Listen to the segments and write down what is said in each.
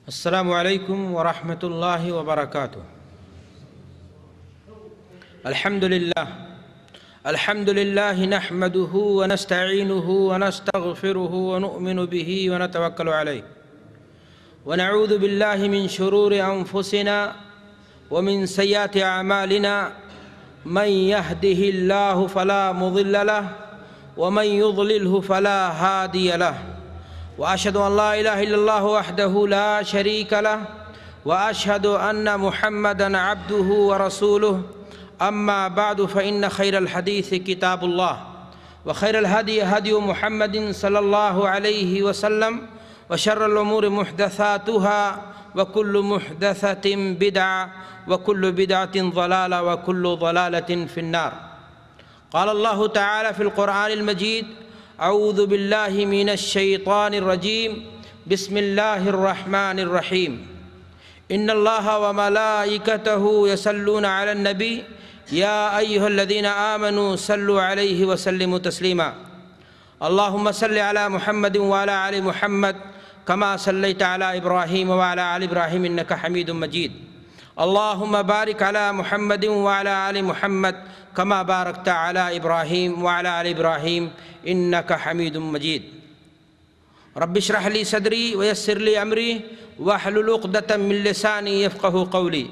السلام علیکم ورحمۃ اللہ وبرکاتہ۔ الحمد للہ نحمده ونستعینه ونستغفره ونؤمن به ونتوکل علیہ ونعوذ باللہ من شرور انفسنا ومن سیئات اعمالنا من يهده اللہ فلا مضل له ومن يضلله فلا هادي له وأشهد أن لا إله إلا الله وحده لا شريك له وأشهد أن محمدًا عبده ورسوله أما بعد فإن خير الحديث كتاب الله وخير الهدي هدي محمد صلى الله عليه وسلم وشر الأمور محدثاتها وكل محدثة بدعة وكل بدعة ضلالة وكل ضلالة في النار. قال الله تعالى في القرآن المجيد: اعوذ باللہ من الشیطان الرجیم بسم اللہ الرحمن الرحیم ان اللہ وملائکتہ یصلون علی النبی یا ایہا الذین آمنوا صلوا علیہ وسلموا تسلیما اللہم صل علی محمد وعلی آل محمد کما صلیت علی ابراہیم وعلی آل ابراہیم انک حمید مجید اللہم بارک علی محمد وعلی آل محمد کما بارکت علی ابراہیم وعلی آل ابراہیم انک حمید مجید رب اشرح لی صدری ویسر لی امری واحلل عقدۃ من لسانی یفقہوا قولی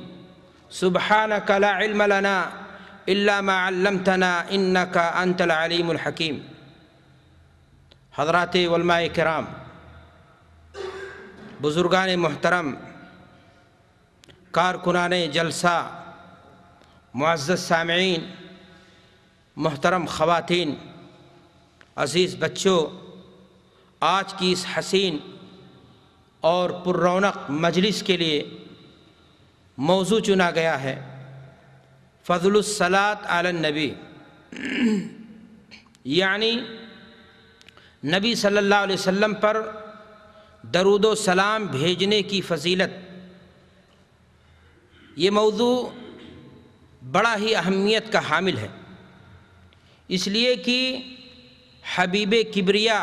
سبحانک لا علم لنا الا ما علمتنا انک انت العلیم الحکیم۔ حضرات علماء کرام، بزرگان محترم، کارکنان جلسہ، معزز سامعین، محترم خواتین، عزیز بچوں، آج کی اس حسین اور پر رونق مجلس کے لیے موضوع چنا گیا ہے فضل الصلاۃ علی النبی، یعنی نبی صلی اللہ علیہ وسلم پر درود و سلام بھیجنے کی فضیلت۔ یہ موضوع بڑا ہی اہمیت کا حامل ہے، اس لیے کہ حبیب کبریا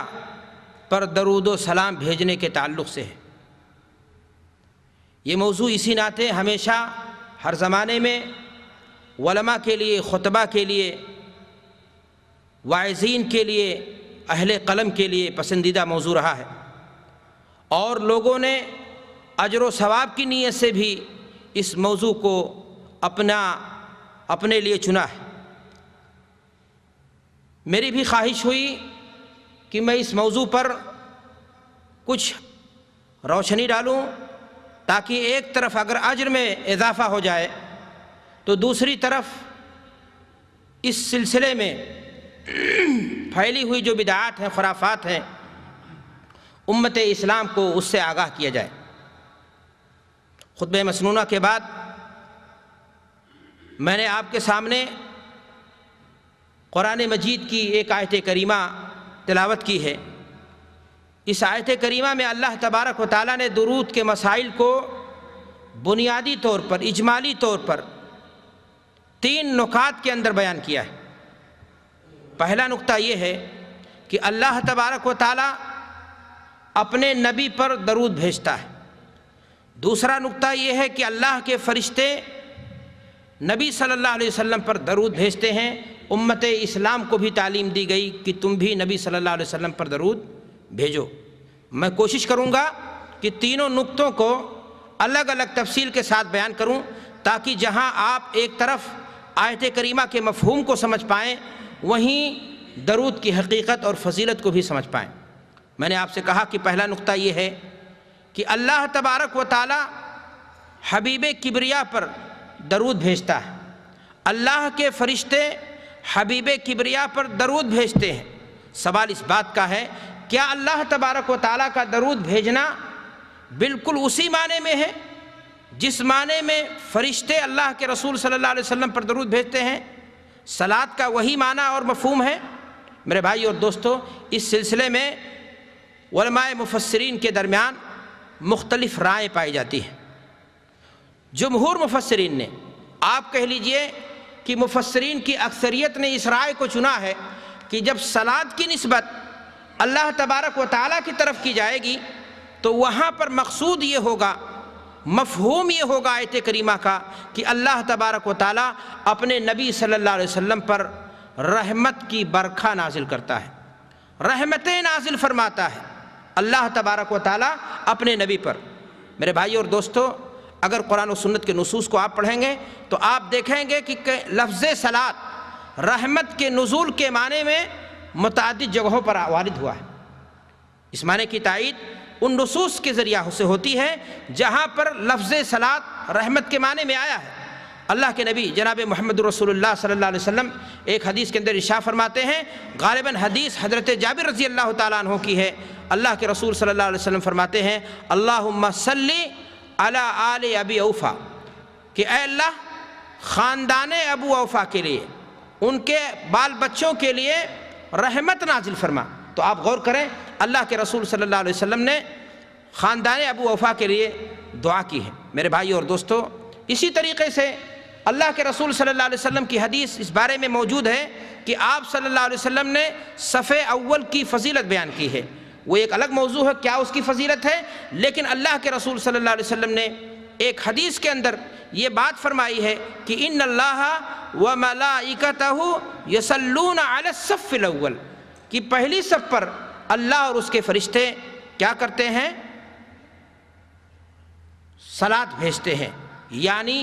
پر درود و سلام بھیجنے کے تعلق سے ہے۔ یہ موضوع اسی ناطے ہمیشہ ہر زمانے میں علماء کے لیے، خطبہ کے لیے، واعظین کے لیے، اہل قلم کے لیے پسندیدہ موضوع رہا ہے، اور لوگوں نے اجر و ثواب کی نیت سے بھی اس موضوع کو اپنے لیے چنا ہے۔ میری بھی خواہش ہوئی کہ میں اس موضوع پر کچھ روشنی ڈالوں، تاکہ ایک طرف اگر اجر میں اضافہ ہو جائے تو دوسری طرف اس سلسلے میں پھیلی ہوئی جو بدعات ہیں، خرافات ہیں، امت اسلام کو اس سے آگاہ کیا جائے۔ خطبہ مسنونہ کے بعد میں نے آپ کے سامنے قرآن مجید کی ایک آیت کریمہ تلاوت کی ہے۔ اس آیت کریمہ میں اللہ تبارک و تعالیٰ نے درود کے مسائل کو بنیادی طور پر، اجمالی طور پر 3 نکات کے اندر بیان کیا ہے۔ پہلا نقطہ یہ ہے کہ اللہ تبارک و تعالیٰ اپنے نبی پر درود بھیجتا ہے۔ دوسرا نقطہ یہ ہے کہ اللہ کے فرشتے نبی صلی اللہ علیہ وسلم پر درود بھیجتے ہیں۔ امت اسلام کو بھی تعلیم دی گئی کہ تم بھی نبی صلی اللہ علیہ وسلم پر درود بھیجو۔ میں کوشش کروں گا کہ تینوں نقطوں کو الگ الگ تفصیل کے ساتھ بیان کروں، تاکہ جہاں آپ ایک طرف آیت کریمہ کے مفہوم کو سمجھ پائیں، وہیں درود کی حقیقت اور فضیلت کو بھی سمجھ پائیں۔ میں نے آپ سے کہا کہ پہلا نقطہ یہ ہے کہ اللہ تبارک و تعالی حبیب کبریا پر درود بھیجتا ہے۔ اللہ کے فرشتے حبیب کبریا پر درود بھیجتے ہیں۔ سوال اس بات کا ہے، کیا اللہ تبارک و تعالیٰ کا درود بھیجنا بالکل اسی معنی میں ہے جس معنی میں فرشتے اللہ کے رسول صلی اللہ علیہ وسلم پر درود بھیجتے ہیں؟ صلاۃ کا وہی معنی اور مفہوم ہے؟ میرے بھائی اور دوستو، اس سلسلے میں علماء مفسرین کے درمیان مختلف رائے پائی جاتی ہیں۔ جمہور مفسرین نے، آپ کہہ لیجئے کہ مفسرین کی اکثریت نے اس رائے کو چنا ہے کہ جب صلاۃ کی نسبت اللہ تبارک و تعالیٰ کی طرف کی جائے گی تو وہاں پر مقصود یہ ہوگا، مفہوم یہ ہوگا آیت کریمہ کا کہ اللہ تبارک و تعالیٰ اپنے نبی صلی اللہ علیہ وسلم پر رحمت کی برکھا نازل کرتا ہے، رحمتیں نازل فرماتا ہے اللہ تبارک و تعالیٰ اپنے نبی پر۔ میرے بھائی اور دوستو، اگر قرآن و سنت کے نصوص کو آپ پڑھیں گے تو آپ دیکھیں گے کہ لفظ صلاۃ رحمت کے نزول کے معنی میں متعدد جگہوں پر وارد ہوا ہے۔ اس معنی کی تائید ان نصوص کے ذریعہ سے ہوتی ہے جہاں پر لفظ صلاۃ رحمت کے معنی میں آیا ہے۔ اللہ کے نبی جناب محمد رسول اللہ صلی اللہ علیہ وسلم ایک حدیث کے اندر ارشاد فرماتے ہیں، غالباً حدیث حضرت جابر رضی اللہ تعالیٰ عنہ کی ہے، اللہ کے رسول صلی اللہ علیہ وسلم فرماتے ہیں، اللہم صلی علی آل ابی اوفا، کہ اے اللہ خاندان ابو اوفا کے لیے، ان کے بال بچوں کے لیے رحمت نازل فرما۔ تو آپ غور کریں، اللہ کے رسول صلی اللہ علیہ وسلم نے خاندان ابو اوفا کے لیے دعا کی ہے۔ میرے بھائی اور دوستو، اسی طریقے سے اللہ کے رسول صلی اللہ علیہ وسلم کی حدیث اس بارے میں موجود ہے کہ آپ صلی اللہ علیہ وسلم نے صف اول کی فضیلت بیان کی ہے۔ وہ ایک الگ موضوع ہے کیا اس کی فضیلت ہے، لیکن اللہ کے رسول صلی اللہ علیہ وسلم نے ایک حدیث کے اندر یہ بات فرمائی ہے کہ ان اللہ وملائکتہ یصلون علی الصف الاول، کہ پہلی صف پر اللہ اور اس کے فرشتے کیا کرتے ہیں؟ صلاۃ بھیجتے ہیں، یعنی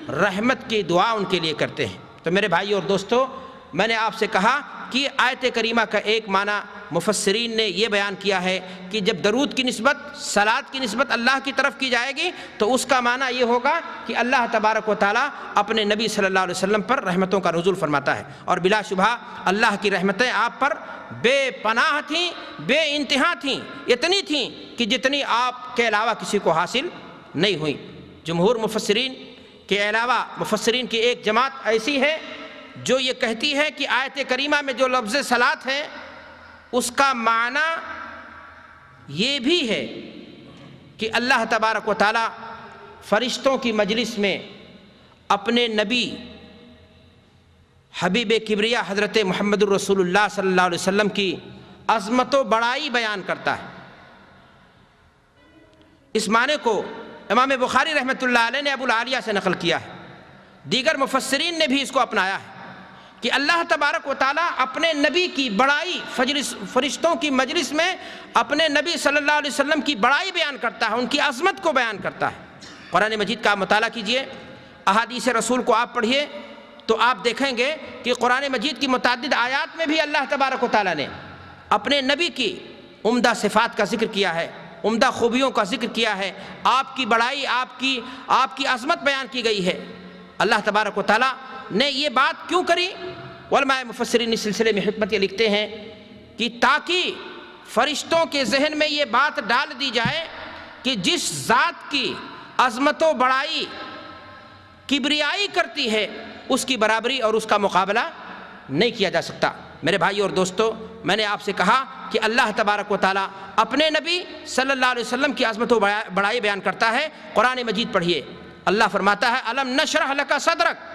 رحمت کی دعا ان کے لیے کرتے ہیں۔ تو میرے بھائی اور دوستو، میں نے آپ سے کہا کہ آیت کریمہ کا ایک معنی مفسرین نے یہ بیان کیا ہے کہ جب درود کی نسبت، صلاۃ کی نسبت اللہ کی طرف کی جائے گی تو اس کا معنی یہ ہوگا کہ اللہ تبارک و تعالیٰ اپنے نبی صلی اللہ علیہ وسلم پر رحمتوں کا نزول فرماتا ہے، اور بلا شبہ اللہ کی رحمتیں آپ پر بے پناہ تھیں، بے انتہا تھیں، اتنی تھیں کہ جتنی آپ کے علاوہ کسی کو حاصل نہیں ہوئی۔ جمہور مفسرین کے علاوہ مفسرین کی ایک جماعت ایسی ہے جو یہ کہتی ہے کہ آیت کریمہ میں جو لفظ صلاۃ ہے اس کا معنی یہ بھی ہے کہ اللہ تبارک و تعالیٰ فرشتوں کی مجلس میں اپنے نبی حبیب کبریا حضرت محمد الرسول اللہ صلی اللہ علیہ وسلم کی عظمت و بڑائی بیان کرتا ہے۔ اس معنی کو امام بخاری رحمۃ اللہ علیہ نے ابو العالیہ سے نقل کیا ہے، دیگر مفسرین نے بھی اس کو اپنایا ہے کہ اللہ تبارک و تعالیٰ اپنے نبی کی بڑائی فرشتوں کی مجلس میں اپنے نبی صلی اللہ علیہ وسلم کی بڑائی بیان کرتا ہے، ان کی عظمت کو بیان کرتا ہے۔ قرآن مجید کا مطالعہ کیجئے، احادیث رسول کو آپ پڑھیے تو آپ دیکھیں گے کہ قرآن مجید کی متعدد آیات میں بھی اللہ تبارک و تعالیٰ نے اپنے نبی کی عمدہ صفات کا ذکر کیا ہے، عمدہ خوبیوں کا ذکر کیا ہے، آپ کی بڑائی، آپ کی عظمت بیان کی گئی ہے۔ اللہ تبارک و تعالیٰ نے یہ بات کیوں کری؟ علماء مفسرین اس سلسلے میں حکمت یہ لکھتے ہیں کہ تاکہ فرشتوں کے ذہن میں یہ بات ڈال دی جائے کہ جس ذات کی عظمت و بڑائی کبریائی کرتی ہے اس کی برابری اور اس کا مقابلہ نہیں کیا جا سکتا۔ میرے بھائی اور دوستو، میں نے آپ سے کہا کہ اللہ تبارک و تعالیٰ اپنے نبی صلی اللہ علیہ وسلم کی عظمت و بڑائی بیان کرتا ہے۔ قرآن مجید پڑھیے، اللہ فرماتا ہے الم نشرح لک صدرک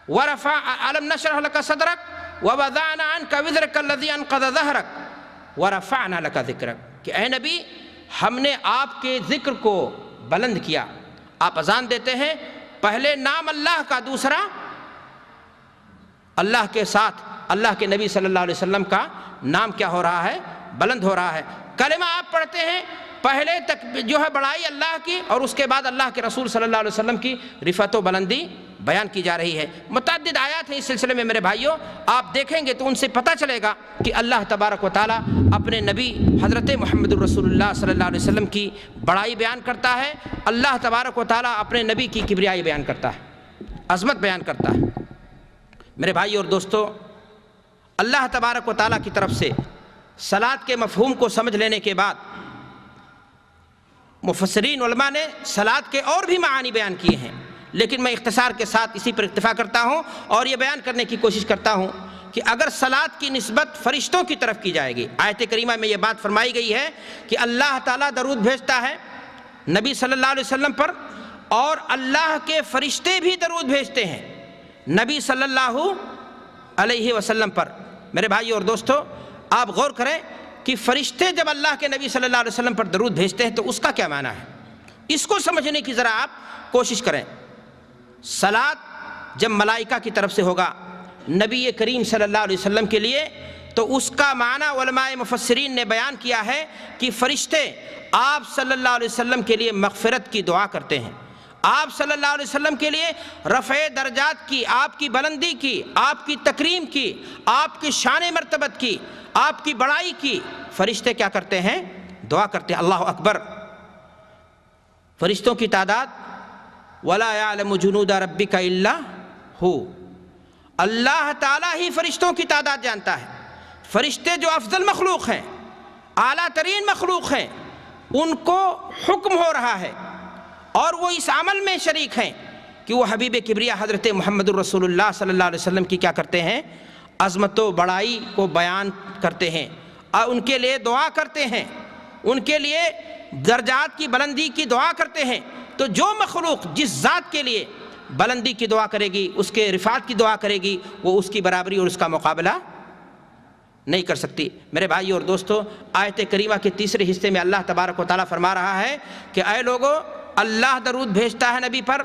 الم نشرح لک صدرک ووضعنا عنک وزرک الذی انقض ظہرک ورفعنا لک ذکرک، کہ اے نبی ہم نے آپ کے ذکر کو بلند کیا۔ آپ اذان دیتے ہیں، پہلے نام اللہ کا، دوسرا اللہ کے ساتھ اللہ کے نبی صلی اللہ علیہ وسلم کا نام کیا ہو رہا ہے؟ بلند ہو رہا ہے۔ کلمہ آپ پڑھتے ہیں، پہلے تک جو ہے بڑائی اللہ کی اور اس کے بعد اللہ کے رسول صلی اللہ علیہ وسلم کی رفعت و بلندی بیان کی جا رہی ہے۔ متعدد آیات ہیں اس سلسلے میں میرے بھائیوں، آپ دیکھیں گے تو ان سے پتہ چلے گا کہ اللہ تبارک و تعالیٰ اپنے نبی حضرت محمد الرسول اللہ صلی اللہ علیہ وسلم کی بڑائی بیان کرتا ہے، اللہ تبارک و تعالیٰ اپنے نبی کی کبریائی بیان کرتا ہے، عظمت بیان کرتا ہے۔ میرے بھائی اور دوستو، اللہ تبارک و تعالیٰ کی طرف سے صلاۃ کے مفہوم کو سمجھ لینے کے بعد مفسرین علماء نے صلاۃ کے اور بھی معانی بیان کیے ہیں، لیکن میں اختصار کے ساتھ اسی پر اکتفا کرتا ہوں اور یہ بیان کرنے کی کوشش کرتا ہوں کہ اگر صلاۃ کی نسبت فرشتوں کی طرف کی جائے گی، آیت کریمہ میں یہ بات فرمائی گئی ہے کہ اللہ تعالیٰ درود بھیجتا ہے نبی صلی اللہ علیہ وسلم پر، اور اللہ کے فرشتے بھی درود بھیجتے ہیں نبی صلی اللہ علیہ وسلم پر۔ میرے بھائی اور دوستو، آپ غور کریں کہ فرشتے جب اللہ کے نبی صلی اللہ علیہ وسلم پر درود بھیجتے ہیں تو اس کا کیا معنی ہے، اس کو سمجھنے کی ذرا آپ کوشش کریں۔ صلاۃ جب ملائکہ کی طرف سے ہوگا نبی کریم صلی اللہ علیہ وسلم کے لیے، تو اس کا معنی علماء مفسرین نے بیان کیا ہے کہ فرشتے آپ صلی اللہ علیہ وسلم کے لیے مغفرت کی دعا کرتے ہیں، آپ صلی اللہ علیہ وسلم کے لیے رفع درجات کی، آپ کی بلندی کی، آپ کی تکریم کی، آپ کی شان مرتبت کی، آپ کی بڑائی کی فرشتے کیا کرتے ہیں، دعا کرتے ہیں۔ اللہ اکبر۔ فرشتوں کی تعداد وَلَا يَعْلَمُ جُنُودَ رَبِّكَ إِلَّا هُوَ، اللہ تعالیٰ ہی فرشتوں کی تعداد جانتا ہے۔ فرشتے جو افضل مخلوق ہیں، اعلیٰ ترین مخلوق ہیں، ان کو حکم ہو رہا ہے اور وہ اس عمل میں شریک ہیں کہ وہ حبیب کبریا حضرت محمد الرسول اللہ صلی اللہ علیہ وسلم کی کیا کرتے ہیں، عظمت و بڑائی کو بیان کرتے ہیں اور ان کے لیے دعا کرتے ہیں، ان کے لیے درجات کی بلندی کی دعا کرتے ہیں۔ تو جو مخلوق جس ذات کے لیے بلندی کی دعا کرے گی، اس کے رفعت کی دعا کرے گی، وہ اس کی برابری اور اس کا مقابلہ نہیں کر سکتی۔ میرے بھائی اور دوستو، آیت کریمہ کے تیسرے حصے میں اللہ تبارک و تعالیٰ فرما رہا ہے کہ اے لوگو، اللہ درود بھیجتا ہے نبی پر،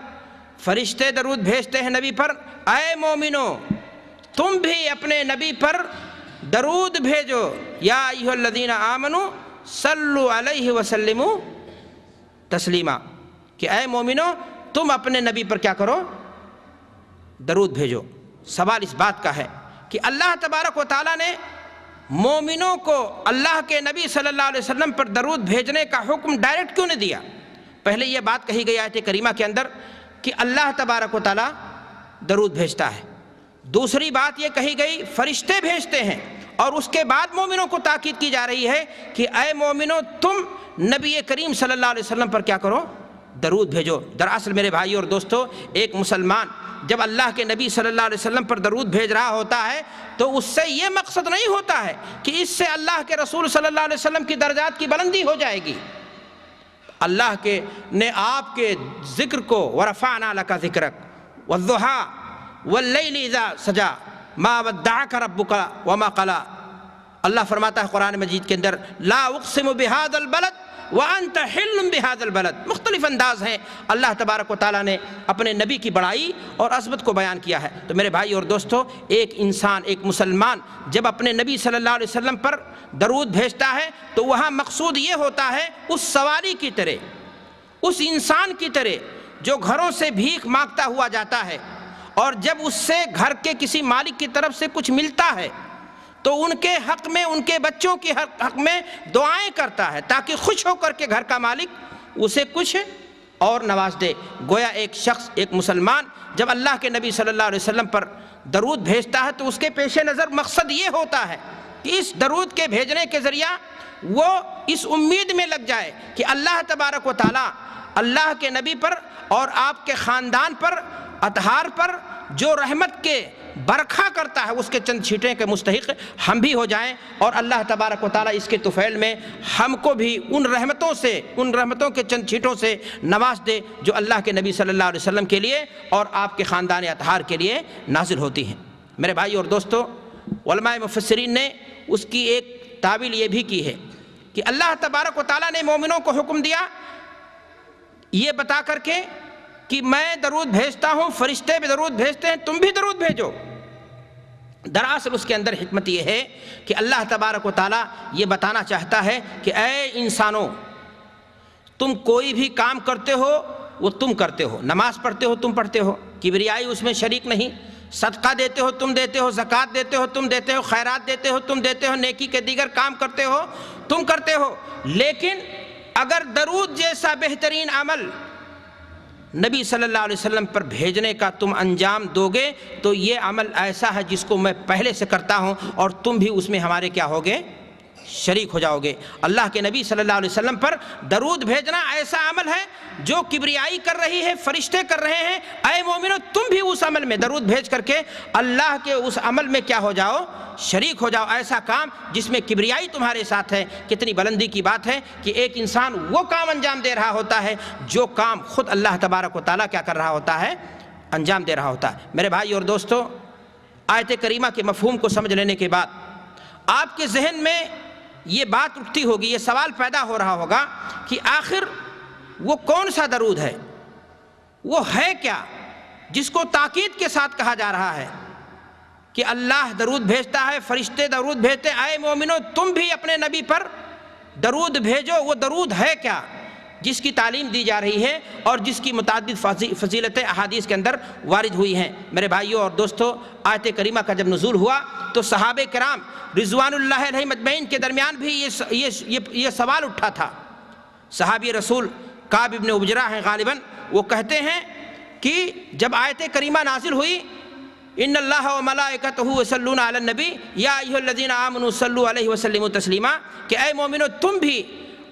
فرشتے درود بھیجتے ہیں نبی پر، اے مومنو تم بھی اپنے نبی پر درود بھیجو، یا ایھا الذین آمنوا صلوا علیہ وسلموا تسلیما، کہ اے مومنو تم اپنے نبی پر کیا کرو، درود بھیجو۔ سوال اس بات کا ہے کہ اللہ تبارک و تعالیٰ نے مومنوں کو اللہ کے نبی صلی اللہ علیہ وسلم پر درود بھیجنے کا حکم ڈائریکٹ کیوں نہیں دیا؟ پہلے یہ بات کہی گئی آیت کریمہ کے اندر کہ اللہ تبارک و تعالیٰ درود بھیجتا ہے، دوسری بات یہ کہی گئی فرشتے بھیجتے ہیں، اور اس کے بعد مومنوں کو تاکید کی جا رہی ہے کہ اے مومنوں تم نبی کریم صلی اللہ علیہ وسلم پر کیا کرو، درود بھیجو۔ دراصل میرے بھائی اور دوستو، ایک مسلمان جب اللہ کے نبی صلی اللہ علیہ وسلم پر درود بھیج رہا ہوتا ہے تو اس سے یہ مقصد نہیں ہوتا ہے کہ اس سے اللہ کے رسول صلی اللہ علیہ وسلم کی درجات کی بلندی ہو جائے گی۔ اللہ کے نے آپ کے ذکر کو وَرَفَعْنَا لَكَ ذِكْرَكَ وَالضُّحَىٰ وَاللَّيْلِ إِذَا سَجَىٰ مَا وَدَّعَكَ رَبُّكَ وَمَا قَلَىٰ۔ اللہ فرماتا ہے قرآن مجید کے اندر لا اقسم بهذا البلد وانت حل بهذا البلد۔ مختلف انداز ہیں اللہ تبارک و تعالیٰ نے اپنے نبی کی بڑائی اور عظمت کو بیان کیا ہے۔ تو میرے بھائی اور دوستو، ایک انسان، ایک مسلمان جب اپنے نبی صلی اللہ علیہ وسلم پر درود بھیجتا ہے تو وہاں مقصود یہ ہوتا ہے اس سواری کی طرح، اس انسان کی طرح جو گھروں سے بھیک مانگتا ہوا جاتا ہے، اور جب اس سے گھر کے کسی مالک کی طرف سے کچھ ملتا ہے تو ان کے حق میں، ان کے بچوں کے حق میں دعائیں کرتا ہے تاکہ خوش ہو کر کے گھر کا مالک اسے کچھ اور نواز دے۔ گویا ایک شخص، ایک مسلمان جب اللہ کے نبی صلی اللہ علیہ وسلم پر درود بھیجتا ہے تو اس کے پیش نظر مقصد یہ ہوتا ہے کہ اس درود کے بھیجنے کے ذریعہ وہ اس امید میں لگ جائے کہ اللہ تبارک و تعالیٰ اللہ کے نبی پر اور آپ کے خاندان پر، اطہار پر جو رحمت کے برکھا کرتا ہے اس کے چند چھینٹے کے مستحق ہم بھی ہو جائیں، اور اللہ تبارک و تعالیٰ اس کے طفیل میں ہم کو بھی ان رحمتوں سے، ان رحمتوں کے چند چھینٹوں سے نواز دے جو اللہ کے نبی صلی اللہ علیہ وسلم کے لیے اور آپ کے خاندان اطہار کے لیے نازل ہوتی ہیں۔ میرے بھائی اور دوستو، علماء مفسرین نے اس کی ایک تعبیر یہ بھی کی ہے کہ اللہ تبارک و تعالیٰ نے مومنوں کو حکم دیا یہ بتا کر کے کہ میں درود بھیجتا ہوں، فرشتے بھی درود بھیجتے ہیں، تم بھی درود بھیجو۔ دراصل اس کے اندر حکمت یہ ہے کہ اللہ تبارک و تعالیٰ یہ بتانا چاہتا ہے کہ اے انسانوں، تم کوئی بھی کام کرتے ہو وہ تم کرتے ہو، نماز پڑھتے ہو تم پڑھتے ہو، کبریائی اس میں شریک نہیں، صدقہ دیتے ہو تم دیتے ہو، زکوٰۃ دیتے ہو تم دیتے ہو، خیرات دیتے ہو تم دیتے ہو، نیکی کے دیگر کام کرتے ہو تم کرتے ہو، لیکن اگر درود جیسا بہترین عمل نبی صلی اللہ علیہ وسلم پر بھیجنے کا تم انجام دو گے تو یہ عمل ایسا ہے جس کو میں پہلے سے کرتا ہوں اور تم بھی اس میں ہمارے کیا ہوگے، شریک ہو جاؤ گے۔ اللہ کے نبی صلی اللہ علیہ وسلم پر درود بھیجنا ایسا عمل ہے جو کبریائی کر رہی ہے، فرشتے کر رہے ہیں، اے مومنو تم بھی اس عمل میں درود بھیج کر کے اللہ کے اس عمل میں کیا ہو جاؤ، شریک ہو جاؤ۔ ایسا کام جس میں کبریائی تمہارے ساتھ ہے، کتنی بلندی کی بات ہے کہ ایک انسان وہ کام انجام دے رہا ہوتا ہے جو کام خود اللہ تبارک و تعالیٰ کیا کر رہا ہوتا ہے، انجام دے رہا ہوتا ہے۔ میرے بھائی اور دوستو، آیت کریمہ کے مفہوم کو سمجھ لینے کے بعد آپ کے ذہن میں یہ بات اٹھتی ہوگی، یہ سوال پیدا ہو رہا ہوگا کہ آخر وہ کون سا درود ہے، وہ ہے کیا جس کو تاکید کے ساتھ کہا جا رہا ہے کہ اللہ درود بھیجتا ہے، فرشتے درود بھیجتے ہیں، اے مومنو تم بھی اپنے نبی پر درود بھیجو۔ وہ درود ہے کیا جس کی تعلیم دی جا رہی ہے اور جس کی متعدد فضیلتیں احادیث کے اندر وارد ہوئی ہیں۔ میرے بھائیوں اور دوستو، آیت کریمہ کا جب نزول ہوا تو صحابہ کرام رضوان اللہ علیہم اجمعین کے درمیان بھی یہ سوال اٹھا تھا۔ صحابی رسول کعب ابن عجرہ ہیں غالباً، وہ کہتے ہیں کہ جب آیت کریمہ نازل ہوئی ان اللہ و ملائکتہ یصلون علی النبی یا ایھا الذین آمنوا صلوا علیہ وسلموا تسلیما، کہ اے مومنو تم بھی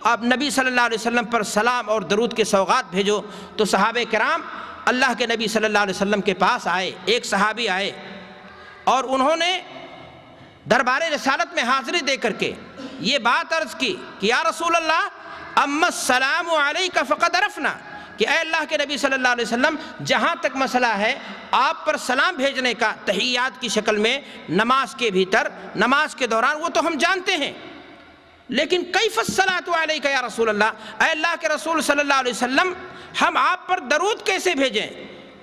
اب نبی صلی اللہ علیہ وسلم پر سلام اور درود کے سوغات بھیجو۔ تو صحابہ کرام اللہ کے نبی صلی اللہ علیہ وسلم کے پاس آئے، ایک صحابی آئے اور انہوں نے دربار رسالت میں حاضری دے کر کے یہ بات عرض کی کہ یا رسول اللہ اما السلام علیک فقد عرفنا، کہ اے اللہ کے نبی صلی اللہ علیہ وسلم جہاں تک مسئلہ ہے آپ پر سلام بھیجنے کا تحیات کی شکل میں نماز کے بھیتر، نماز کے دوران، وہ تو ہم جانتے ہیں، لیکن کیف الصلاۃ علیک یا رسول اللہ، اے اللہ کے رسول صلی اللہ علیہ وسلم ہم آپ پر درود کیسے بھیجیں؟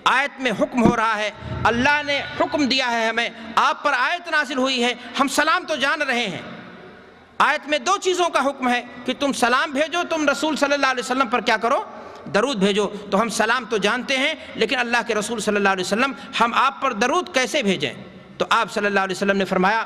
آیت میں حکم ہو رہا ہے، اللہ نے حکم دیا ہے ہمیں، آپ پر آیت نازل ہوئی ہے، ہم سلام تو جان رہے ہیں۔ آیت میں دو چیزوں کا حکم ہے کہ تم سلام بھیجو، تم رسول صلی اللہ علیہ وسلم پر کیا کرو؟ درود بھیجو۔ تو ہم سلام تو جانتے ہیں لیکن اللہ کے رسول صلی اللہ علیہ وسلم ہم آپ پر درود کیسے بھیجیں؟ تو آپ صلی اللہ علیہ وسلم نے فرمایا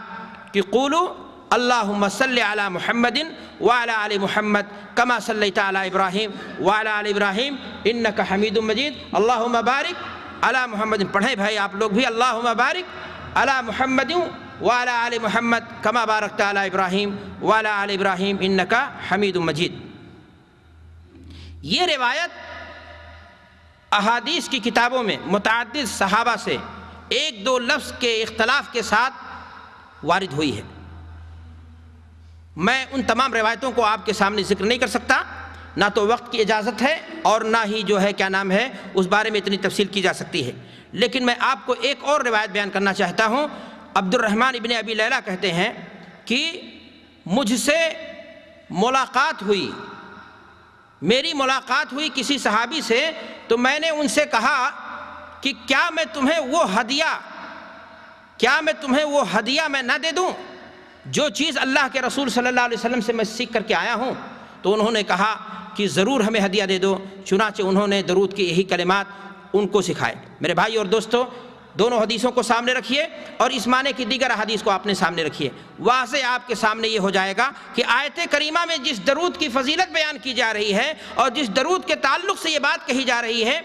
کہ قولوا اللہم صلی علی محمد وعلی آل محمد کما صلیت علی ابراہیم وعلی آل ابراہیم انک حمید مجید اللہم بارک علی محمد۔ پڑھیں بھائی آپ لوگ بھی، اللہم بارک علی محمد وعلی آل محمد کما بارکت علی ابراہیم وعلی آل ابراہیم انک حمید مجید۔ یہ روایت احادیث کی کتابوں میں متعدد صحابہ سے ایک دو لفظ کے اختلاف کے ساتھ وارد ہوئی ہے۔ میں ان تمام روایتوں کو آپ کے سامنے ذکر نہیں کر سکتا، نہ تو وقت کی اجازت ہے اور نہ ہی جو ہے کیا نام ہے اس بارے میں اتنی تفصیل کی جا سکتی ہے، لیکن میں آپ کو ایک اور روایت بیان کرنا چاہتا ہوں۔ عبد الرحمن ابن ابی لیلہ کہتے ہیں کہ مجھ سے ملاقات ہوئی، میری ملاقات ہوئی کسی صحابی سے، تو میں نے ان سے کہا کہ کیا میں تمہیں وہ ہدیہ میں نہ دے دوں جو چیز اللہ کے رسول صلی اللہ علیہ وسلم سے میں سیکھ کر کے آیا ہوں؟ تو انہوں نے کہا کہ ضرور ہمیں ہدیہ دے دو۔ چنانچہ انہوں نے درود کے یہی کلمات ان کو سکھائے۔ میرے بھائی اور دوستو، دونوں حدیثوں کو سامنے رکھیے اور اس معنی کی دیگر حدیث کو آپ نے سامنے رکھیے، واضح آپ کے سامنے یہ ہو جائے گا کہ آیت کریمہ میں جس درود کی فضیلت بیان کی جا رہی ہے اور جس درود کے تعلق سے یہ بات کہی جا رہی ہے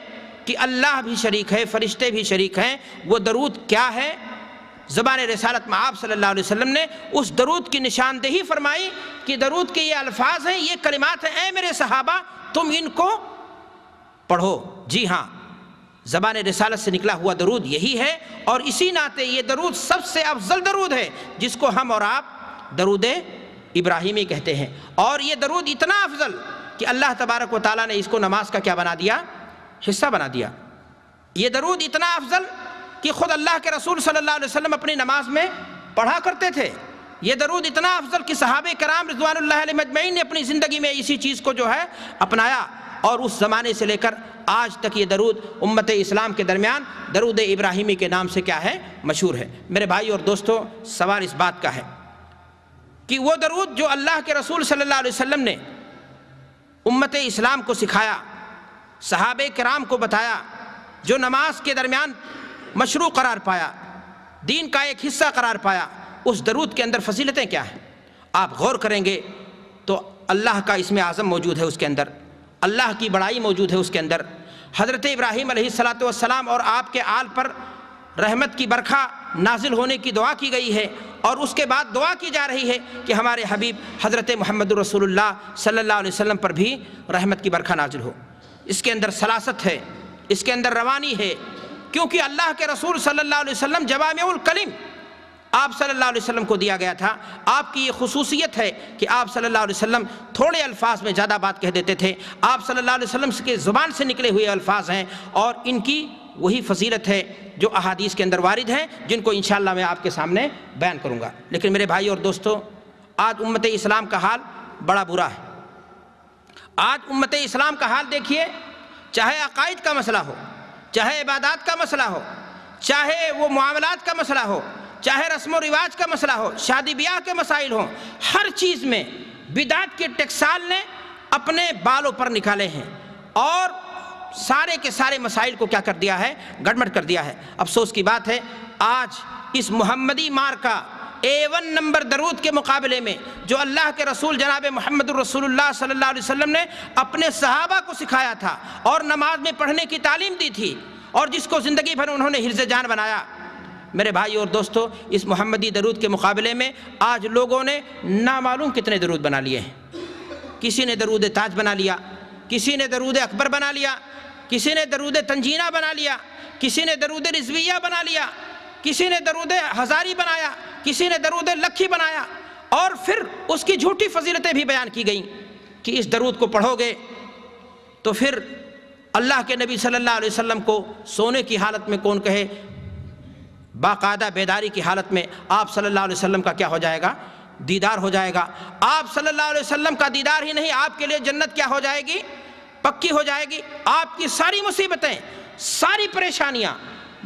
کہ اللہ بھی شریک ہے، فرشتے بھی شریک ہیں، وہ درود کیا ہے؟ زبان رسالت میں آپ صلی اللہ علیہ وسلم نے اس درود کی نشاندہی فرمائی کہ درود کے یہ الفاظ ہیں، یہ کلمات ہیں، اے میرے صحابہ تم ان کو پڑھو۔ جی ہاں، زبان رسالت سے نکلا ہوا درود یہی ہے، اور اسی ناطے یہ درود سب سے افضل درود ہے جس کو ہم اور آپ درود ابراہیمی کہتے ہیں۔ اور یہ درود اتنا افضل کہ اللہ تبارک و تعالیٰ نے اس کو نماز کا کیا بنا دیا؟ حصہ بنا دیا۔ یہ درود اتنا افضل کہ خود اللہ کے رسول صلی اللہ علیہ وسلم اپنی نماز میں پڑھا کرتے تھے۔ یہ درود اتنا افضل کہ صحابہ کرام رضوان اللہ علیہم اجمعین نے اپنی زندگی میں اسی چیز کو جو ہے اپنایا، اور اس زمانے سے لے کر آج تک یہ درود امت اسلام کے درمیان درود ابراہیمی کے نام سے کیا ہے؟ مشہور ہے۔ میرے بھائی اور دوستو، سوال اس بات کا ہے کہ وہ درود جو اللہ کے رسول صلی اللہ علیہ وسلم نے امت اسلام کو سکھایا، صحابہ کرام کو بتایا، جو نماز کے درمیان مشروع قرار پایا، دین کا ایک حصہ قرار پایا، اس درود کے اندر فضیلتیں کیا ہیں؟ آپ غور کریں گے تو اللہ کا اسم اعظم موجود ہے اس کے اندر، اللہ کی بڑائی موجود ہے اس کے اندر، حضرت ابراہیم علیہ السلام اور آپ کے آل پر رحمت کی برکھا نازل ہونے کی دعا کی گئی ہے، اور اس کے بعد دعا کی جا رہی ہے کہ ہمارے حبیب حضرت محمد رسول اللہ صلی اللہ علیہ وسلم پر بھی رحمت کی برکھا نازل ہو۔ اس کے اندر سلاست ہے، اس کے اندر روانی ہے، کیونکہ اللہ کے رسول صلی اللہ علیہ وسلم جوامع الکلم آپ صلی اللہ علیہ وسلم کو دیا گیا تھا۔ آپ کی یہ خصوصیت ہے کہ آپ صلی اللہ علیہ وسلم تھوڑے الفاظ میں زیادہ بات کہہ دیتے تھے۔ آپ صلی اللہ علیہ وسلم کے زبان سے نکلے ہوئے الفاظ ہیں، اور ان کی وہی فضیلت ہے جو احادیث کے اندر وارد ہیں، جن کو انشاءاللہ میں آپ کے سامنے بیان کروں گا۔ لیکن میرے بھائی اور دوستو، آج امت اسلام کا حال بڑا برا ہے۔ آج امت اسلام کا حال دیکھیے، چاہے عقائد کا مسئلہ ہو، چاہے عبادات کا مسئلہ ہو، چاہے وہ معاملات کا مسئلہ ہو، چاہے رسم و رواج کا مسئلہ ہو، شادی بیاہ کے مسائل ہوں، ہر چیز میں بدعت کے ٹکسال نے اپنے بالوں پر نکالے ہیں اور سارے کے سارے مسائل کو کیا کر دیا ہے؟ گڑبڑ کر دیا ہے۔ افسوس کی بات ہے، آج اس محمدی مارکہ A1 نمبر درود کے مقابلے میں جو اللہ کے رسول جناب محمد الرسول اللہ صلی اللہ علیہ وسلم نے اپنے صحابہ کو سکھایا تھا اور نماز میں پڑھنے کی تعلیم دی تھی اور جس کو زندگی بھر انہوں نے حرز جان بنایا، میرے بھائی اور دوستو، اس محمدی درود کے مقابلے میں آج لوگوں نے نامعلوم کتنے درود بنا لیے ہیں۔ کسی نے درود تاج بنا لیا، کسی نے درود اکبر بنا لیا، کسی نے درود تنجینہ بنا لیا، کسی نے درود رضویہ بنا لیا، کسی نے درود ہزاری بنایا، کسی نے درود لکھی بنایا، اور پھر اس کی جھوٹی فضیلتیں بھی بیان کی گئیں کہ اس درود کو پڑھو گے تو پھر اللہ کے نبی صلی اللہ علیہ وسلم کو سونے کی حالت میں کون کہے، باقاعدہ بیداری کی حالت میں آپ صلی اللہ علیہ وسلم کا کیا ہو جائے گا؟ دیدار ہو جائے گا۔ آپ صلی اللہ علیہ وسلم کا دیدار ہی نہیں، آپ کے لیے جنت کیا ہو جائے گی؟ پکی ہو جائے گی۔ آپ کی ساری مصیبتیں، ساری پریشانیاں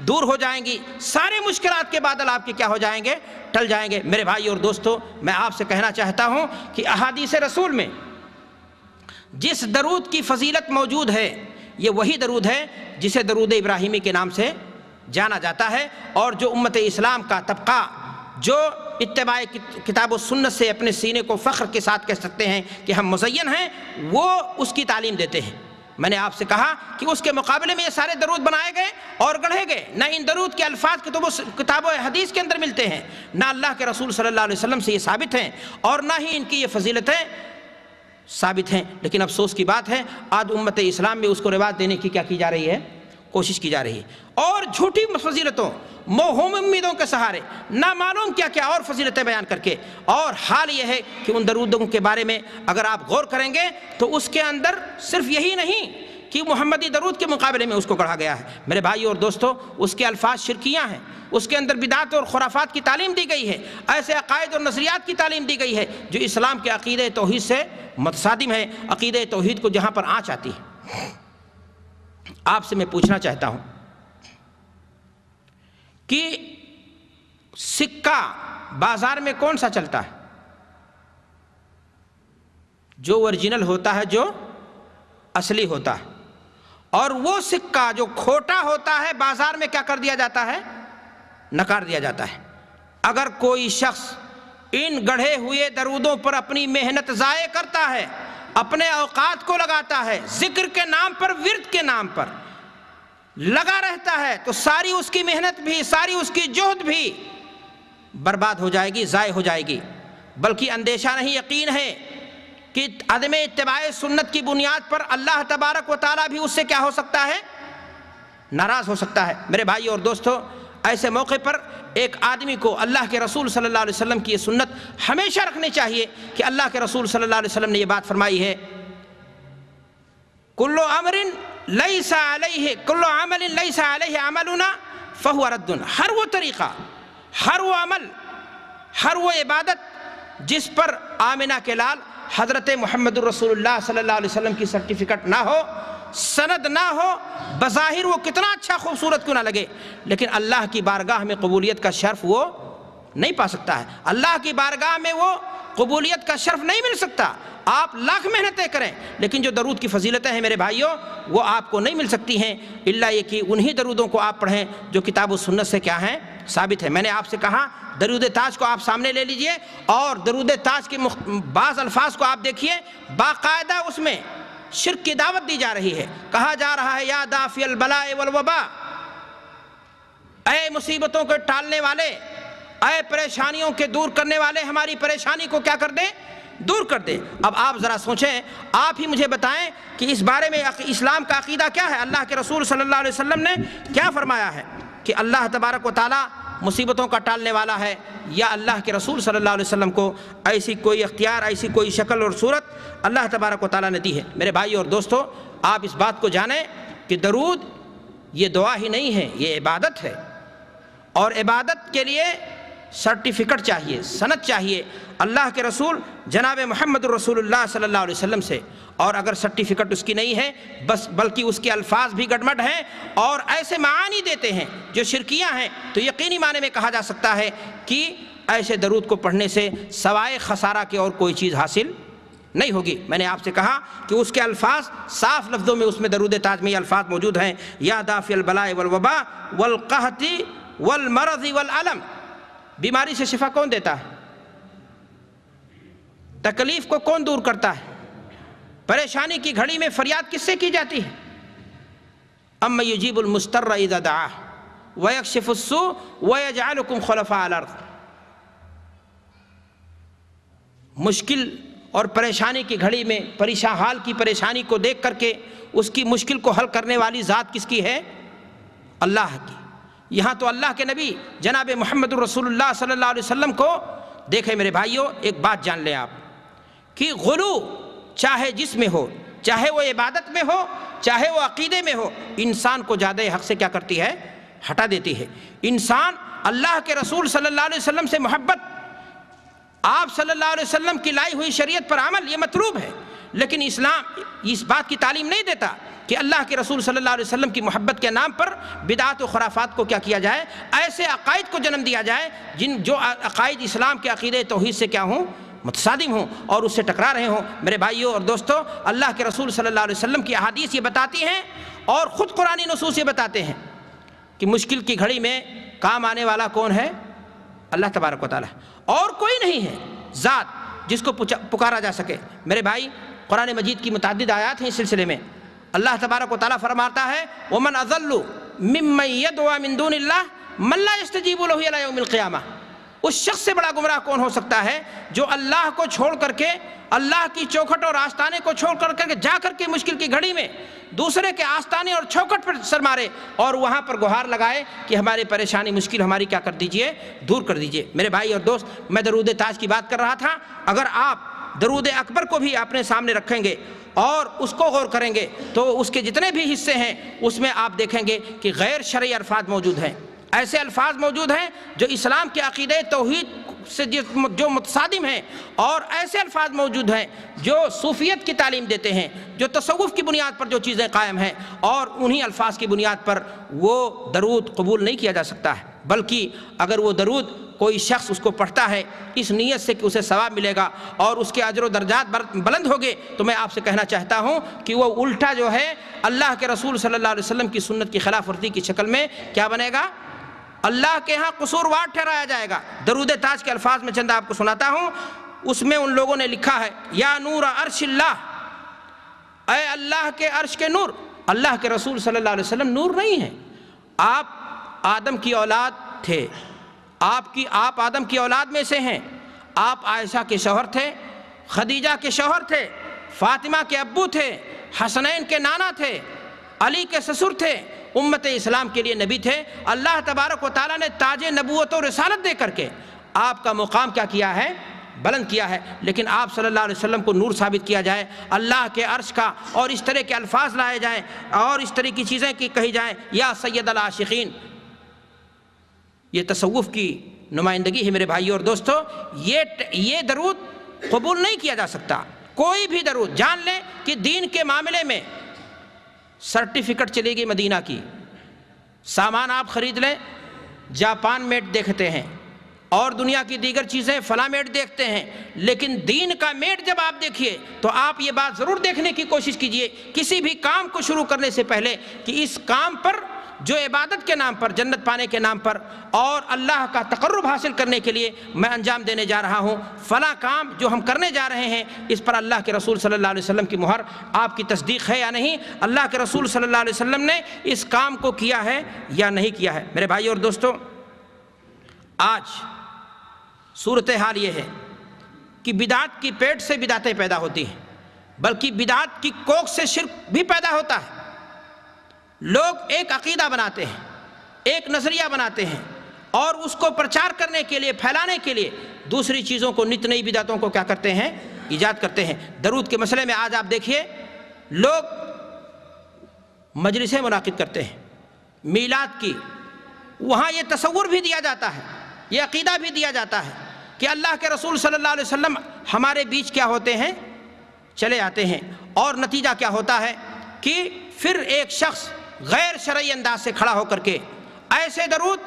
دور ہو جائیں گی، سارے مشکلات کے بادل آپ کے کیا ہو جائیں گے؟ ٹل جائیں گے۔ میرے بھائی اور دوستو، میں آپ سے کہنا چاہتا ہوں کہ احادیث رسول میں جس درود کی فضیلت موجود ہے، یہ وہی درود ہے جسے درود ابراہیمی کے نام سے جانا جاتا ہے، اور جو امت اسلام کا طبقہ جو اتباع کتاب و سنت سے اپنے سینے کو فخر کے ساتھ کہہ سکتے ہیں کہ ہم مزین ہیں، وہ اس کی تعلیم دیتے ہیں۔ میں نے آپ سے کہا کہ اس کے مقابلے میں یہ سارے درود بنائے گئے اور گڑھے گئے، نہ ان درود کے الفاظ کتاب و حدیث کے اندر ملتے ہیں، نہ اللہ کے رسول صلی اللہ علیہ وسلم سے یہ ثابت ہیں، اور نہ ہی ان کی یہ فضیلتیں ثابت ہیں۔ لیکن افسوس کی بات ہے، آج امت اسلام میں اس کو رواج دینے کی کیا کی جا رہی ہے؟ کوشش کی جا رہی ہے، اور جھوٹی فضیلتوں، موہوم امیدوں کے سہارے نامعلوم کیا کیا اور فضیلتیں بیان کر کے۔ اور حال یہ ہے کہ ان درودوں کے بارے میں اگر آپ غور کریں گے تو اس کے اندر صرف یہی نہیں کہ محمدی درود کے مقابلے میں اس کو گڑھا گیا ہے، میرے بھائی اور دوستو، اس کے الفاظ شرکیاں ہیں، اس کے اندر بدعات اور خرافات کی تعلیم دی گئی ہے، ایسے عقائد اور نظریات کی تعلیم دی گئی ہے جو اسلام کے عقیدہ توحید سے متصادم ہے، عقیدہ توحید کو جہاں پر آنچ آتی ہے۔ آپ سے میں پوچھنا چاہتا ہوں کہ سکہ بازار میں کون سا چلتا ہے؟ جو اوریجنل ہوتا ہے، جو اصلی ہوتا ہے، اور وہ سکہ جو کھوٹا ہوتا ہے بازار میں کیا کر دیا جاتا ہے؟ نکار دیا جاتا ہے۔ اگر کوئی شخص ان گڑھے ہوئے درودوں پر اپنی محنت ضائع کرتا ہے، اپنے اوقات کو لگاتا ہے، ذکر کے نام پر، ورد کے نام پر لگا رہتا ہے، تو ساری اس کی محنت بھی، ساری اس کی جہد بھی برباد ہو جائے گی، ضائع ہو جائے گی۔ بلکہ اندیشہ نہیں، یقین ہے کہ عدم اتباع سنت کی بنیاد پر اللہ تبارک و تعالیٰ بھی اس سے کیا ہو سکتا ہے؟ ناراض ہو سکتا ہے۔ میرے بھائی اور دوستو، ایسے موقع پر ایک آدمی کو اللہ کے رسول صلی اللہ علیہ وسلم کی یہ سنت ہمیشہ رکھنی چاہیے کہ اللہ کے رسول صلی اللہ علیہ وسلم نے یہ بات فرمائی ہے، کل عمل لیس علیہ عملنا فہو رد۔ ہر وہ طریقہ، ہر وہ عمل، ہر وہ عبادت جس پر آمنہ کے لال حضرت محمد الرسول اللہ صلی اللہ علیہ وسلم کی سرٹیفکیٹ نہ ہو، سند نہ ہو، بظاہر وہ کتنا اچھا خوبصورت کیوں نہ لگے، لیکن اللہ کی بارگاہ میں قبولیت کا شرف وہ نہیں پا سکتا ہے۔ اللہ کی بارگاہ میں وہ قبولیت کا شرف نہیں مل سکتا۔ آپ لاکھ محنتیں کریں، لیکن جو درود کی فضیلتیں ہیں میرے بھائیوں، وہ آپ کو نہیں مل سکتی ہیں، الا یہ کہ انہی درودوں کو آپ پڑھیں جو کتاب و سنت سے کیا ہیں؟ ثابت ہے۔ میں نے آپ سے کہا درود تاج کو آپ سامنے لے لیجئے، اور درود تاج کے بعض الفاظ کو آپ دیکھیے، باقاعدہ اس میں شرک کی دعوت دی جا رہی ہے۔ کہا جا رہا ہے، یا دافی البلاء والوباء، اے مصیبتوں کو ٹالنے والے، اے پریشانیوں کے دور کرنے والے، ہماری پریشانی کو کیا کر دیں؟ دور کر دیں۔ اب آپ ذرا سوچیں، آپ ہی مجھے بتائیں کہ اس بارے میں اسلام کا عقیدہ کیا ہے؟ اللہ کے رسول صلی اللہ علیہ وسلم نے کیا فرمایا ہے کہ اللہ تبارک و تعالیٰ مصیبتوں کا ٹالنے والا ہے، یا اللہ کے رسول صلی اللہ علیہ وسلم کو ایسی کوئی اختیار، ایسی کوئی شکل اور صورت اللہ تبارک و تعالیٰ نے دی ہے؟ میرے بھائی اور دوستو، آپ اس بات کو جانیں کہ درود یہ دعا ہی نہیں ہے، یہ عبادت ہے، اور عبادت کے لیے سرٹیفکیٹ چاہیے، سند چاہیے اللہ کے رسول جناب محمد رسول اللہ صلی اللہ علیہ وسلم سے، اور اگر سرٹیفکیٹ اس کی نہیں ہے بلکہ اس کے الفاظ بھی گڑبڑ ہیں اور ایسے معانی دیتے ہیں جو شرکیہ ہیں، تو یقینی معنی میں کہا جا سکتا ہے کہ ایسے درود کو پڑھنے سے سوائے خسارہ کے اور کوئی چیز حاصل نہیں ہوگی۔ میں نے آپ سے کہا کہ اس کے الفاظ صاف لفظوں میں اس میں درود تاج میں یہ الفاظ موجود ہیں، یا دافع البلاء والوباء والقحط والمرض والالم۔ بیماری سے شفا کون دیتا ہے؟ تکلیف کو کون دور کرتا ہے؟ پریشانی کی گھڑی میں فریاد کس سے کی جاتی ہے؟ اما یجیب المضطر اذا دعاہ ویکشف السوء ویجعلکم خلفاء الارض۔ مشکل اور پریشانی کی گھڑی میں پریشان حال کی پریشانی کو دیکھ کر کے اس کی مشکل کو حل کرنے والی ذات کس کی ہے؟ اللہ کی۔ یہاں تو اللہ کے نبی جناب محمد رسول اللہ صلی اللہ علیہ وسلم کو دیکھیں میرے بھائیوں، ایک بات جان لیں آپ کہ غلو چاہے جس میں ہو، چاہے وہ عبادت میں ہو، چاہے وہ عقیدے میں ہو، انسان کو زیادہ حق سے کیا کرتی ہے؟ ہٹا دیتی ہے۔ انسان اللہ کے رسول صلی اللہ علیہ وسلم سے محبت، آپ صلی اللہ علیہ وسلم کی لائی ہوئی شریعت پر عمل یہ مطلوب ہے، لیکن اسلام اس بات کی تعلیم نہیں دیتا کہ اللہ کے رسول صلی اللہ علیہ وسلم کی محبت کے نام پر بدعات و خرافات کو کیا کیا جائے، ایسے عقائد کو جنم دیا جائے جو عقائد اسلام کے عقیدے توحید سے کیا ہوں؟ متصادم ہوں اور اس سے ٹکرا رہے ہوں۔ میرے بھائیوں اور دوستوں، اللہ کے رسول صلی اللہ علیہ وسلم کی احادیث یہ بتاتی ہیں اور خود قرآنی نصوص یہ بتاتے ہیں کہ مشکل کی گھڑی میں کام آنے والا کون ہے؟ اللہ تبارک و تعالیٰ، اور کوئی نہیں ہے ذات جس کو پکارا جا سکے۔ میرے بھائی، قرآن مجید کی متعدد آیات ہیں اس سلسلے میں۔ اللہ تبارک و تعالیٰ فرماتا ہے وَمَنْ أَضَلُّ مِمَّنْ يَدْعُو مِن دُونِ اللَّهِ مَن لَّا يَسْتَجِيبُ لَهُ إِلَىٰ يَوْمِ الْقِيَامَةِ۔ اس شخص سے بڑا گمراہ کون ہو سکتا ہے جو اللہ کو چھوڑ کر کے، اللہ کی چوکھٹ اور آستانے کو چھوڑ کر کے جا کر کے مشکل کی گھڑی میں دوسرے کے آستانے اور چوکھٹ پر سر مارے اور وہاں پر گہار لگائے کہ ہماری پریشانی مشکل ہماری کیا کر دیجئے؟ دور کر دیجئے۔ میرے بھائی اور دوست، میں درود تاج کی بات کر رہا تھا۔ اگر آپ درود اکبر کو بھی اپنے سامنے رکھیں گے اور اس کو غور کریں گے تو اس کے جتنے بھی حصے ہیں اس میں آپ دیکھیں گے کہ غیر شرعی الفاظ موجود ہیں، ایسے الفاظ موجود ہیں جو اسلام کے عقیدے توحید سے جو متصادم ہیں، اور ایسے الفاظ موجود ہیں جو صوفیت کی تعلیم دیتے ہیں، جو تصوف کی بنیاد پر جو چیزیں قائم ہیں، اور انہی الفاظ کی بنیاد پر وہ درود قبول نہیں کیا جا سکتا ہے۔ بلکہ اگر وہ درود کوئی شخص اس کو پڑھتا ہے اس نیت سے کہ اسے ثواب ملے گا اور اس کے اجر و درجات بلند ہوگے، تو میں آپ سے کہنا چاہتا ہوں کہ وہ الٹا جو ہے اللہ کے رسول صلی اللہ علیہ وسلم کی سنت کی خلاف ورزی کی شکل میں کیا بنے گا؟ اللہ کے ہاں قصوروار ٹھہرایا جائے گا۔ درود تاج کے الفاظ میں چند آپ کو سناتا ہوں۔ اس میں ان لوگوں نے لکھا ہے یا نور عرش اللہ، اے اللہ کے عرش کے نور۔ اللہ کے رسول صلی اللہ علیہ وسلم نور نہیں ہیں۔ آپ آدم کی اولاد تھے، آپ آدم کی اولاد میں سے ہیں۔ آپ عائشہ کے شوہر تھے، خدیجہ کے شوہر تھے، فاطمہ کے ابو تھے، حسنین کے نانا تھے، علی کے سسر تھے، امت اسلام کے لیے نبی تھے۔ اللہ تبارک و تعالیٰ نے تاج نبوت و رسالت دے کر کے آپ کا مقام کیا کیا ہے؟ بلند کیا ہے۔ لیکن آپ صلی اللہ علیہ وسلم کو نور ثابت کیا جائے، اللہ کے عرش کا، اور اس طرح کے الفاظ لائے جائیں اور اس طرح کی چیزیں کی کہی جائیں یا سید العاشقین، یہ تصوف کی نمائندگی ہے۔ میرے بھائیو اور دوستو، یہ درود قبول نہیں کیا جا سکتا۔ کوئی بھی درود، جان لیں کہ دین کے معاملے میں سرٹیفکیٹ چلے گی مدینہ کی، سامان آپ خرید لیں، جاپان میڈ دیکھتے ہیں اور دنیا کی دیگر چیزیں فلاں میڈ دیکھتے ہیں، لیکن دین کا میڈ جب آپ دیکھیے تو آپ یہ بات ضرور دیکھنے کی کوشش کیجئے کسی بھی کام کو شروع کرنے سے پہلے کہ اس کام پر جو عبادت کے نام پر، جنت پانے کے نام پر اور اللہ کا تقرب حاصل کرنے کے لیے میں انجام دینے جا رہا ہوں، فلاں کام جو ہم کرنے جا رہے ہیں اس پر اللہ کے رسول صلی اللہ علیہ وسلم کی مہر، آپ کی تصدیق ہے یا نہیں؟ اللہ کے رسول صلی اللہ علیہ وسلم نے اس کام کو کیا ہے یا نہیں کیا ہے؟ میرے بھائی اور دوستو، آج صورتحال یہ ہے کہ بدعت کی پیٹ سے بدعتیں پیدا ہوتی ہیں، بلکہ بدعت کی کوکھ سے شرک بھی پیدا ہوتا ہے۔ لوگ ایک عقیدہ بناتے ہیں، ایک نظریہ بناتے ہیں اور اس کو پرچار کرنے کے لیے، پھیلانے کے لیے دوسری چیزوں کو، نت نئی بدعتوں کو کیا کرتے ہیں؟ ایجاد کرتے ہیں۔ درود کے مسئلے میں آج آپ دیکھیے، لوگ مجلسیں منعقد کرتے ہیں میلاد کی، وہاں یہ تصور بھی دیا جاتا ہے یہ عقیدہ بھی دیا جاتا ہے کہ اللہ کے رسول صلی اللہ علیہ وسلم ہمارے بیچ کیا ہوتے ہیں؟ چلے آتے ہیں، اور نتیجہ کیا ہوتا ہے کہ پھر ایک شخص غیر شرعی انداز سے کھڑا ہو کر کے ایسے درود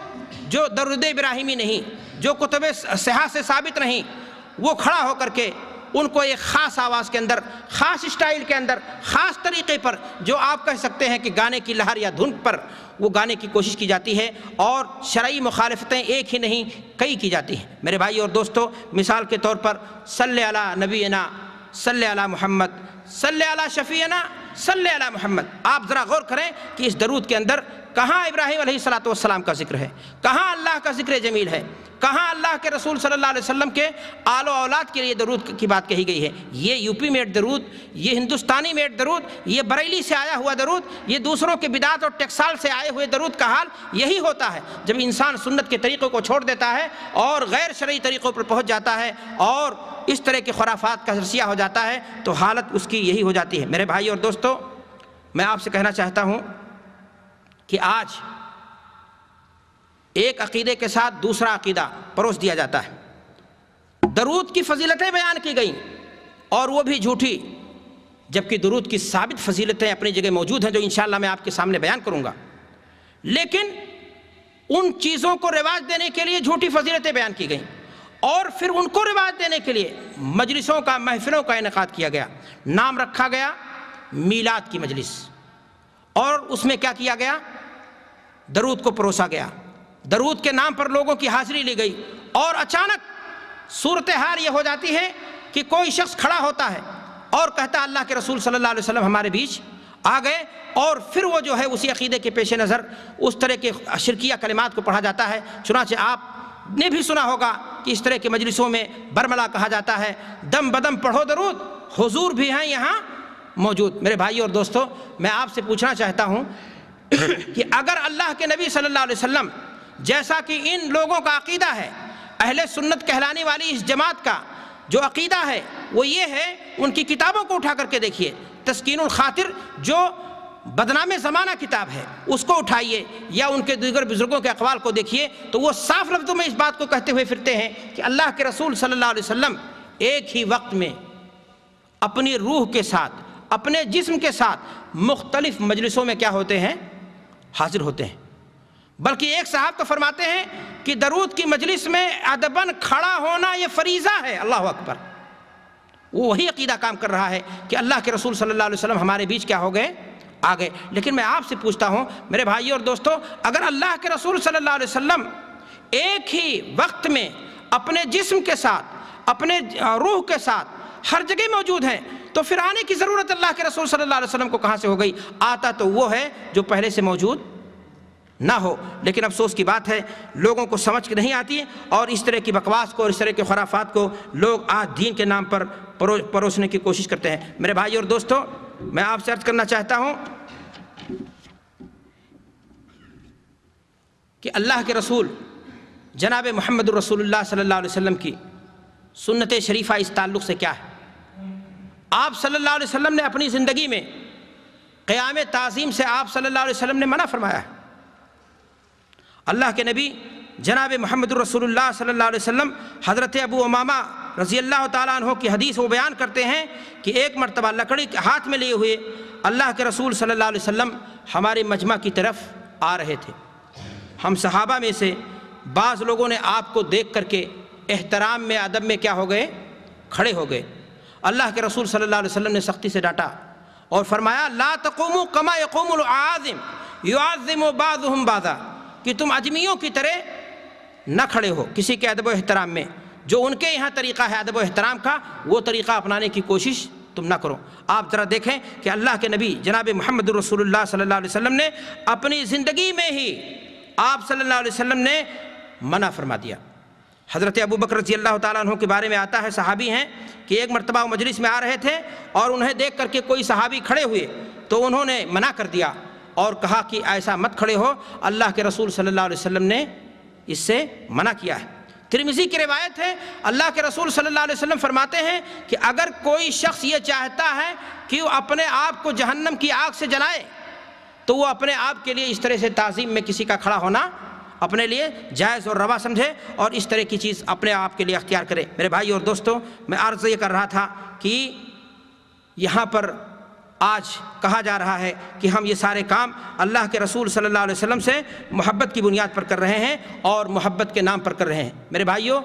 جو درود ابراہیمی نہیں، جو کتب صحاح سے ثابت نہیں، وہ کھڑا ہو کر کے ان کو ایک خاص آواز کے اندر، خاص اسٹائل کے اندر، خاص طریقے پر، جو آپ کہہ سکتے ہیں کہ گانے کی لہر یا دھن پر وہ گانے کی کوشش کی جاتی ہے، اور شرعی مخالفتیں ایک ہی نہیں کئی کی جاتی ہیں۔ میرے بھائی اور دوستو، مثال کے طور پر صلی علی نبینا، صلی علی محمد، صلی علی شفیعنا، صلی علی محمد، آپ ذرا غور کریں کہ اس درود کے اندر کہاں ابراہیم علیہ السلام کا ذکر ہے، کہاں اللہ کا ذکر جمیل ہے، کہاں اللہ کے رسول صلی اللہ علیہ وسلم کے آل و اولاد کے لیے درود کی بات کہی گئی ہے۔ یہ یوپی میڈ درود، یہ ہندوستانی میڈ درود، یہ بریلی سے آیا ہوا درود، یہ دوسروں کے بدعت اور ٹیکسال سے آئے ہوئے درود کا حال یہی ہوتا ہے۔ جب انسان سنت کے طریقوں کو چھوڑ دیتا ہے اور غیر شرعی طریقوں پر پہنچ جاتا ہے اور اس طرح کے خرافات کا ذریعہ ہو جاتا ہے تو حالت اس کی یہی ہو جاتی ہے۔ میرے بھائی اور دوستو، میں آپ سے کہنا چاہتا ہوں کہ آج ایک عقیدے کے ساتھ دوسرا عقیدہ پروس دیا جاتا ہے۔ درود کی فضیلتیں بیان کی گئیں اور وہ بھی جھوٹی، جبکہ درود کی ثابت فضیلتیں اپنی جگہ موجود ہیں جو انشاءاللہ میں آپ کے سامنے بیان کروں گا، لیکن ان چیزوں کو رواج دینے کے لیے جھوٹی فضیلتیں بیان کی گئیں، اور پھر ان کو رواج دینے کے لیے مجلسوں کا، محفلوں کا انعقاد کیا گیا، نام رکھا گیا میلاد کی مجلس، اور اس میں کیا کیا گیا؟ درود کو پروسا گیا، درود کے نام پر لوگوں کی حاضری لی گئی، اور اچانک صورتحال یہ ہو جاتی ہے کہ کوئی شخص کھڑا ہوتا ہے اور کہتا اللہ کے رسول صلی اللہ علیہ وسلم ہمارے بیچ آ گئے، اور پھر وہ جو ہے اسی عقیدے کے پیش نظر اس طرح کے شرکیہ کلمات کو پڑھا جاتا ہے۔ چنانچہ آپ نے بھی سنا ہوگا کہ اس طرح کی مجلسوں میں برملا کہا جاتا ہے، دم بدم پڑھو درود، حضور بھی ہیں یہاں موجود۔ میرے بھائی اور دوستو، میں آپ سے پوچھنا چاہتا ہوں کہ اگر اللہ کے نبی صلی اللہ علیہ وسلم جیسا کہ ان لوگوں کا عقیدہ ہے، اہل سنت کہلانے والی اس جماعت کا جو عقیدہ ہے وہ یہ ہے، ان کی کتابوں کو اٹھا کر کے دیکھیے، تسکین الخاطر جو بدنام زمانہ کتاب ہے اس کو اٹھائیے، یا ان کے دیگر بزرگوں کے اقوال کو دیکھیے، تو وہ صاف لفظوں میں اس بات کو کہتے ہوئے پھرتے ہیں کہ اللہ کے رسول صلی اللہ علیہ وسلم ایک ہی وقت میں اپنی روح کے ساتھ، اپنے جسم کے ساتھ مختلف مجلسوں میں کیا ہوتے ہیں؟ حاضر ہوتے ہیں۔ بلکہ ایک صاحب تو فرماتے ہیں کہ درود کی مجلس میں ادباً کھڑا ہونا یہ فریضہ ہے۔ اللہ اکبر! وہ وہی عقیدہ کام کر رہا ہے کہ اللہ کے رسول صلی اللہ علیہ وسلم ہمارے بیچ کیا ہو گئے؟ آ گئے۔ لیکن میں آپ سے پوچھتا ہوں میرے بھائی اور دوستو، اگر اللہ کے رسول صلی اللہ علیہ وسلم ایک ہی وقت میں اپنے جسم کے ساتھ، اپنے روح کے ساتھ ہر جگہ موجود ہیں، تو پھر آنے کی ضرورت اللہ کے رسول صلی اللہ علیہ وسلم کو کہاں سے ہو گئی؟ آتا تو وہ ہے جو پہلے سے موجود نہ ہو۔ لیکن افسوس کی بات ہے، لوگوں کو سمجھ نہیں آتی، اور اس طرح کی بکواس کو اور اس طرح کے خرافات کو لوگ آج دین کے نام پر پروسنے کی کوشش کرتے ہیں۔ میرے بھائی اور دوستو، میں آپ سے عرض کرنا چاہتا ہوں کہ اللہ کے رسول جناب محمد رسول اللہ صلی اللہ علیہ وسلم کی سنت شریفہ اس تعلق سے کیا ہے؟ آپ صلی اللہ علیہ وسلم نے اپنی زندگی میں قیام تعظیم سے آپ صلی اللہ علیہ وسلم نے منع فرمایا ہے۔ اللہ کے نبی جناب محمد رسول اللہ صلی اللہ علیہ وسلم حضرت ابو امامہ رضی اللہ تعالیٰ عنہ کی حدیث وہ بیان کرتے ہیں کہ ایک مرتبہ لکڑی ہاتھ میں لیے ہوئے اللہ کے رسول صلی اللہ علیہ وسلم ہمارے مجمع کی طرف آ رہے تھے۔ ہم صحابہ میں سے بعض لوگوں نے آپ کو دیکھ کر کے احترام میں، ادب میں کیا ہو گئے؟ کھڑے ہو گئے۔ اللہ کے رسول صلی اللہ علیہ وسلم نے سختی سے ڈانٹا اور فرمایا لا تقوموا کما یقوم العازم یعظم بعضهم بعضا، کہ تم اجمیوں کی طرح نہ کھڑے ہو کسی کے ادب و احترام میں، جو ان کے یہاں طریقہ ہے ادب و احترام کا وہ طریقہ اپنانے کی کوشش تم نہ کرو۔ آپ ذرا دیکھیں کہ اللہ کے نبی جناب محمد رسول اللہ صلی اللہ علیہ وسلم نے اپنی زندگی میں ہی آپ صلی اللہ علیہ وسلم نے منع فرما دیا۔ حضرت ابو بکر رضی اللہ تعالیٰ عنہ کے بارے میں آتا ہے، صحابی ہیں، کہ ایک مرتبہ وہ مجلس میں آ رہے تھے اور انہیں دیکھ کر کے کوئی صحابی کھڑے ہوئے تو انہوں نے منع کر دیا اور کہا کہ ایسا مت کھڑے ہو، اللہ کے رسول صلی اللہ علیہ وسلم نے اس سے منع کیا ہے۔ ترمذی کی روایت ہے، اللہ کے رسول صلی اللہ علیہ وسلم فرماتے ہیں کہ اگر کوئی شخص یہ چاہتا ہے کہ وہ اپنے آپ کو جہنم کی آگ سے جلائے تو وہ اپنے آپ کے لیے اس طرح سے تعظیم میں کسی کا کھڑا ہونا اپنے لیے جائز اور روا سمجھے اور اس طرح کی چیز اپنے آپ کے لیے اختیار کرے۔ میرے بھائی اور دوستو، میں عرض یہ کر رہا تھا کہ یہاں پر آج کہا جا رہا ہے کہ ہم یہ سارے کام اللہ کے رسول صلی اللہ علیہ وسلم سے محبت کی بنیاد پر کر رہے ہیں اور محبت کے نام پر کر رہے ہیں۔ میرے بھائیو،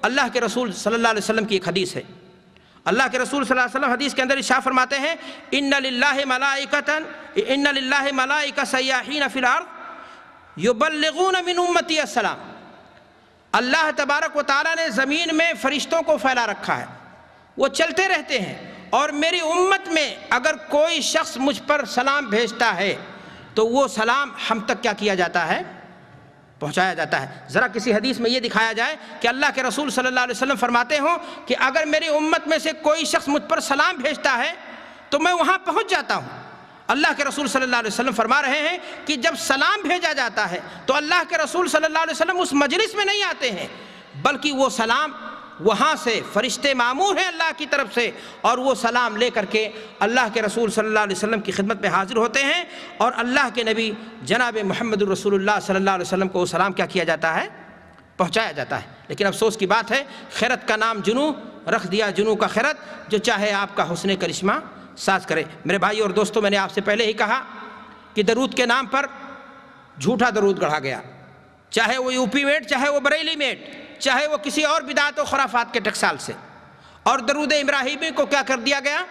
اللہ کے رسول صلی اللہ علیہ وسلم کی ایک حدیث ہے۔ اللہ کے رسول صلی اللہ علیہ وسلم حدیث کے اندر ارشاد فرماتے ہیں، ان للہ ملائکۃ سیاحین فی الارض یبلغون من امتی السلام۔ اللہ تبارک و تعالیٰ نے زمین میں فرشتوں کو پھیلا رکھا ہے، وہ چلتے رہتے ہیں، اور میری امت میں اگر کوئی شخص مجھ پر سلام بھیجتا ہے تو وہ سلام ہم تک کیا کیا جاتا ہے؟ پہنچایا جاتا ہے۔ ذرا کسی حدیث میں یہ دکھایا جائے کہ اللہ کے رسول صلی اللہ علیہ وسلم فرماتے ہوں کہ اگر میری امت میں سے کوئی شخص مجھ پر سلام بھیجتا ہے تو میں وہاں پہنچ جاتا ہوں۔ اللہ کے رسول صلی اللہ علیہ وسلم فرما رہے ہیں کہ جب سلام بھیجا جاتا ہے تو اللہ کے رسول صلی اللہ علیہ وسلم اس مجلس میں نہیں آتے ہیں، بلکہ وہ سلام وہاں سے فرشتے مامور ہیں اللہ کی طرف سے، اور وہ سلام لے کر کے اللہ کے رسول صلی اللہ علیہ وسلم کی خدمت میں حاضر ہوتے ہیں، اور اللہ کے نبی جناب محمد الرسول اللہ صلی اللہ علیہ وسلم کو وہ سلام کیا کیا جاتا ہے؟ پہنچایا جاتا ہے۔ لیکن افسوس کی بات ہے، خیرت کا نام جنو رکھ دیا، جنو کا خیرت، جو چاہے آپ کا حسن کرشمہ ساز کرے۔ میرے بھائی اور دوستو، میں نے آپ سے پہلے ہی کہا کہ درود کے نام پر جھوٹا درود گڑھا گیا، چاہے وہ یو پی میٹ، چاہے وہ بریلی میٹ، چاہے وہ کسی اور بدعت و خرافات کے ٹکسال سے، اور درود ابراہیمی کو کیا کر دیا گیا؟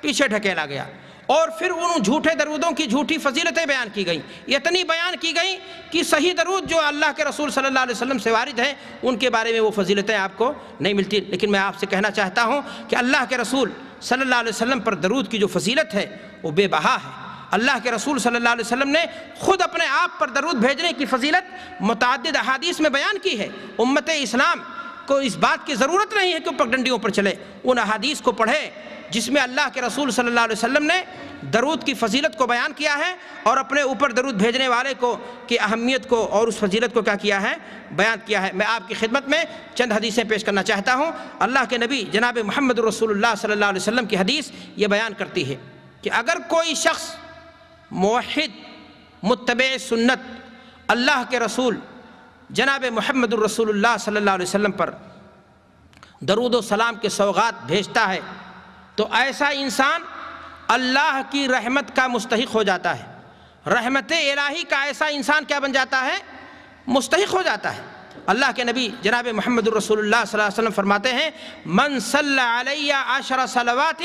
پیچھے ڈھکیلا گیا، اور پھر ان جھوٹے درودوں کی جھوٹی فضیلتیں بیان کی گئیں، اتنی بیان کی گئیں کہ صحیح درود جو اللہ کے رسول صلی اللہ علیہ وسلم سے وارد ہیں ان کے بارے میں وہ فضیلتیں آپ کو نہیں ملتی۔ لیکن میں آپ سے کہنا چاہتا ہوں کہ اللہ کے رسول صلی اللہ علیہ وسلم پر درود کی جو فضیلت ہے وہ بے بہا ہے۔ اللہ کے رسول صلی اللہ علیہ وسلم نے خود اپنے آپ پر درود بھیجنے کی فضیلت متعدد احادیث میں بیان کی ہے۔ امت اسلام کو اس بات کی ضرورت نہیں ہے کہ وہ پگڈنڈیوں پر چلے، ان احادیث کو پڑھے جس میں اللہ کے رسول صلی اللہ علیہ وسلم نے درود کی فضیلت کو بیان کیا ہے، اور اپنے اوپر درود بھیجنے والے کو کی اہمیت کو اور اس فضیلت کو کیا کیا ہے؟ بیان کیا ہے۔ میں آپ کی خدمت میں چند حدیثیں پیش کرنا چاہتا ہوں۔ اللہ کے نبی جناب محمد رسول اللہ صلی اللہ علیہ وسلم کی حدیث یہ بیان کرتی ہے کہ اگر کوئی شخص موحد متبع سنت اللہ کے رسول جناب محمد الرسول اللہ صلی اللہ علیہ وسلم پر درود و سلام کے سوغات بھیجتا ہے تو ایسا انسان اللہ کی رحمت کا مستحق ہو جاتا ہے، رحمت الہی کا ایسا انسان کیا بن جاتا ہے؟ مستحق ہو جاتا ہے۔ اللہ کے نبی جناب محمد الرسول اللہ صلی اللہ علیہ وسلم فرماتے ہیں، من صلی علی 10 صلوات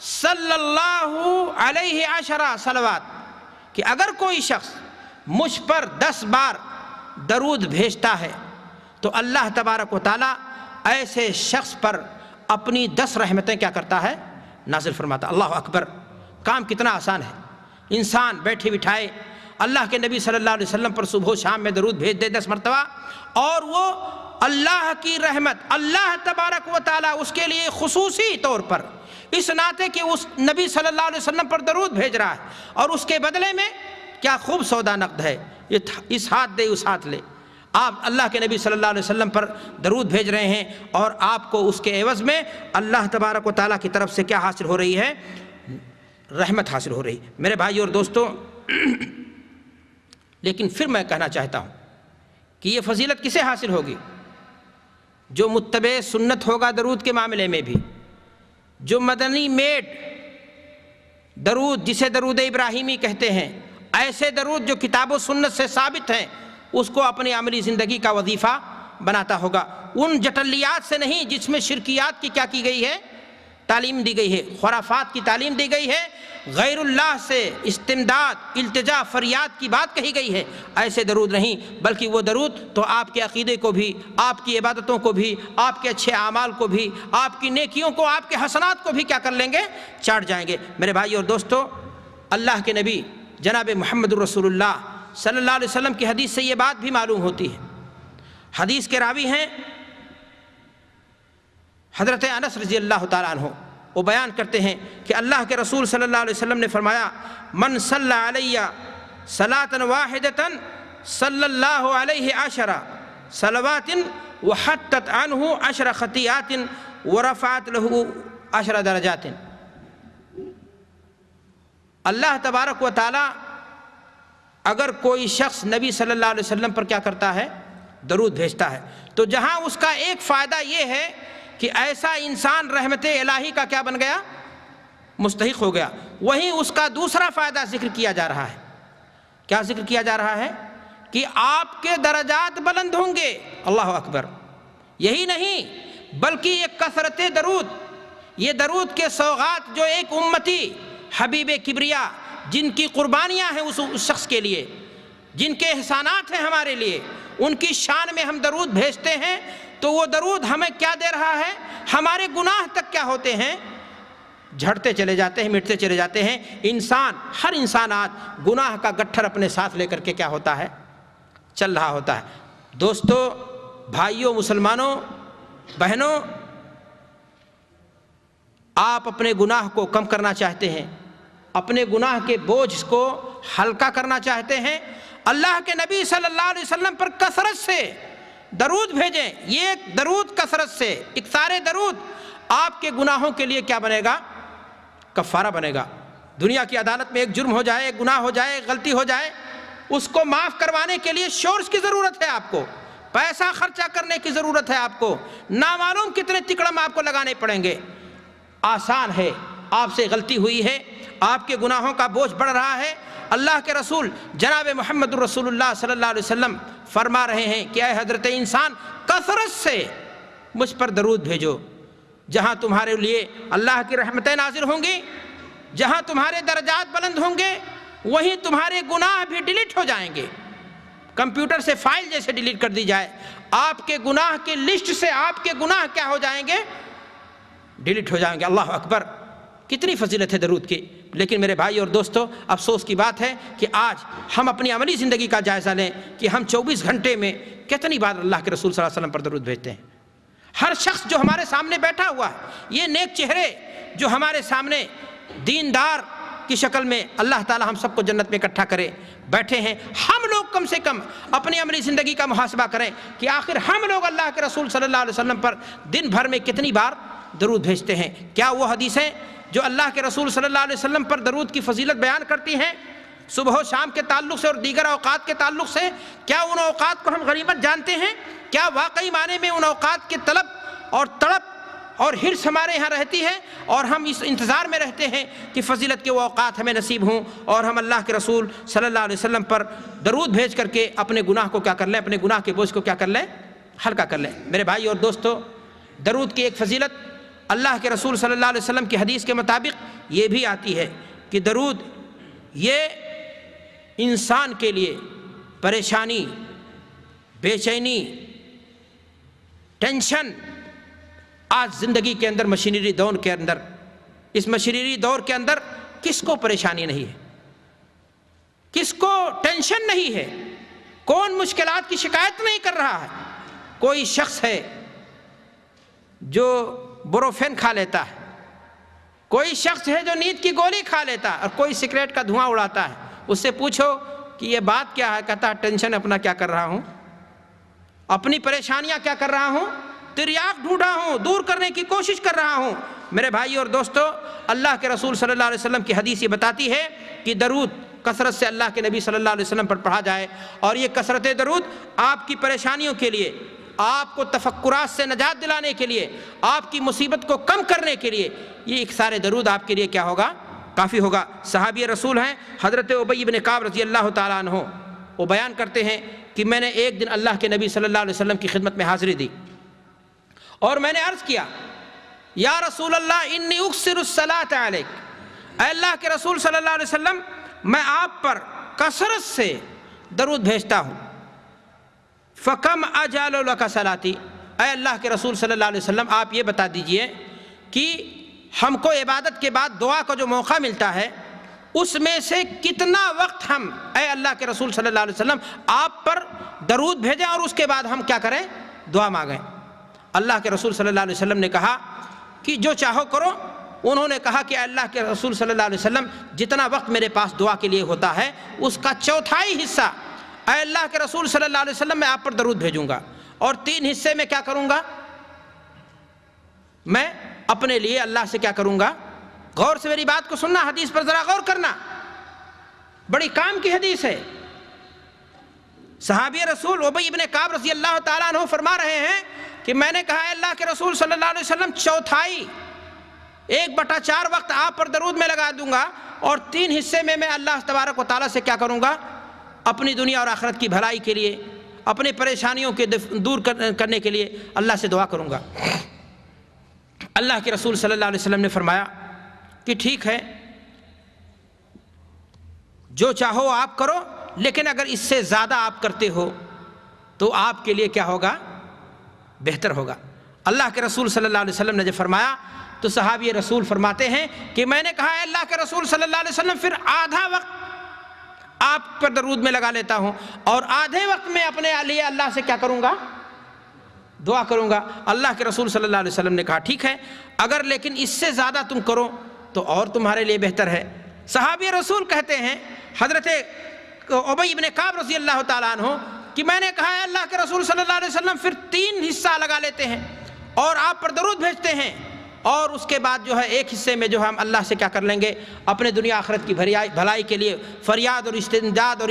صلی اللہ علیہ 10 صلوات، کہ اگر کوئی شخص مجھ پر 10 بار درود بھیجتا ہے تو اللہ تبارک و تعالیٰ ایسے شخص پر اپنی 10 رحمتیں کیا کرتا ہے؟ نازل فرماتا۔ اللہ اکبر! کام کتنا آسان ہے، انسان بیٹھے بٹھائے اللہ کے نبی صلی اللہ علیہ وسلم پر صبح و شام میں درود بھیج دے 10 مرتبہ، اور وہ اللہ کی رحمت اللہ تبارک و تعالیٰ اس کے لیے خصوصی طور پر اس ناطے کہ اس نبی صلی اللہ علیہ وسلم پر درود بھیج رہا ہے، اور اس کے بدلے میں کیا خوب سودا نقد ہے، اس ہاتھ دے اس ہاتھ لے۔ آپ اللہ کے نبی صلی اللہ علیہ وسلم پر درود بھیج رہے ہیں، اور آپ کو اس کے عوض میں اللہ تبارک و تعالیٰ کی طرف سے کیا حاصل ہو رہی ہے؟ رحمت حاصل ہو رہی ہے۔ میرے بھائی اور دوستوں، لیکن پھر میں کہنا چاہتا ہوں کہ یہ فضیلت کسے حاصل ہوگی؟ جو متبع سنت ہوگا درود کے معاملے میں بھی، جو مدنی میٹ درود جسے درود ابراہیمی کہتے ہیں، ایسے درود جو کتاب و سنت سے ثابت ہیں، اس کو اپنی عملی زندگی کا وظیفہ بناتا ہوگا، ان جٹلیات سے نہیں جس میں شرکیات کی کیا کی گئی ہے؟ تعلیم دی گئی ہے، خرافات کی تعلیم دی گئی ہے، غیر اللہ سے استمداد التجا فریاد کی بات کہی گئی ہے۔ ایسے درود نہیں، بلکہ وہ درود تو آپ کے عقیدے کو بھی، آپ کی عبادتوں کو بھی، آپ کے اچھے اعمال کو بھی، آپ کی نیکیوں کو، آپ کے حسنات کو بھی کیا کر لیں گے؟ چاٹ جائیں گے۔ میرے بھائی اور دوستو، اللہ کے نبی جناب محمد الرسول اللہ صلی اللہ علیہ وسلم کی حدیث سے یہ بات بھی معلوم ہوتی ہے۔ حدیث کے راوی ہیں حضرت انس رضی اللہ تعالیٰ عنہ، وہ بیان کرتے ہیں کہ اللہ کے رسول صلی اللہ علیہ وسلم نے فرمایا، من صلی علی صلاۃ واحدۃ صلی اللہ علیہ 10 صلوات وحطت عنہ 10 خطیئات ورفعت له 10 درجات۔ اللہ تبارک و تعالی اگر کوئی شخص نبی صلی اللہ علیہ وسلم پر کیا کرتا ہے؟ درود بھیجتا ہے، تو جہاں اس کا ایک فائدہ یہ ہے کہ ایسا انسان رحمت الہی کا کیا بن گیا؟ مستحق ہو گیا، وہیں اس کا دوسرا فائدہ ذکر کیا جا رہا ہے۔ کیا ذکر کیا جا رہا ہے؟ کہ آپ کے درجات بلند ہوں گے۔ اللہ اکبر! یہی نہیں بلکہ یہ کثرت درود، یہ درود کے سوغات جو ایک امتی حبیب کبریا جن کی قربانیاں ہیں اس شخص کے لیے، جن کے احسانات ہیں ہمارے لیے، ان کی شان میں ہم درود بھیجتے ہیں، تو وہ درود ہمیں کیا دے رہا ہے؟ ہمارے گناہ تک کیا ہوتے ہیں؟ جھڑتے چلے جاتے ہیں، مٹتے چلے جاتے ہیں۔ ہر انسان آج گناہ کا گٹھر اپنے ساتھ لے کر کے کیا ہوتا ہے؟ چل رہا ہوتا ہے۔ دوستو، بھائیوں، مسلمانوں، بہنوں، آپ اپنے گناہ کو کم کرنا چاہتے ہیں، اپنے گناہ کے بوجھ کو ہلکا کرنا چاہتے ہیں، اللہ کے نبی صلی اللہ علیہ وسلم پر کثرت سے درود بھیجیں۔ یہ درود کثرت سے، اکثار درود آپ کے گناہوں کے لیے کیا بنے گا؟ کفارہ بنے گا۔ دنیا کی عدالت میں ایک جرم ہو جائے، ایک گناہ ہو جائے، ایک غلطی ہو جائے، اس کو معاف کروانے کے لیے شورش کی ضرورت ہے آپ کو، پیسہ خرچہ کرنے کی ضرورت ہے آپ کو، نامعلوم کتنے تکڑم آپ کو لگانے پڑیں گے۔ آسان ہے، آپ سے غلطی ہوئی ہے، آپ کے گناہوں کا بوجھ بڑھ رہا ہے، اللہ کے رسول جناب محمد الرسول اللہ صلی اللہ علیہ وسلم فرما رہے ہیں کہ اے حضرت انسان، کثرت سے مجھ پر درود بھیجو، جہاں تمہارے لیے اللہ کی رحمتیں نازل ہوں گی، جہاں تمہارے درجات بلند ہوں گے، وہیں تمہارے گناہ بھی ڈیلیٹ ہو جائیں گے۔ کمپیوٹر سے فائل جیسے ڈیلیٹ کر دی جائے، آپ کے گناہ کی لسٹ سے آپ کے گناہ کیا ہو جائیں گے؟ ڈیلیٹ ہو جائیں گے۔ اللہ اکبر! کتنی فضیلت ہے درود کی۔ لیکن میرے بھائی اور دوستو، افسوس کی بات ہے کہ آج ہم اپنی عملی زندگی کا جائزہ لیں کہ ہم 24 گھنٹے میں کتنی بار اللہ کے رسول صلی اللہ علیہ وسلم پر درود بھیجتے ہیں۔ ہر شخص جو ہمارے سامنے بیٹھا ہوا ہے، یہ نیک چہرے جو ہمارے سامنے دیندار کی شکل میں اللہ تعالی ہم سب کو جنت میں اکٹھا کرے بیٹھے ہیں، ہم لوگ کم سے کم اپنی عملی زندگی کا محاسبہ کریں کہ آخر ہم لوگ اللہ کے رسول صلی اللہ علیہ وسلم پر دن بھر میں کتنی بار درود بھیجتے ہیں۔ کیا وہ حدیثیں جو اللہ کے رسول صلی اللہ علیہ وسلم پر درود کی فضیلت بیان کرتی ہیں صبح و شام کے تعلق سے اور دیگر اوقات کے تعلق سے، کیا ان اوقات کو ہم غنیمت جانتے ہیں؟ کیا واقعی معنی میں ان اوقات کے طلب اور تڑپ اور حرص ہمارے یہاں رہتی ہے، اور ہم اس انتظار میں رہتے ہیں کہ فضیلت کے وہ اوقات ہمیں نصیب ہوں اور ہم اللہ کے رسول صلی اللہ علیہ وسلم پر درود بھیج کر کے اپنے گناہ کو کیا کر لیں؟ اپنے گناہ کے بوجھ کو کیا کر لیں؟ ہلکا کر لیں۔ میرے بھائی اور دوستو، درود کی ایک فضیلت اللہ کے رسول صلی اللہ علیہ وسلم کی حدیث کے مطابق یہ بھی آتی ہے کہ درود یہ انسان کے لیے پریشانی، بے چینی، ٹینشن، آج زندگی کے اندر مشینری دور کے اندر، اس مشینری دور کے اندر کس کو پریشانی نہیں ہے؟ کس کو ٹینشن نہیں ہے؟ کون مشکلات کی شکایت نہیں کر رہا ہے؟ کوئی شخص ہے جو بروفین کھا لیتا ہے، کوئی شخص ہے جو نیند کی گولی کھا لیتا ہے، اور کوئی سگریٹ کا دھواں اڑاتا ہے۔ اس سے پوچھو کہ یہ بات کیا ہے، کہتا ہے ٹینشن اپنا کیا کر رہا ہوں، اپنی پریشانیاں کیا کر رہا ہوں، تریاق ڈھونڈا ہوں، دور کرنے کی کوشش کر رہا ہوں۔ میرے بھائی اور دوستو، اللہ کے رسول صلی اللہ علیہ وسلم کی حدیث یہ بتاتی ہے کہ درود کثرت سے اللہ کے نبی صلی اللہ علیہ وسلم پر پڑھا جائے، اور یہ کثرت درود آپ کی پریشانیوں کے لیے، آپ کو تفکرات سے نجات دلانے کے لیے، آپ کی مصیبت کو کم کرنے کے لیے، یہ اکثار درود آپ کے لیے کیا ہوگا؟ کافی ہوگا۔ صحابی رسول ہیں حضرت ابی بن کعب رضی اللہ تعالیٰ عنہ، وہ بیان کرتے ہیں کہ میں نے ایک دن اللہ کے نبی صلی اللہ علیہ وسلم کی خدمت میں حاضری دی، اور میں نے عرض کیا، یا رسول اللہ انی اکثر الصلاۃ علیک، اے اللہ کے رسول صلی اللہ علیہ وسلم، میں آپ پر کثرت سے درود بھیجتا ہوں۔ فکم اجعل لک صلاتی، اے اللہ کے رسول صلی اللہ علیہ وسلم آپ یہ بتا دیجئے کہ ہم کو عبادت کے بعد دعا کا جو موقع ملتا ہے، اس میں سے کتنا وقت ہم اے اللہ کے رسول صلی اللہ علیہ وسلم آپ پر درود بھیجیں اور اس کے بعد ہم کیا کریں؟ دعا مانگیں۔ اللہ کے رسول صلی اللہ علیہ وسلم نے کہا کہ جو چاہو کرو۔ انہوں نے کہا کہ اللہ کے رسول صلی اللہ علیہ وسلم جتنا وقت میرے پاس دعا کے لیے ہوتا ہے اس کا چوتھائی حصہ اے اللہ کے رسول صلی اللہ علیہ وسلم میں آپ پر درود بھیجوں گا، اور 3 حصے میں کیا کروں گا؟ میں اپنے لیے اللہ سے کیا کروں گا؟ غور سے میری بات کو سننا، حدیث پر ذرا غور کرنا، بڑی کام کی حدیث ہے۔ صحابی رسول ابی ابن کعب رضی اللہ تعالیٰ عنہ فرما رہے ہیں کہ میں نے کہا ہے اللہ کے رسول صلی اللہ علیہ وسلم چوتھائی 1/4 وقت آپ پر درود میں لگا دوں گا، اور 3 حصے میں اللہ تبارک و تعالیٰ سے کیا کروں گا؟ اپنی دنیا اور آخرت کی بھلائی کے لیے، اپنی پریشانیوں کے دور کرنے کے لیے اللہ سے دعا کروں گا۔ اللہ کے رسول صلی اللہ علیہ وسلم نے فرمایا کہ ٹھیک ہے، جو چاہو آپ کرو، لیکن اگر اس سے زیادہ آپ کرتے ہو تو آپ کے لیے کیا ہوگا؟ بہتر ہوگا۔ اللہ کے رسول صلی اللہ علیہ وسلم نے جب فرمایا تو صحابی رسول فرماتے ہیں کہ میں نے کہا ہے اللہ کے رسول صلی اللہ علیہ وسلم پھر آدھا وقت آپ پر درود میں لگا لیتا ہوں، اور آدھے وقت میں اپنے لیے اللہ سے کیا کروں گا؟ دعا کروں گا۔ اللہ کے رسول صلی اللہ علیہ وسلم نے کہا ٹھیک ہے، اگر لیکن اس سے زیادہ تم کرو تو اور تمہارے لیے بہتر ہے۔ صحابی رسول کہتے ہیں حضرت ابی ابن کعب رضی اللہ تعالیٰ عنہ کہ میں نے کہا ہے اللہ کے رسول صلی اللہ علیہ وسلم پھر 3 حصہ لگا لیتے ہیں اور آپ پر درود بھیجتے ہیں، اور اس کے بعد جو ہے 1 حصے میں جو ہم اللہ سے کیا کر لیں گے؟ اپنے دنیا آخرت کی بھلائی کے لیے فریاد اور استنجاد اور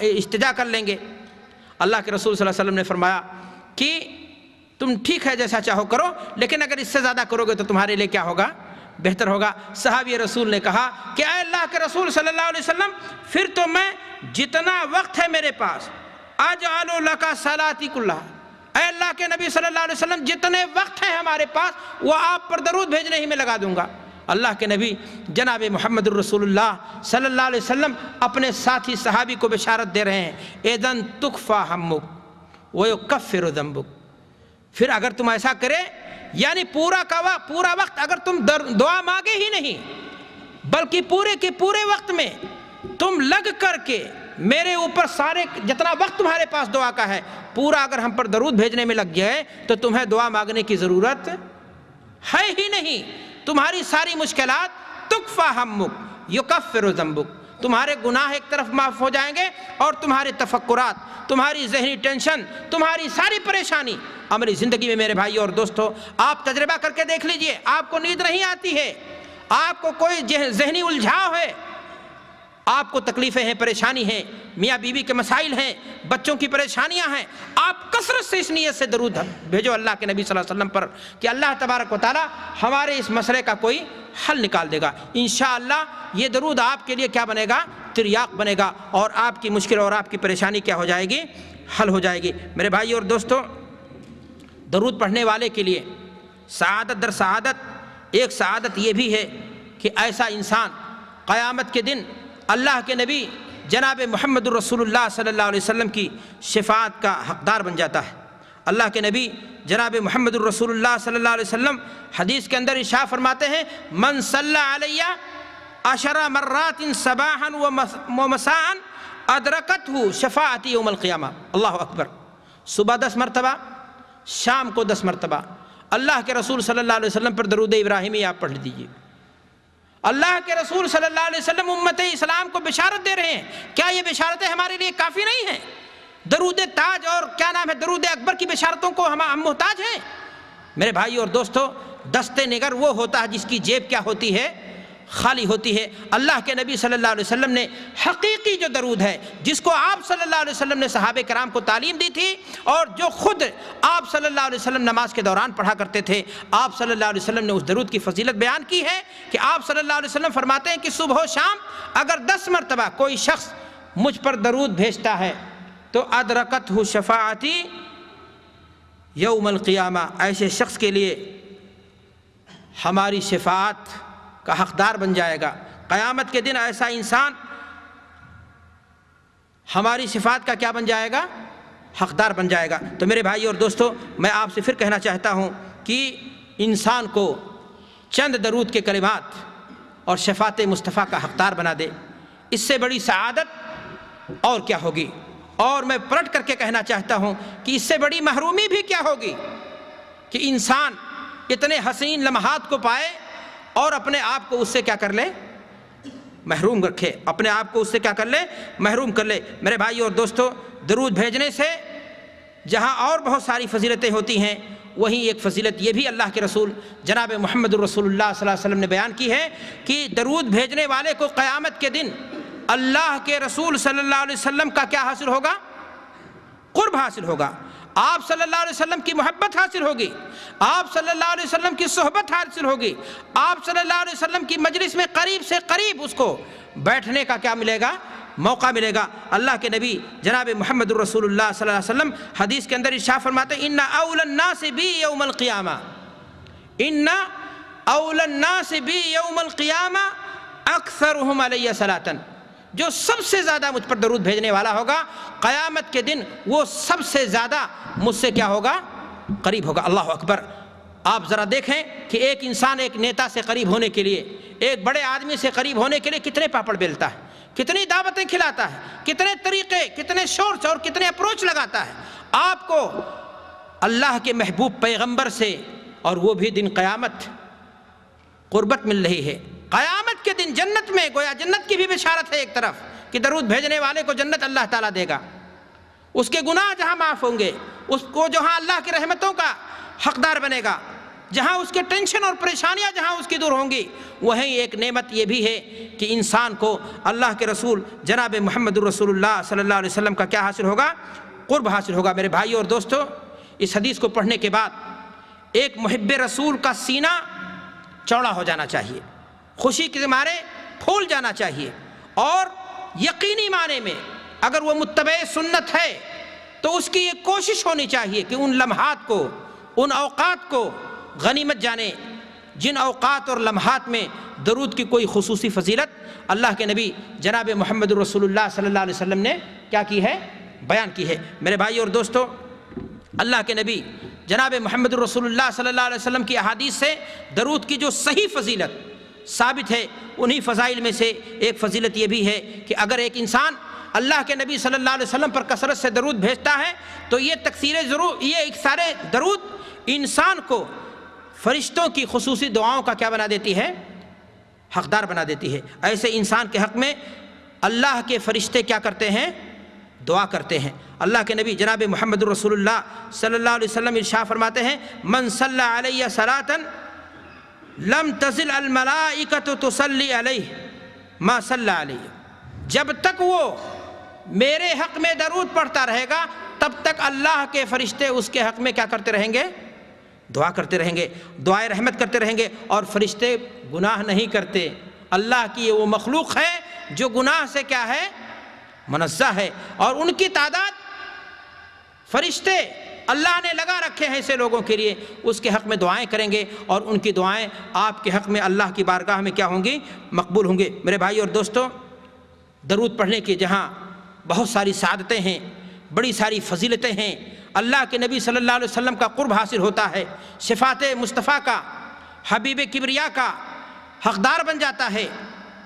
استجا کر لیں گے۔ اللہ کے رسول صلی اللہ علیہ وسلم نے فرمایا کہ تم ٹھیک ہے جیسا چاہو کرو، لیکن اگر اس سے زیادہ کرو گے تو تمہارے لیے کیا ہوگا؟ بہتر ہوگا۔ صحابی رسول نے کہا کہ اے اللہ کے رسول صلی اللہ علیہ وسلم پھر تو میں جتنا وقت ہے میرے پاس اجعل لک صلاتی کلھا، اے اللہ کے نبی صلی اللہ علیہ وسلم جتنے وقت ہیں ہمارے پاس وہ آپ پر درود بھیجنے ہی میں لگا دوں گا۔ اللہ کے نبی جناب محمد الرسول اللہ صلی اللہ علیہ وسلم اپنے ساتھی صحابی کو بشارت دے رہے ہیں اذن تکفی ہمک ویکفر ذنبک، پھر اگر تم ایسا کرے، یعنی پورا وقت اگر تم دعا مانگے ہی نہیں بلکہ پورے کے پورے وقت میں تم لگ کر کے میرے اوپر سارے جتنا وقت تمہارے پاس دعا کا ہے پورا اگر ہم پر درود بھیجنے میں لگ گئے تو تمہیں دعا مانگنے کی ضرورت ہے ہی نہیں۔ تمہاری ساری مشکلات تکفی ہمک یکفر ذنبک، تمہارے گناہ ایک طرف معاف ہو جائیں گے اور تمہارے تفکرات، تمہاری ذہنی ٹینشن، تمہاری ساری پریشانی عملی زندگی میں میرے بھائی اور دوستو آپ تجربہ کر کے دیکھ لیجئے۔ آپ کو نیند نہیں آتی ہے، آپ کو کوئی ذہنی الجھاؤ ہے، آپ کو تکلیفیں ہیں، پریشانی ہیں، میاں بیوی کے مسائل ہیں، بچوں کی پریشانیاں ہیں، آپ کثرت سے اس نیت سے درود بھیجو اللہ کے نبی صلی اللہ علیہ وسلم پر کہ اللہ تبارک و تعالی ہمارے اس مسئلے کا کوئی حل نکال دے گا۔ انشاءاللہ یہ درود آپ کے لیے کیا بنے گا؟ تریاق بنے گا، اور آپ کی مشکل اور آپ کی پریشانی کیا ہو جائے گی؟ حل ہو جائے گی۔ میرے بھائی اور دوستو، درود پڑھنے والے کے لیے سعادت در سعادت ایک سعادت یہ بھی ہے کہ ایسا انسان قیامت کے دن اللہ کے نبی جناب محمد الرسول اللہ صلی اللہ علیہ وسلم کی شفاعت کا حقدار بن جاتا ہے۔ اللہ کے نبی جناب محمد الرسول اللہ صلی اللہ علیہ وسلم حدیث کے اندر ارشاد فرماتے ہیں من صلی علی 10 مرات صباحا و مساء ادرکتہ شفاعتی یوم القیامہ۔ اللہ اکبر۔ صبح 10 مرتبہ، شام کو 10 مرتبہ اللہ کے رسول صلی اللہ علیہ وسلم پر درود ابراہیمی آپ پڑھ دیجیے۔ اللہ کے رسول صلی اللہ علیہ وسلم امت اسلام کو بشارت دے رہے ہیں۔ کیا یہ بشارتیں ہمارے لیے کافی نہیں ہیں؟ درود تاج اور کیا نام ہے درود اکبر کی بشارتوں کو ہم محتاج ہیں؟ میرے بھائی اور دوستو، دست نگر وہ ہوتا ہے جس کی جیب کیا ہوتی ہے؟ خالی ہوتی ہے۔ اللہ کے نبی صلی اللہ علیہ وسلم نے حقیقی جو درود ہے جس کو آپ صلی اللہ علیہ وسلم نے صحابہ کرام کو تعلیم دی تھی اور جو خود آپ صلی اللہ علیہ وسلم نماز کے دوران پڑھا کرتے تھے، آپ صلی اللہ علیہ وسلم نے اس درود کی فضیلت بیان کی ہے کہ آپ صلی اللہ علیہ وسلم فرماتے ہیں کہ صبح و شام اگر 10 مرتبہ کوئی شخص مجھ پر درود بھیجتا ہے تو ادرکتہ شفاعتی یوم القیامہ، ایسے شخص کے لیے ہماری شفاعت کا حقدار بن جائے گا۔ قیامت کے دن ایسا انسان ہماری شفاعت کا کیا بن جائے گا؟ حقدار بن جائے گا۔ تو میرے بھائی اور دوستو، میں آپ سے پھر کہنا چاہتا ہوں کہ انسان کو چند درود کے کلمات اور شفاعت مصطفیٰ کا حقدار بنا دے، اس سے بڑی سعادت اور کیا ہوگی؟ اور میں پلٹ کر کے کہنا چاہتا ہوں کہ اس سے بڑی محرومی بھی کیا ہوگی کہ انسان اتنے حسین لمحات کو پائے اور اپنے آپ کو اس سے کیا کر لے؟ محروم رکھے، اپنے آپ کو اس سے کیا کر لے؟ محروم کر لے۔ میرے بھائی اور دوستو، درود بھیجنے سے جہاں اور بہت ساری فضیلتیں ہوتی ہیں، وہیں ایک فضیلت یہ بھی اللہ کے رسول جناب محمد الرسول اللہ صلی اللہ علیہ وسلم نے بیان کی ہے کہ درود بھیجنے والے کو قیامت کے دن اللہ کے رسول صلی اللہ علیہ وسلم کا کیا حاصل ہوگا؟ قرب حاصل ہوگا، آپ صلی اللہ علیہ وسلم کی محبت حاصل ہوگی، آپ صلی اللہ علیہ وسلم کی صحبت حاصل ہوگی، آپ صلی اللہ علیہ وسلم کی مجلس میں قریب سے قریب اس کو بیٹھنے کا کیا ملے گا؟ موقع ملے گا۔ اللہ کے نبی جناب محمد الرسول اللہ صلی اللہ علیہ وسلم حدیث کے اندر ارشاد فرماتے ہیں، ان اول الناس بی یوم القیامہ، ان اول الناس بی یوم القیامہ اکثرہم علیہ صلاۃ، جو سب سے زیادہ مجھ پر درود بھیجنے والا ہوگا قیامت کے دن وہ سب سے زیادہ مجھ سے کیا ہوگا؟ قریب ہوگا۔ اللہ اکبر! آپ ذرا دیکھیں کہ ایک انسان ایک نیتا سے قریب ہونے کے لیے، ایک بڑے آدمی سے قریب ہونے کے لیے کتنے پاپڑ بیلتا ہے، کتنی دعوتیں کھلاتا ہے، کتنے طریقے، کتنے شورش اور کتنے اپروچ لگاتا ہے۔ آپ کو اللہ کے محبوب پیغمبر سے، اور وہ بھی دن قیامت، قربت مل رہی ہے۔ قیامت کے دن جنت میں، گویا جنت کی بھی بشارت ہے ایک طرف کہ درود بھیجنے والے کو جنت اللہ تعالیٰ دے گا، اس کے گناہ جہاں معاف ہوں گے، اس کو جہاں اللہ کی رحمتوں کا حقدار بنے گا، جہاں اس کے ٹینشن اور پریشانیاں جہاں اس کی دور ہوں گی، وہیں ایک نعمت یہ بھی ہے کہ انسان کو اللہ کے رسول جناب محمد الرسول اللہ صلی اللہ علیہ وسلم کا کیا حاصل ہوگا؟ قرب حاصل ہوگا۔ میرے بھائیو اور دوستو، اس حدیث کو پڑھنے کے بعد ایک محب رسول کا سینہ چوڑا ہو جانا چاہیے، خوشی کے مارے پھول جانا چاہیے، اور یقینی معنی میں اگر وہ متبع سنت ہے تو اس کی یہ کوشش ہونی چاہیے کہ ان لمحات کو، ان اوقات کو غنیمت جانے جن اوقات اور لمحات میں درود کی کوئی خصوصی فضیلت اللہ کے نبی جناب محمد الرسول اللہ صلی اللہ علیہ وسلم نے کیا کی ہے؟ بیان کی ہے۔ میرے بھائی اور دوستو، اللہ کے نبی جناب محمد الرسول اللہ صلی اللہ علیہ وسلم کی احادیث سے درود کی جو صحیح فضیلت ثابت ہے، انہی فضائل میں سے ایک فضیلت یہ بھی ہے کہ اگر ایک انسان اللہ کے نبی صلی اللہ علیہ وسلم پر کثرت سے درود بھیجتا ہے تو یہ اکثار درود انسان کو فرشتوں کی خصوصی دعاؤں کا کیا بنا دیتی ہے؟ حقدار بنا دیتی ہے۔ ایسے انسان کے حق میں اللہ کے فرشتے کیا کرتے ہیں؟ دعا کرتے ہیں۔ اللہ کے نبی جناب محمد الرسول اللہ صلی اللہ علیہ وسلم ارشاد فرماتے ہیں، من صلی علیہ صلاۃ لم تزل الملائکۃ تصلی علیہ ما صلی علیہ، جب تک وہ میرے حق میں درود پڑھتا رہے گا تب تک اللہ کے فرشتے اس کے حق میں کیا کرتے رہیں گے؟ دعا کرتے رہیں گے، دعائے رحمت کرتے رہیں گے۔ اور فرشتے گناہ نہیں کرتے، اللہ کی وہ مخلوق ہے جو گناہ سے کیا ہے؟ منزہ ہے، اور ان کی تعداد فرشتے اللہ نے لگا رکھے ہیں ایسے لوگوں کے لیے، اس کے حق میں دعائیں کریں گے، اور ان کی دعائیں آپ کے حق میں اللہ کی بارگاہ میں کیا ہوں گی؟ مقبول ہوں گے۔ میرے بھائی اور دوستو، درود پڑھنے کی جہاں بہت ساری سعادتیں ہیں، بڑی ساری فضیلتیں ہیں، اللہ کے نبی صلی اللہ علیہ وسلم کا قرب حاصل ہوتا ہے، صفات مصطفیٰ کا، حبیب کبریا کا حقدار بن جاتا ہے،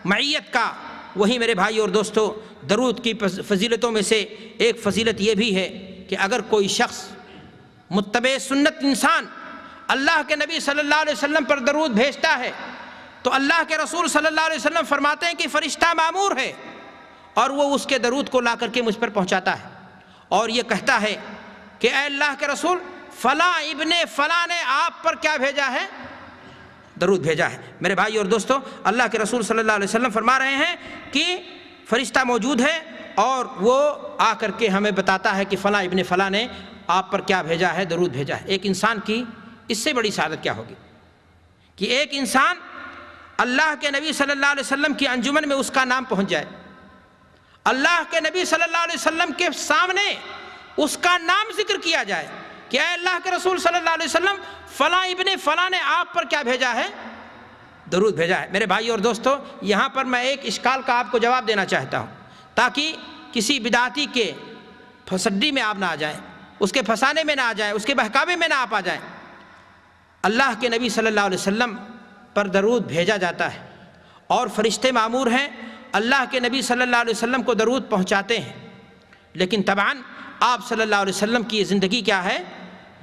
معیت کا، وہیں میرے بھائی اور دوستو درود کی فضیلتوں میں سے ایک فضیلت یہ بھی ہے کہ اگر کوئی شخص متبع سنت انسان اللہ کے نبی صلی اللہ علیہ وسلم پر درود بھیجتا ہے تو اللہ کے رسول صلی اللہ علیہ وسلم فرماتے ہیں کہ فرشتہ مامور ہے اور وہ اس کے درود کو لا کر کے مجھ پر پہنچاتا ہے اور یہ کہتا ہے کہ اے اللہ کے رسول، فلاں ابن فلاں نے آپ پر کیا بھیجا ہے؟ درود بھیجا ہے۔ میرے بھائی اور دوستو، اللہ کے رسول صلی اللہ علیہ وسلم فرما رہے ہیں کہ فرشتہ موجود ہے اور وہ آ کر کے ہمیں بتاتا ہے کہ فلاں ابن فلاں نے آپ پر کیا بھیجا ہے؟ درود بھیجا ہے۔ ایک انسان کی اس سے بڑی سعادت کیا ہوگی کہ ایک انسان اللہ کے نبی صلی اللہ علیہ وسلم کی انجمن میں اس کا نام پہنچ جائے، اللہ کے نبی صلی اللہ علیہ وسلم کے سامنے اس کا نام ذکر کیا جائے کہ اے اللہ کے رسول صلی اللہ علیہ وسلم، فلاں ابن فلاں نے آپ پر کیا بھیجا ہے؟ درود بھیجا ہے۔ میرے بھائی اور دوستو، یہاں پر میں ایک اشکال کا آپ کو جواب دینا چاہتا ہوں تاکہ کسی بدعتی کے پھسڈی میں آپ نہ آ جائیں، اس کے پھنسانے میں نہ آ جائیں، اس کے بہکاوے میں نہ آپ آ جائیں۔ اللہ کے نبی صلی اللہ علیہ وسلم پر درود بھیجا جاتا ہے اور فرشتے مامور ہیں، اللہ کے نبی صلی اللہ علیہ وسلم کو درود پہنچاتے ہیں، لیکن طبعاً آپ صلی اللہ علیہ وسلم کی یہ زندگی کیا ہے؟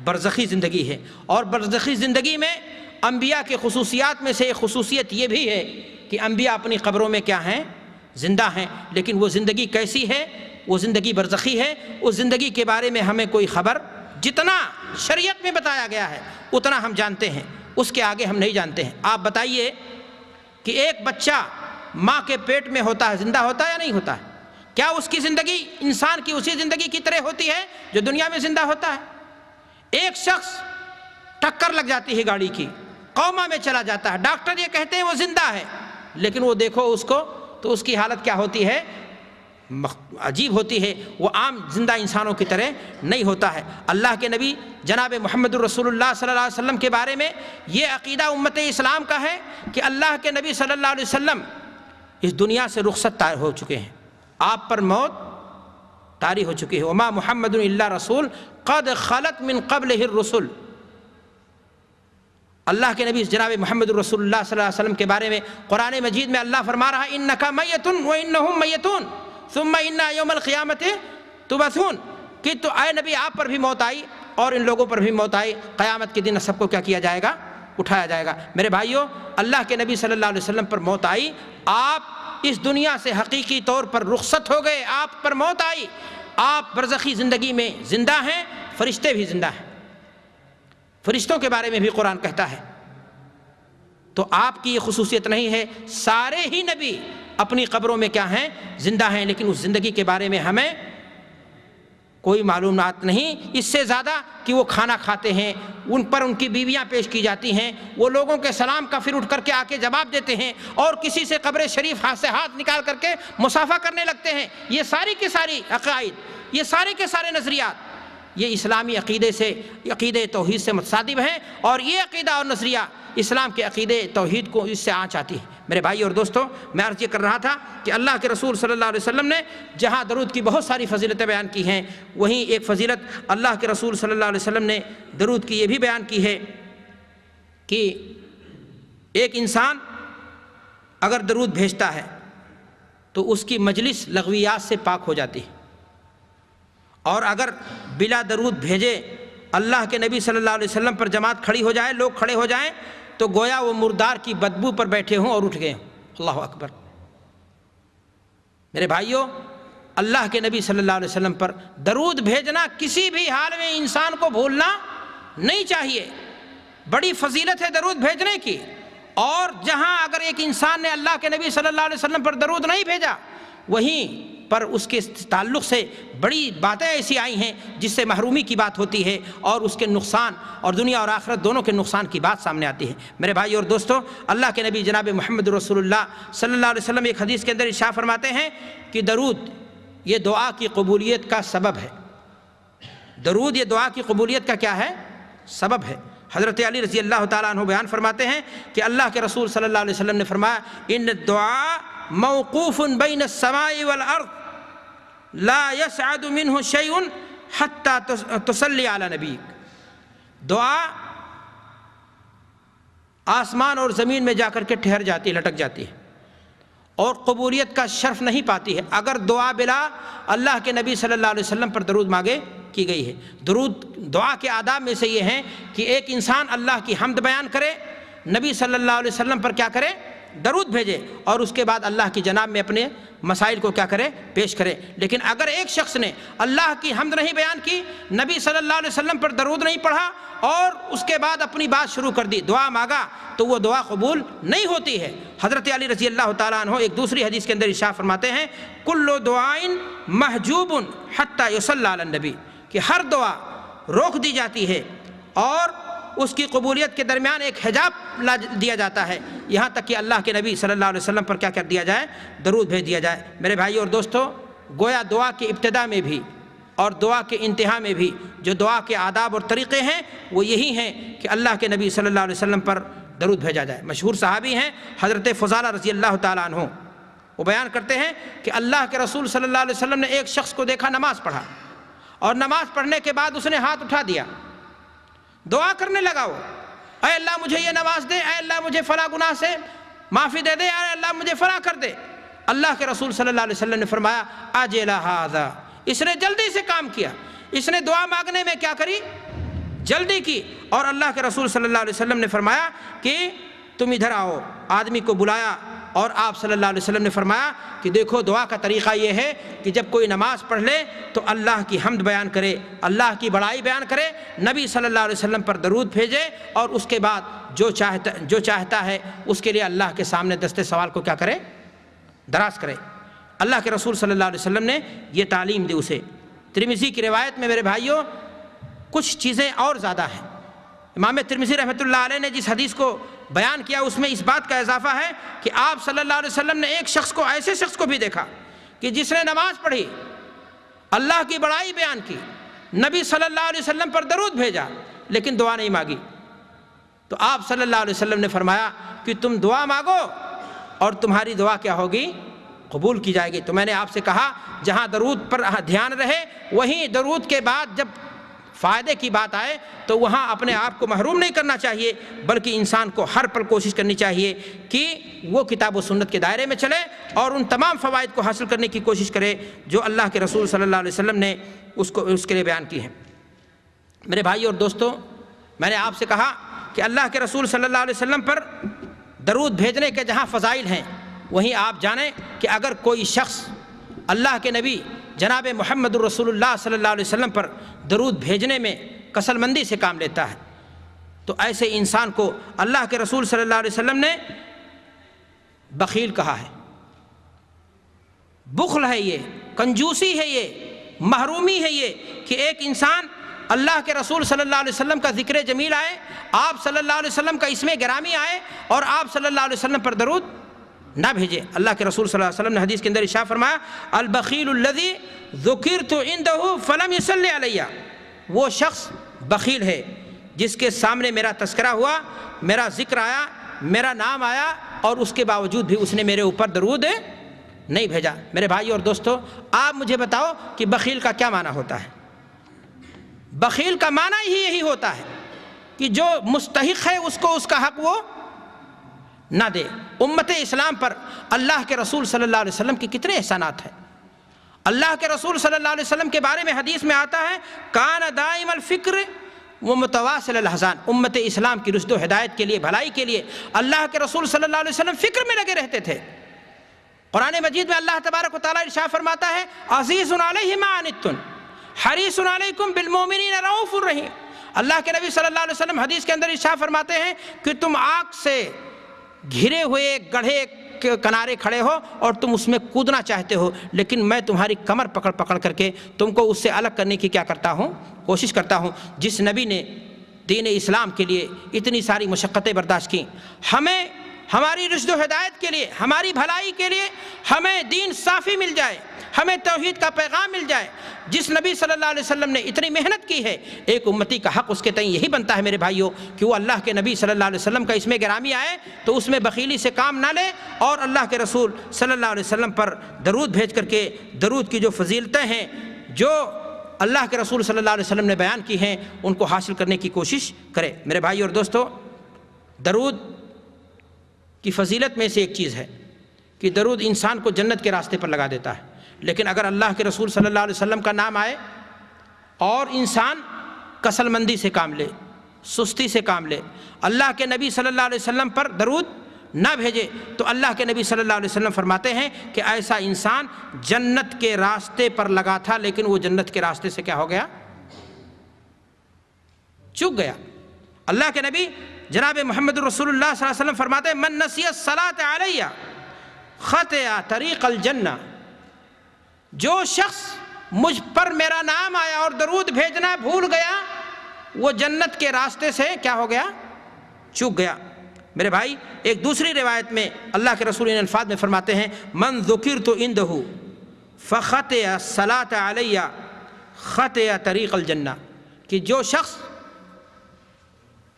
برزخی زندگی ہے، اور برزخی زندگی میں انبیاء کے خصوصیات میں سے ایک خصوصیت یہ بھی ہے کہ انبیاء اپنی قبروں میں کیا ہیں؟ زندہ ہیں، لیکن وہ زندگی کیسی ہے؟ وہ زندگی برزخی ہے۔ اس زندگی کے بارے میں ہمیں کوئی خبر، جتنا شریعت میں بتایا گیا ہے اتنا ہم جانتے ہیں، اس کے آگے ہم نہیں جانتے ہیں۔ آپ بتائیے کہ ایک بچہ ماں کے پیٹ میں ہوتا ہے، زندہ ہوتا ہے یا نہیں ہوتا ہے؟ کیا اس کی زندگی انسان کی اسی زندگی کی طرح ہوتی ہے جو دنیا میں زندہ ہوتا ہے؟ ایک شخص ٹکر لگ جاتی ہے گاڑی کی، کوما میں چلا جاتا ہے، ڈاکٹر یہ کہتے ہیں وہ زندہ ہے، لیکن وہ دیکھو اس کو تو اس کی حالت کیا ہوتی ہے؟ عجیب ہوتی ہے، وہ عام زندہ انسانوں کی طرح نہیں ہوتا ہے۔ اللہ کے نبی جناب محمد الرسول اللہ صلی اللہ علیہ وسلم کے بارے میں یہ عقیدہ امت اسلام کا ہے کہ اللہ کے نبی صلی اللہ علیہ وسلم اس دنیا سے رخصت ہو چکے ہیں، آپ پر موت طاری ہو چکی ہے۔ وما محمد الا رسول قد خلت من قبلہ الرسل۔ اللہ کے نبی جناب محمد الرسول اللہ صلی اللہ علیہ وسلم کے بارے میں قرآن مجید میں اللہ فرما رہا ہے انک میت وانہم میتون ثم ان یوم القیامت تبعثون، کہ تو اے نبی آپ پر بھی موت آئی اور ان لوگوں پر بھی موت آئی، قیامت کے دن سب کو کیا کیا جائے گا؟ اٹھایا جائے گا۔ میرے بھائیوں، اللہ کے نبی صلی اللہ علیہ وسلم پر موت آئی، آپ اس دنیا سے حقیقی طور پر رخصت ہو گئے، آپ پر موت آئی، آپ برزخی زندگی میں زندہ ہیں، فرشتے بھی زندہ ہیں، فرشتوں کے بارے میں بھی قرآن کہتا ہے۔ تو آپ کی یہ خصوصیت نہیں ہے، سارے ہی نبی اپنی قبروں میں کیا ہیں؟ زندہ ہیں، لیکن اس زندگی کے بارے میں ہمیں کوئی معلومات نہیں، اس سے زیادہ کہ وہ کھانا کھاتے ہیں، ان پر ان کی بیویاں پیش کی جاتی ہیں، وہ لوگوں کے سلام کا پھر اٹھ کر کے آ کے جواب دیتے ہیں، اور کسی سے قبر شریف ہاتھ سے ہاتھ نکال کر کے مصافحہ کرنے لگتے ہیں۔ یہ ساری کی ساری عقائد، یہ سارے کے سارے نظریات یہ اسلامی عقیدے سے، عقیدہ توحید سے متصادم ہیں، اور یہ عقیدہ اور نظریہ اسلام کے عقیدہ توحید کو اس سے آنچ آتی ہے۔ میرے بھائی اور دوستو، میں عرض یہ کر رہا تھا کہ اللہ کے رسول صلی اللہ علیہ وسلم نے جہاں درود کی بہت ساری فضیلتیں بیان کی ہیں، وہیں ایک فضیلت اللہ کے رسول صلی اللہ علیہ وسلم نے درود کی یہ بھی بیان کی ہے کہ ایک انسان اگر درود بھیجتا ہے تو اس کی مجلس لغویات سے پاک ہو جاتی ہے، اور اگر بلا درود بھیجے اللہ کے نبی صلی اللہ علیہ وسلم پر جماعت کھڑی ہو جائے، لوگ کھڑے ہو جائیں، تو گویا وہ مردار کی بدبو پر بیٹھے ہوں اور اٹھ گئے ہوں۔ اللہ اکبر۔ میرے بھائیوں، اللہ کے نبی صلی اللہ علیہ وسلم پر درود بھیجنا کسی بھی حال میں انسان کو بھولنا نہیں چاہیے، بڑی فضیلت ہے درود بھیجنے کی۔ اور جہاں اگر ایک انسان نے اللہ کے نبی صلی اللہ علیہ وسلم پر درود نہیں بھیجا، وہیں پر اس کے تعلق سے بڑی باتیں ایسی آئی ہیں جس سے محرومی کی بات ہوتی ہے، اور اس کے نقصان اور دنیا اور آخرت دونوں کے نقصان کی بات سامنے آتی ہے۔ میرے بھائی اور دوستو، اللہ کے نبی جناب محمد رسول اللہ صلی اللہ علیہ وسلم ایک حدیث کے اندر ارشاد فرماتے ہیں کہ درود یہ دعا کی قبولیت کا سبب ہے۔ درود یہ دعا کی قبولیت کا کیا ہے؟ سبب ہے۔ حضرت علی رضی اللہ تعالیٰ عنہ بیان فرماتے ہیں کہ اللہ کے رسول صلی اللہ علیہ وسلم نے فرمایا ان الدعاء موقوف بین السماء والارض لا يسعد منه شيء حتى تصلی علی نبیک۔ دعا آسمان اور زمین میں جا کر کے ٹھہر جاتی ہے، لٹک جاتی ہے، اور قبولیت کا شرف نہیں پاتی ہے اگر دعا بلا اللہ کے نبی صلی اللہ علیہ وسلم پر درود مانگے کی گئی ہے۔ درود دعا کے آداب میں سے یہ ہیں کہ ایک انسان اللہ کی حمد بیان کرے، نبی صلی اللہ علیہ وسلم پر کیا کرے؟ درود بھیجے، اور اس کے بعد اللہ کی جناب میں اپنے مسائل کو کیا کرے؟ پیش کرے۔ لیکن اگر ایک شخص نے اللہ کی حمد نہیں بیان کی، نبی صلی اللہ علیہ وسلم پر درود نہیں پڑھا، اور اس کے بعد اپنی بات شروع کر دی، دعا مانگا، تو وہ دعا قبول نہیں ہوتی ہے۔ حضرت علی رضی اللہ تعالیٰ عنہ ایک دوسری حدیث کے اندر ارشاد فرماتے ہیں کل دعاء محجوب حتی یصلی علی النبی، کہ ہر دعا روک دی جاتی ہے اور اس کی قبولیت کے درمیان ایک حجاب دیا جاتا ہے، یہاں تک کہ اللہ کے نبی صلی اللہ علیہ وسلم پر کیا کر دیا جائے؟ درود بھیج دیا جائے۔ میرے بھائی اور دوستو، گویا دعا کے ابتدا میں بھی اور دعا کے انتہا میں بھی جو دعا کے آداب اور طریقے ہیں وہ یہی ہیں کہ اللہ کے نبی صلی اللہ علیہ وسلم پر درود بھیجا جائے۔ مشہور صحابی ہیں حضرت فضالہ رضی اللہ تعالیٰ عنہ، وہ بیان کرتے ہیں کہ اللہ کے رسول صلی اللہ علیہ وسلم نے ایک شخص کو دیکھا نماز پڑھا، اور نماز پڑھنے کے بعد اس نے ہاتھ اٹھا دیا، دعا کرنے لگا، وہ اے اللہ مجھے یہ نواز دے، اے اللہ مجھے فلاں گناہ سے معافی دے دے، اے اللہ مجھے فلاں کر دے۔ اللہ کے رسول صلی اللہ علیہ وسلم نے فرمایا عجل ھذا، اس نے جلدی سے کام کیا، اس نے دعا مانگنے میں کیا کری؟ جلدی کی۔ اور اللہ کے رسول صلی اللہ علیہ وسلم نے فرمایا کہ تم ادھر آؤ، آدمی کو بلایا، اور آپ صلی اللہ علیہ وسلم نے فرمایا کہ دیکھو دعا کا طریقہ یہ ہے کہ جب کوئی نماز پڑھ لے تو اللہ کی حمد بیان کرے، اللہ کی بڑائی بیان کرے، نبی صلی اللہ علیہ وسلم پر درود بھیجے، اور اس کے بعد جو چاہتا ہے اس کے لیے اللہ کے سامنے دست سوال کو کیا کرے؟ دراز کرے۔ اللہ کے رسول صلی اللہ علیہ وسلم نے یہ تعلیم دی اسے۔ ترمذی کی روایت میں میرے بھائیوں کچھ چیزیں اور زیادہ ہیں۔ امام ترمذی رحمۃ اللہ علیہ نے جس حدیث کو بیان کیا اس میں اس بات کا اضافہ ہے کہ آپ صلی اللہ علیہ وسلم نے ایک شخص کو، ایسے شخص کو بھی دیکھا کہ جس نے نماز پڑھی، اللہ کی بڑائی بیان کی، نبی صلی اللہ علیہ وسلم پر درود بھیجا، لیکن دعا نہیں مانگی۔ تو آپ صلی اللہ علیہ وسلم نے فرمایا کہ تم دعا مانگو اور تمہاری دعا کیا ہوگی؟ قبول کی جائے گی۔ تو میں نے آپ سے کہا جہاں درود پر دھیان رہے، وہیں درود کے بعد جب فائدے کی بات آئے تو وہاں اپنے آپ کو محروم نہیں کرنا چاہیے، بلکہ انسان کو ہر پل کوشش کرنی چاہیے کہ وہ کتاب و سنت کے دائرے میں چلے اور ان تمام فوائد کو حاصل کرنے کی کوشش کرے جو اللہ کے رسول صلی اللہ علیہ وسلم نے اس کے لیے بیان کی ہیں۔ میرے بھائی اور دوستو، میں نے آپ سے کہا کہ اللہ کے رسول صلی اللہ علیہ وسلم پر درود بھیجنے کے جہاں فضائل ہیں، وہیں آپ جانیں کہ اگر کوئی شخص اللہ کے نبی جناب محمد الرسول اللہ صلی اللہ علیہ وسلم پر درود بھیجنے میں کسل مندی سے کام لیتا ہے تو ایسے انسان کو اللہ کے رسول صلی اللہ علیہ وسلم نے بخیل کہا ہے۔ بخل ہے یہ، کنجوسی ہے یہ، محرومی ہے یہ کہ ایک انسان اللہ کے رسول صلی اللہ علیہ وسلم کا ذکر جمیل آئے، آپ صلی اللہ علیہ وسلم کا اسم گرامی آئے اور آپ صلی اللہ علیہ وسلم پر درود نہ بھیجے۔ اللہ کے رسول صلی اللہ علیہ وسلم نے حدیث کے اندر ارشاد فرمایا البخیل الذی ذکرت عنده فلم یصلی علی، وہ شخص بخیل ہے جس کے سامنے میرا تذکرہ ہوا، میرا ذکر آیا، میرا نام آیا اور اس کے باوجود بھی اس نے میرے اوپر درود نہیں بھیجا۔ میرے بھائی اور دوستو، آپ مجھے بتاؤ کہ بخیل کا کیا معنی ہوتا ہے؟ بخیل کا معنی ہی یہی ہوتا ہے کہ جو مستحق ہے اس کو اس کا حق وہ نہ دے۔ امت اسلام پر اللہ کے رسول صلی اللہ علیہ وسلم کی کتنے احسانات ہیں۔ اللہ کے رسول صلی اللہ علیہ وسلم کے بارے میں حدیث میں آتا ہے کان دائم الفکر و متواصل الاحزان، امت اسلام کی رشد و ہدایت کے لیے، بھلائی کے لیے اللہ کے رسول صلی اللہ علیہ وسلم فکر میں لگے رہتے تھے۔ قرآن مجید میں اللہ تبارک و تعالیٰ ارشاد فرماتا ہے عزیز علیہ ما عنتم حریص علیکم بالمؤمنین رؤوف الرحیم۔ اللہ کے نبی صلی اللہ علیہ وسلم حدیث کے اندر ارشاد فرماتے ہیں کہ تم آگ سے گھرے ہوئے گڑھے کے کنارے کھڑے ہو اور تم اس میں کودنا چاہتے ہو، لیکن میں تمہاری کمر پکڑ کر کے تم کو اس سے الگ کرنے کی کیا کرتا ہوں؟ کوشش کرتا ہوں۔ جس نبی نے دین اسلام کے لیے اتنی ساری مشقتیں برداشت کی، ہمیں ہماری رشد و ہدایت کے لیے، ہماری بھلائی کے لیے ہمیں دین صافی مل جائے، ہمیں توحید کا پیغام مل جائے، جس نبی صلی اللہ علیہ وسلم نے اتنی محنت کی ہے، ایک امتی کا حق اس کے تئیں یہی بنتا ہے میرے بھائیوں کہ وہ اللہ کے نبی صلی اللہ علیہ وسلم کا اسم گرامی آئے تو اس میں بخیلی سے کام نہ لے اور اللہ کے رسول صلی اللہ علیہ وسلم پر درود بھیج کر کے درود کی جو فضیلتیں ہیں، جو اللہ کے رسول صلی اللہ علیہ وسلم نے بیان کی ہیں، ان کو حاصل کرنے کی کوشش کرے۔ میرے بھائی اور دوستو، درود کی فضیلت میں سے ایک چیز ہے کہ درود انسان کو جنت کے راستے پر لگا دیتا ہے، لیکن اگر اللہ کے رسول صلی اللہ علیہ وسلم کا نام آئے اور انسان کسل مندی سے کام لے، سستی سے کام لے، اللہ کے نبی صلی اللہ علیہ وسلم پر درود نہ بھیجے، تو اللہ کے نبی صلی اللہ علیہ وسلم فرماتے ہیں کہ ایسا انسان جنت کے راستے پر لگا تھا لیکن وہ جنت کے راستے سے کیا ہو گیا؟ چک گیا۔ اللہ کے نبی جناب محمد رسول اللہ صلی اللہ علیہ وسلم فرماتے ہیں من نسی الصلاۃ علی خطئ طریق الجنہ، جو شخص مجھ پر میرا نام آیا اور درود بھیجنا بھول گیا وہ جنت کے راستے سے کیا ہو گیا؟ چک گیا۔ میرے بھائی، ایک دوسری روایت میں اللہ کے رسول ان الفاظ میں فرماتے ہیں من ذکرت عنہ فخطئ الصلاۃ علی خطئ طریق الجنہ، کہ جو شخص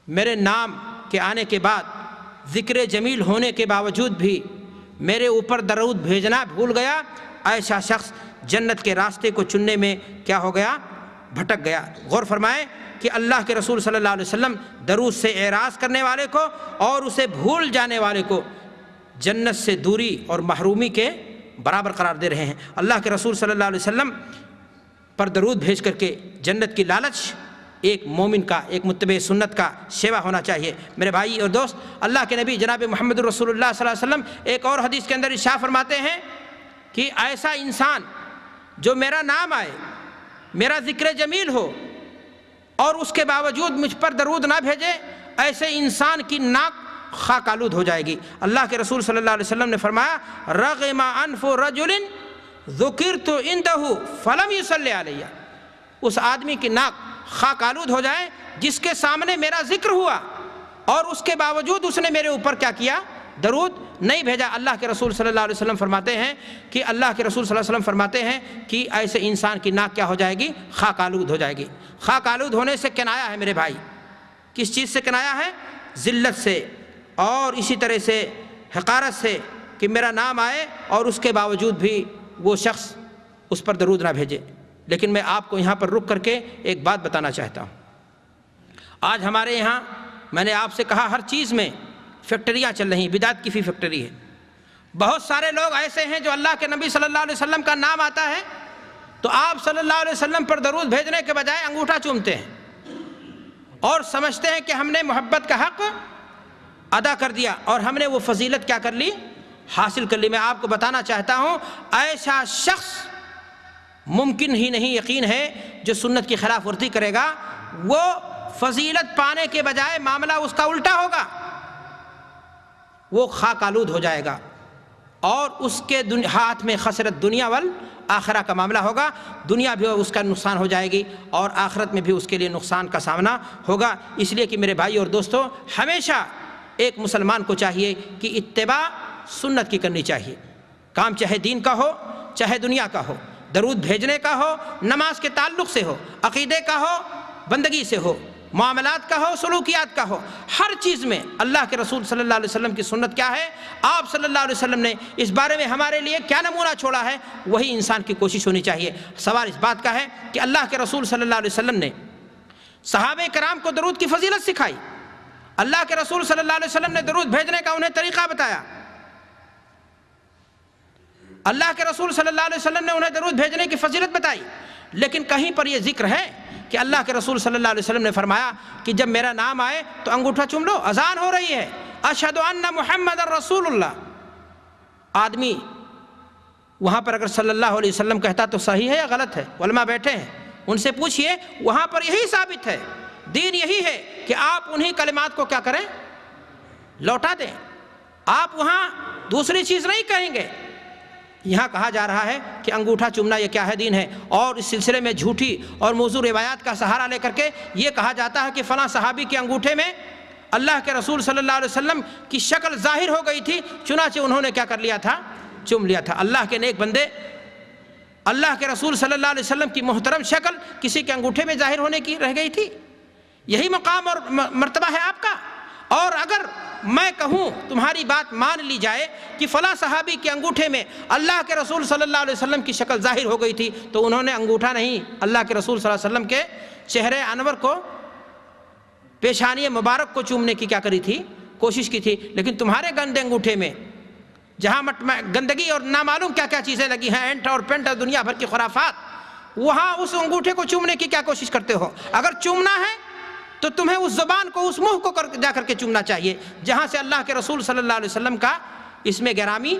میرے نام کے آنے کے بعد ذکر جمیل ہونے کے باوجود بھی میرے اوپر درود بھیجنا بھول گیا، ایسا شخص جنت کے راستے کو چننے میں کیا ہو گیا؟ بھٹک گیا۔ غور فرمائیں کہ اللہ کے رسول صلی اللہ علیہ وسلم درود سے اعراض کرنے والے کو اور اسے بھول جانے والے کو جنت سے دوری اور محرومی کے برابر قرار دے رہے ہیں۔ اللہ کے رسول صلی اللہ علیہ وسلم پر درود بھیج کر کے جنت کی لالچ ایک مومن کا، ایک متبع سنت کا شیوا ہونا چاہیے۔ میرے بھائی اور دوست، اللہ کے نبی جناب محمد رسول اللہ صلی اللہ علیہ وسلم ایک اور حدیث کے اندر ارشاد فرماتے ہیں کہ ایسا انسان جو میرا نام آئے، میرا ذکر جمیل ہو اور اس کے باوجود مجھ پر درود نہ بھیجے، ایسے انسان کی ناک خاک آلود ہو جائے گی۔ اللہ کے رسول صلی اللہ علیہ وسلم نے فرمایا رغم انف رجل ذکرت عندہ فلم یصلی علیہ، اس آدمی کی ناک خاک آلود ہو جائے جس کے سامنے میرا ذکر ہوا اور اس کے باوجود اس نے میرے اوپر کیا کیا؟ درود نہیں بھیجا۔ اللہ کے رسول صلی اللہ علیہ وسلم فرماتے ہیں کہ اللہ کے رسول صلی اللہ علیہ وسلم فرماتے ہیں کہ ایسے انسان کی ناک کیا ہو جائے گی؟ خاک آلود ہو جائے گی۔ خاک آلود ہونے سے کنایا ہے میرے بھائی، کس چیز سے کنایا ہے؟ ذلت سے، اور اسی طرح سے حقارت سے، کہ میرا نام آئے اور اس کے باوجود بھی وہ شخص اس پر درود نہ بھیجے۔ لیکن میں آپ کو یہاں پر رک کر کے ایک بات بتانا چاہتا ہوں۔ آج ہمارے یہاں میں نے آپ سے کہا ہر چیز میں فیکٹریاں چل رہی ہیں، بدعت کی فیکٹری ہے۔ بہت سارے لوگ ایسے ہیں جو اللہ کے نبی صلی اللہ علیہ وسلم کا نام آتا ہے تو آپ صلی اللہ علیہ وسلم پر درود بھیجنے کے بجائے انگوٹھا چومتے ہیں اور سمجھتے ہیں کہ ہم نے محبت کا حق ادا کر دیا اور ہم نے وہ فضیلت کیا کر لی؟ حاصل کر لی۔ میں آپ کو بتانا چاہتا ہوں ایسا شخص ممکن ہی نہیں، یقین ہے، جو سنت کی خلاف ورزی کرے گا وہ فضیلت پانے کے بجائے معاملہ اس کا الٹا ہوگا، وہ خاک آلود ہو جائے گا اور اس کے ہاتھ میں خسرت دنیا والآخرہ کا معاملہ ہوگا۔ دنیا بھی اس کا نقصان ہو جائے گی اور آخرت میں بھی اس کے لیے نقصان کا سامنا ہوگا۔ اس لیے کہ میرے بھائی اور دوستو، ہمیشہ ایک مسلمان کو چاہیے کہ اتباع سنت کی کرنی چاہیے، کام چاہے دین کا ہو چاہے دنیا کا ہو، درود بھیجنے کا ہو، نماز کے تعلق سے ہو، عقیدے کا ہو، بندگی سے ہو، معاملات کا ہو، سلوکیات کا ہو، ہر چیز میں اللہ کے رسول صلی اللہ علیہ وسلم کی سنت کیا ہے، آپ صلی اللہ علیہ وسلم نے اس بارے میں ہمارے لیے کیا نمونہ چھوڑا ہے، وہی انسان کی کوشش ہونی چاہیے۔ سوال اس بات کا ہے کہ اللہ کے رسول صلی اللہ علیہ وسلم نے صحابہ کرام کو درود کی فضیلت سکھائی، اللہ کے رسول صلی اللہ علیہ وسلم نے درود بھیجنے کا انہیں طریقہ بتایا، اللہ کے رسول صلی اللہ علیہ وسلم نے انہیں درود بھیجنے کی فضیلت بتائی، لیکن کہیں پر یہ ذکر ہے کہ اللہ کے رسول صلی اللہ علیہ وسلم نے فرمایا کہ جب میرا نام آئے تو انگوٹھا چوم لو، اذان ہو رہی ہے، اشہد ان محمد رسول اللہ۔ آدمی وہاں پر اگر صلی اللہ علیہ وسلم کہتا تو صحیح ہے یا غلط ہے؟ علماء بیٹھے ہیں، ان سے پوچھئے، وہاں پر یہی ثابت ہے، دین یہی ہے کہ آپ انہی کلمات کو کیا کریں؟ لوٹا دیں، آپ وہاں دوسری چیز نہیں کہیں گے۔ یہاں کہا جا رہا ہے کہ انگوٹھا چومنا یہ کیا ہے؟ دین ہے، اور اس سلسلے میں جھوٹی اور موضوع روایات کا سہارا لے کر کے یہ کہا جاتا ہے کہ فلاں صحابی کے انگوٹھے میں اللہ کے رسول صلی اللہ علیہ وسلم کی شکل ظاہر ہو گئی تھی، چنانچہ انہوں نے کیا کر لیا تھا؟ چوم لیا تھا۔ اللہ کے نیک بندے، اللہ کے رسول صلی اللہ علیہ وسلم کی محترم شکل کسی کے انگوٹھے میں ظاہر ہونے کی رہ گئی تھی؟ یہی مقام اور مرتبہ ہے آپ کا۔ اور اگر میں کہوں تمہاری بات مان لی جائے کہ فلاں صحابی کے انگوٹھے میں اللہ کے رسول صلی اللہ علیہ وسلم کی شکل ظاہر ہو گئی تھی، تو انہوں نے انگوٹھا نہیں، اللہ کے رسول صلی اللہ علیہ وسلم کے چہرے انور کو، پیشانی مبارک کو چومنے کی کیا کری تھی؟ کوشش کی تھی۔ لیکن تمہارے گندے انگوٹھے میں جہاں گندگی اور نامعلوم کیا کیا چیزیں لگی ہیں، اینٹ اور پینٹ اور دنیا بھر کی خرافات، وہاں اس انگوٹھے کو چومنے کی کیا کوشش کرتے ہو؟ اگر چومنا ہے تو تمہیں اس زبان کو، اس منہ کو جا کر کے چومنا چاہیے جہاں سے اللہ کے رسول صلی اللہ علیہ وسلم کا اس میں گرامی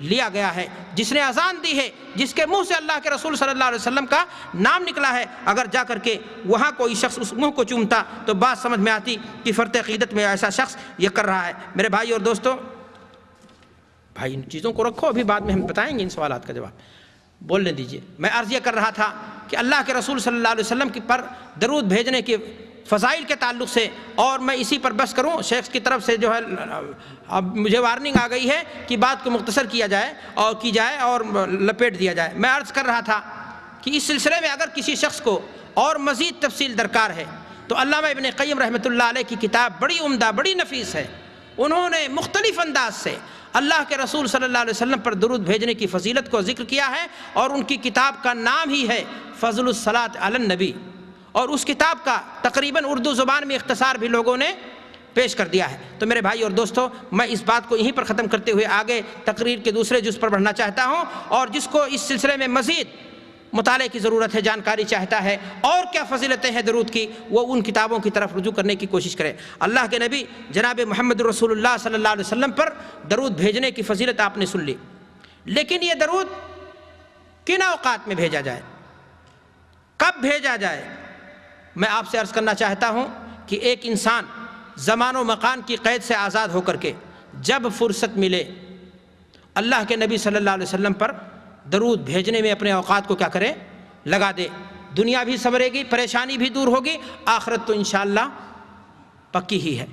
لیا گیا ہے، جس نے اذان دی ہے، جس کے منہ سے اللہ کے رسول صلی اللہ علیہ وسلم کا نام نکلا ہے۔ اگر جا کر کے وہاں کوئی شخص اس منہ کو چومتا تو بات سمجھ میں آتی کہ فرط عقیدت میں ایسا شخص یہ کر رہا ہے۔ میرے بھائی اور دوستو، بھائی ان چیزوں کو رکھو، ابھی بعد میں ہم بتائیں گے ان سوالات کا جواب، بولنے دیجئے۔ میں عرض یہ کر رہا تھا کہ اللہ کے رسول صلی اللہ علیہ وسلم کی پر درود بھیجنے کے فضائل کے تعلق سے، اور میں اسی پر بس کروں، شیخ کی طرف سے جو ہے اب مجھے وارننگ آ گئی ہے کہ بات کو مختصر کیا جائے اور لپیٹ دیا جائے۔ میں عرض کر رہا تھا کہ اس سلسلے میں اگر کسی شخص کو اور مزید تفصیل درکار ہے تو علامہ ابن قیم رحمۃ اللہ علیہ کی کتاب بڑی عمدہ، بڑی نفیس ہے، انہوں نے مختلف انداز سے اللہ کے رسول صلی اللہ علیہ وسلم پر درود بھیجنے کی فضیلت کو ذکر کیا ہے، اور ان کی کتاب کا نام ہی ہے فضل الصلاۃ علی النبی، اور اس کتاب کا تقریباً اردو زبان میں اختصار بھی لوگوں نے پیش کر دیا ہے۔ تو میرے بھائی اور دوستو، میں اس بات کو یہیں پر ختم کرتے ہوئے آگے تقریر کے دوسرے جز پر بڑھنا چاہتا ہوں، اور جس کو اس سلسلے میں مزید مطالعے کی ضرورت ہے، جانکاری چاہتا ہے اور کیا فضیلتیں ہیں درود کی، وہ ان کتابوں کی طرف رجوع کرنے کی کوشش کرے۔ اللہ کے نبی جناب محمد رسول اللہ صلی اللہ علیہ وسلم پر درود بھیجنے کی فضیلت آپ نے سن لی، لیکن یہ درود کن اوقات میں بھیجا جائے، کب بھیجا جائے؟ میں آپ سے عرض کرنا چاہتا ہوں کہ ایک انسان زمان و مکان کی قید سے آزاد ہو کر کے جب فرصت ملے اللہ کے نبی صلی اللہ علیہ وسلم پر درود بھیجنے میں اپنے اوقات کو کیا کرے، لگا دے۔ دنیا بھی سنورے گی، پریشانی بھی دور ہوگی، آخرت تو انشاءاللہ پکی ہی ہے۔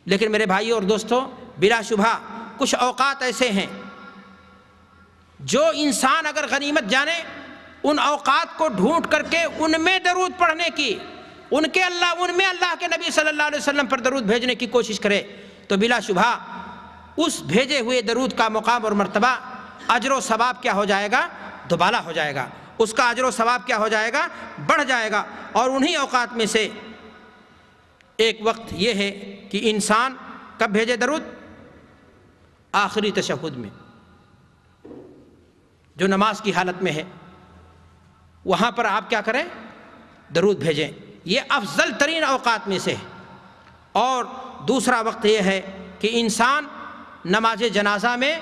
لیکن میرے بھائیوں اور دوستوں، بلا شبہ کچھ اوقات ایسے ہیں جو انسان اگر غنیمت جانے، ان اوقات کو ڈھونڈ کر کے ان میں درود پڑھنے کی، ان میں اللہ کے نبی صلی اللہ علیہ وسلم پر درود بھیجنے کی کوشش کرے، تو بلا شبہ اس بھیجے ہوئے درود کا مقام اور مرتبہ، اجر و ثواب کیا ہو جائے گا، دوبالا ہو جائے گا، اس کا اجر و ثواب کیا ہو جائے گا، بڑھ جائے گا۔ اور انہی اوقات میں سے ایک وقت یہ ہے کہ انسان کب بھیجے درود؟ آخری تشہد میں، جو نماز کی حالت میں ہے، وہاں پر آپ کیا کریں، درود بھیجیں۔ یہ افضل ترین اوقات میں سے ہے۔ اور دوسرا وقت یہ ہے کہ انسان نماز جنازہ میں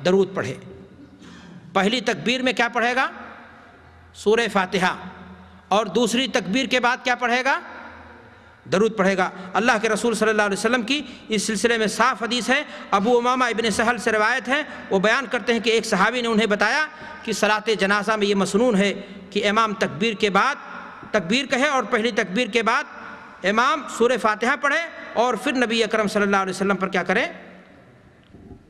درود پڑھے۔ پہلی تکبیر میں کیا پڑھے گا؟ سورہ فاتحہ، اور دوسری تکبیر کے بعد کیا پڑھے گا؟ درود پڑھے گا۔ اللہ کے رسول صلی اللہ علیہ وسلم کی اس سلسلے میں صاف حدیث ہے، ابو امامہ ابن سہل سے روایت ہے، وہ بیان کرتے ہیں کہ ایک صحابی نے انہیں بتایا کہ صلاۃ جنازہ میں یہ مسنون ہے کہ امام تکبیر کے بعد تکبیر کہے، اور پہلی تکبیر کے بعد امام سورہ فاتحہ پڑھے، اور پھر نبی اکرم صلی اللہ علیہ وسلم پر کیا کرے،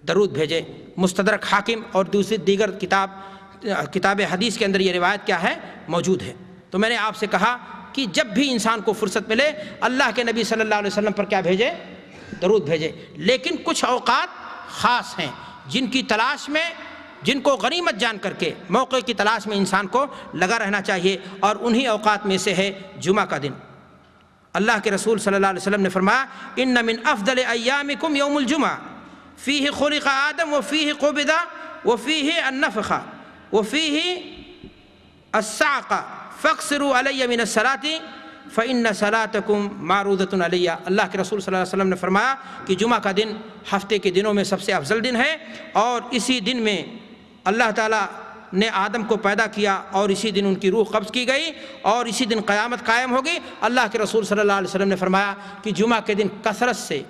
درود بھیجے۔ مستدرک حاکم اور دیگر کتاب حدیث کے اندر یہ روایت کیا ہے، موجود ہے۔ تو میں نے آپ سے کہا کہ جب بھی انسان کو فرصت ملے، اللہ کے نبی صلی اللہ علیہ وسلم پر کیا بھیجے، درود بھیجے۔ لیکن کچھ اوقات خاص ہیں جن کی تلاش میں، جن کو غنیمت جان کر کے موقع کی تلاش میں انسان کو لگا رہنا چاہیے، اور انہی اوقات میں سے ہے جمعہ کا دن۔ اللہ کے رسول صلی اللہ علیہ وسلم نے فرمایا، ان من افضل ایامکم یوم الجمعہ فیہ خلق آدم وفیہ قبض وفیہ النفخ وفیہ الصعق فاقصروا علی من الصلاۃ فإن صلاتکم معروضۃ علی۔ اللہ کے رسول صلی اللہ علیہ وسلم نے فرمایا کہ جمعہ کا دن ہفتے کے دنوں میں سب سے افضل دن ہے، اور اسی دن میں اللہ تعالیٰ نے آدم کو پیدا کیا، اور اسی دن ان کی روح قبض کی گئی، اور اسی دن قیامت قائم ہوگی۔ اللہ کے رسول صلی اللہ علیہ وسلم نے فرمایا کہ جمعہ کے دن کثرت سے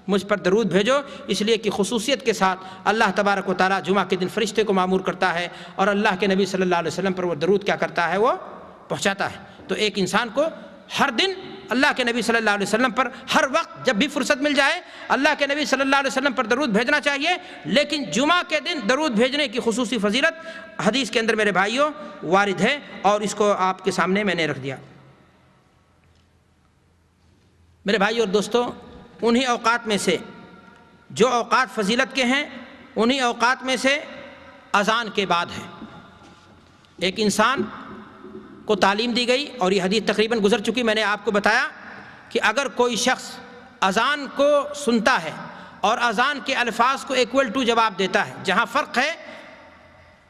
مجھ پر درود بھیجو، اس لیے کہ خصوصیت کے ساتھ اللہ تبارک و تعالیٰ جمعہ کے دن فرشتے کو مامور کرتا ہے، اور اللہ کے نبی صلی اللہ علیہ وسلم پر وہ درود کیا کرتا ہے، وہ پہنچاتا ہے۔ تو ایک انسان کو ہر دن اللہ کے نبی صلی اللہ علیہ وسلم پر، ہر وقت جب بھی فرصت مل جائے، اللہ کے نبی صلی اللہ علیہ وسلم پر درود بھیجنا چاہیے۔ لیکن جمعہ کے دن درود بھیجنے کی خصوصی فضیلت حدیث کے اندر میرے بھائیوں وارد ہے، اور اس کو آپ کے سامنے میں نے رکھ دیا۔ میرے بھائیوں اور دوستوں، انہی اوقات میں سے جو اوقات فضیلت کے ہیں، انہی اوقات میں سے اذان کے بعد ہے۔ ایک انسان کو تعلیم دی گئی، اور یہ حدیث تقریباً گزر چکی، میں نے آپ کو بتایا کہ اگر کوئی شخص اذان کو سنتا ہے اور اذان کے الفاظ کو ایکول ٹو جواب دیتا ہے، جہاں فرق ہے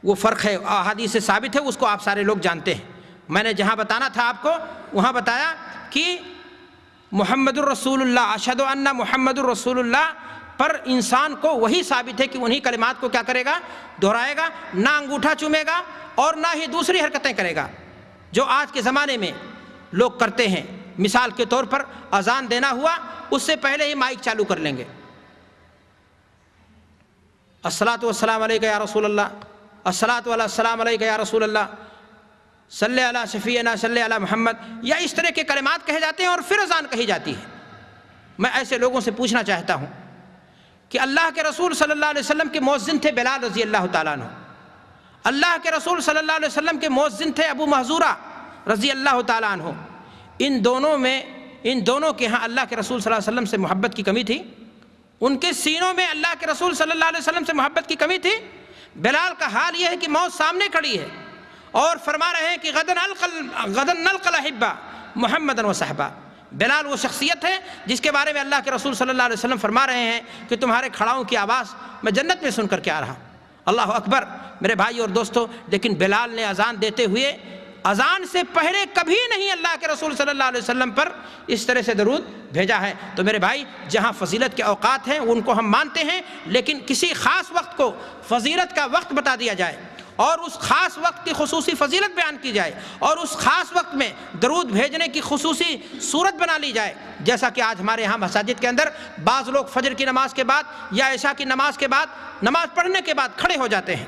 وہ فرق ہے، احادیث سے ثابت ہے، اس کو آپ سارے لوگ جانتے ہیں۔ میں نے جہاں بتانا تھا آپ کو، وہاں بتایا کہ محمد الرسول اللہ، اشہد ان محمد الرسول اللہ پر انسان کو وہی ثابت ہے کہ انہی کلمات کو کیا کرے گا، دہرائے گا، نہ انگوٹھا چومے گا اور نہ ہی دوسری حرکتیں کرے گا جو آج کے زمانے میں لوگ کرتے ہیں۔ مثال کے طور پر اذان دینا ہوا، اس سے پہلے ہی مائک چالو کر لیں گے، الصلاۃ والسلام علیک یا رسول اللہ، الصلاۃ والسلام علیک یا رسول اللہ، صلی علی شفیعنا صلی علی محمد، یا اس طرح کے کلمات کہے جاتے ہیں اور پھر اذان کہی جاتی ہے۔ میں ایسے لوگوں سے پوچھنا چاہتا ہوں کہ اللہ کے رسول صلی اللہ علیہ وسلم کے مؤذن تھے بلال رضی اللہ تعالیٰ عنہ، اللہ کے رسول صلی اللہ علیہ وسلم کے مؤذن تھے ابو محذورہ رضی اللہ تعالیٰ عنہ۔ ان دونوں کے ہاں اللہ کے رسول صلی اللہ علیہ وسلم سے محبت کی کمی تھی؟ ان کے سینوں میں اللہ کے رسول صلی اللہ علیہ وسلم سے محبت کی کمی تھی؟ بلال کا حال یہ ہے کہ موت سامنے کھڑی ہے، اور فرما رہے ہیں کہ غدن نلقى الاحبہ محمدا وصحبہ۔ بلال وہ شخصیت ہے جس کے بارے میں اللہ کے رسول صلی اللہ علیہ وسلم فرما رہے ہیں کہ تمہارے کھڑاؤں کی آواز میں جنت میں سن کر کے آ رہا۔ اللہ اکبر میرے بھائی اور دوستو، لیکن بلال نے اذان دیتے ہوئے اذان سے پہلے کبھی نہیں اللہ کے رسول صلی اللہ علیہ وسلم پر اس طرح سے درود بھیجا ہے۔ تو میرے بھائی، جہاں فضیلت کے اوقات ہیں ان کو ہم مانتے ہیں، لیکن کسی خاص وقت کو فضیلت کا وقت بتا دیا جائے اور اس خاص وقت کی خصوصی فضیلت بیان کی جائے اور اس خاص وقت میں درود بھیجنے کی خصوصی صورت بنا لی جائے، جیسا کہ آج ہمارے ہاں مساجد کے اندر بعض لوگ فجر کی نماز کے بعد یا عشاء کی نماز کے بعد، نماز پڑھنے کے بعد کھڑے ہو جاتے ہیں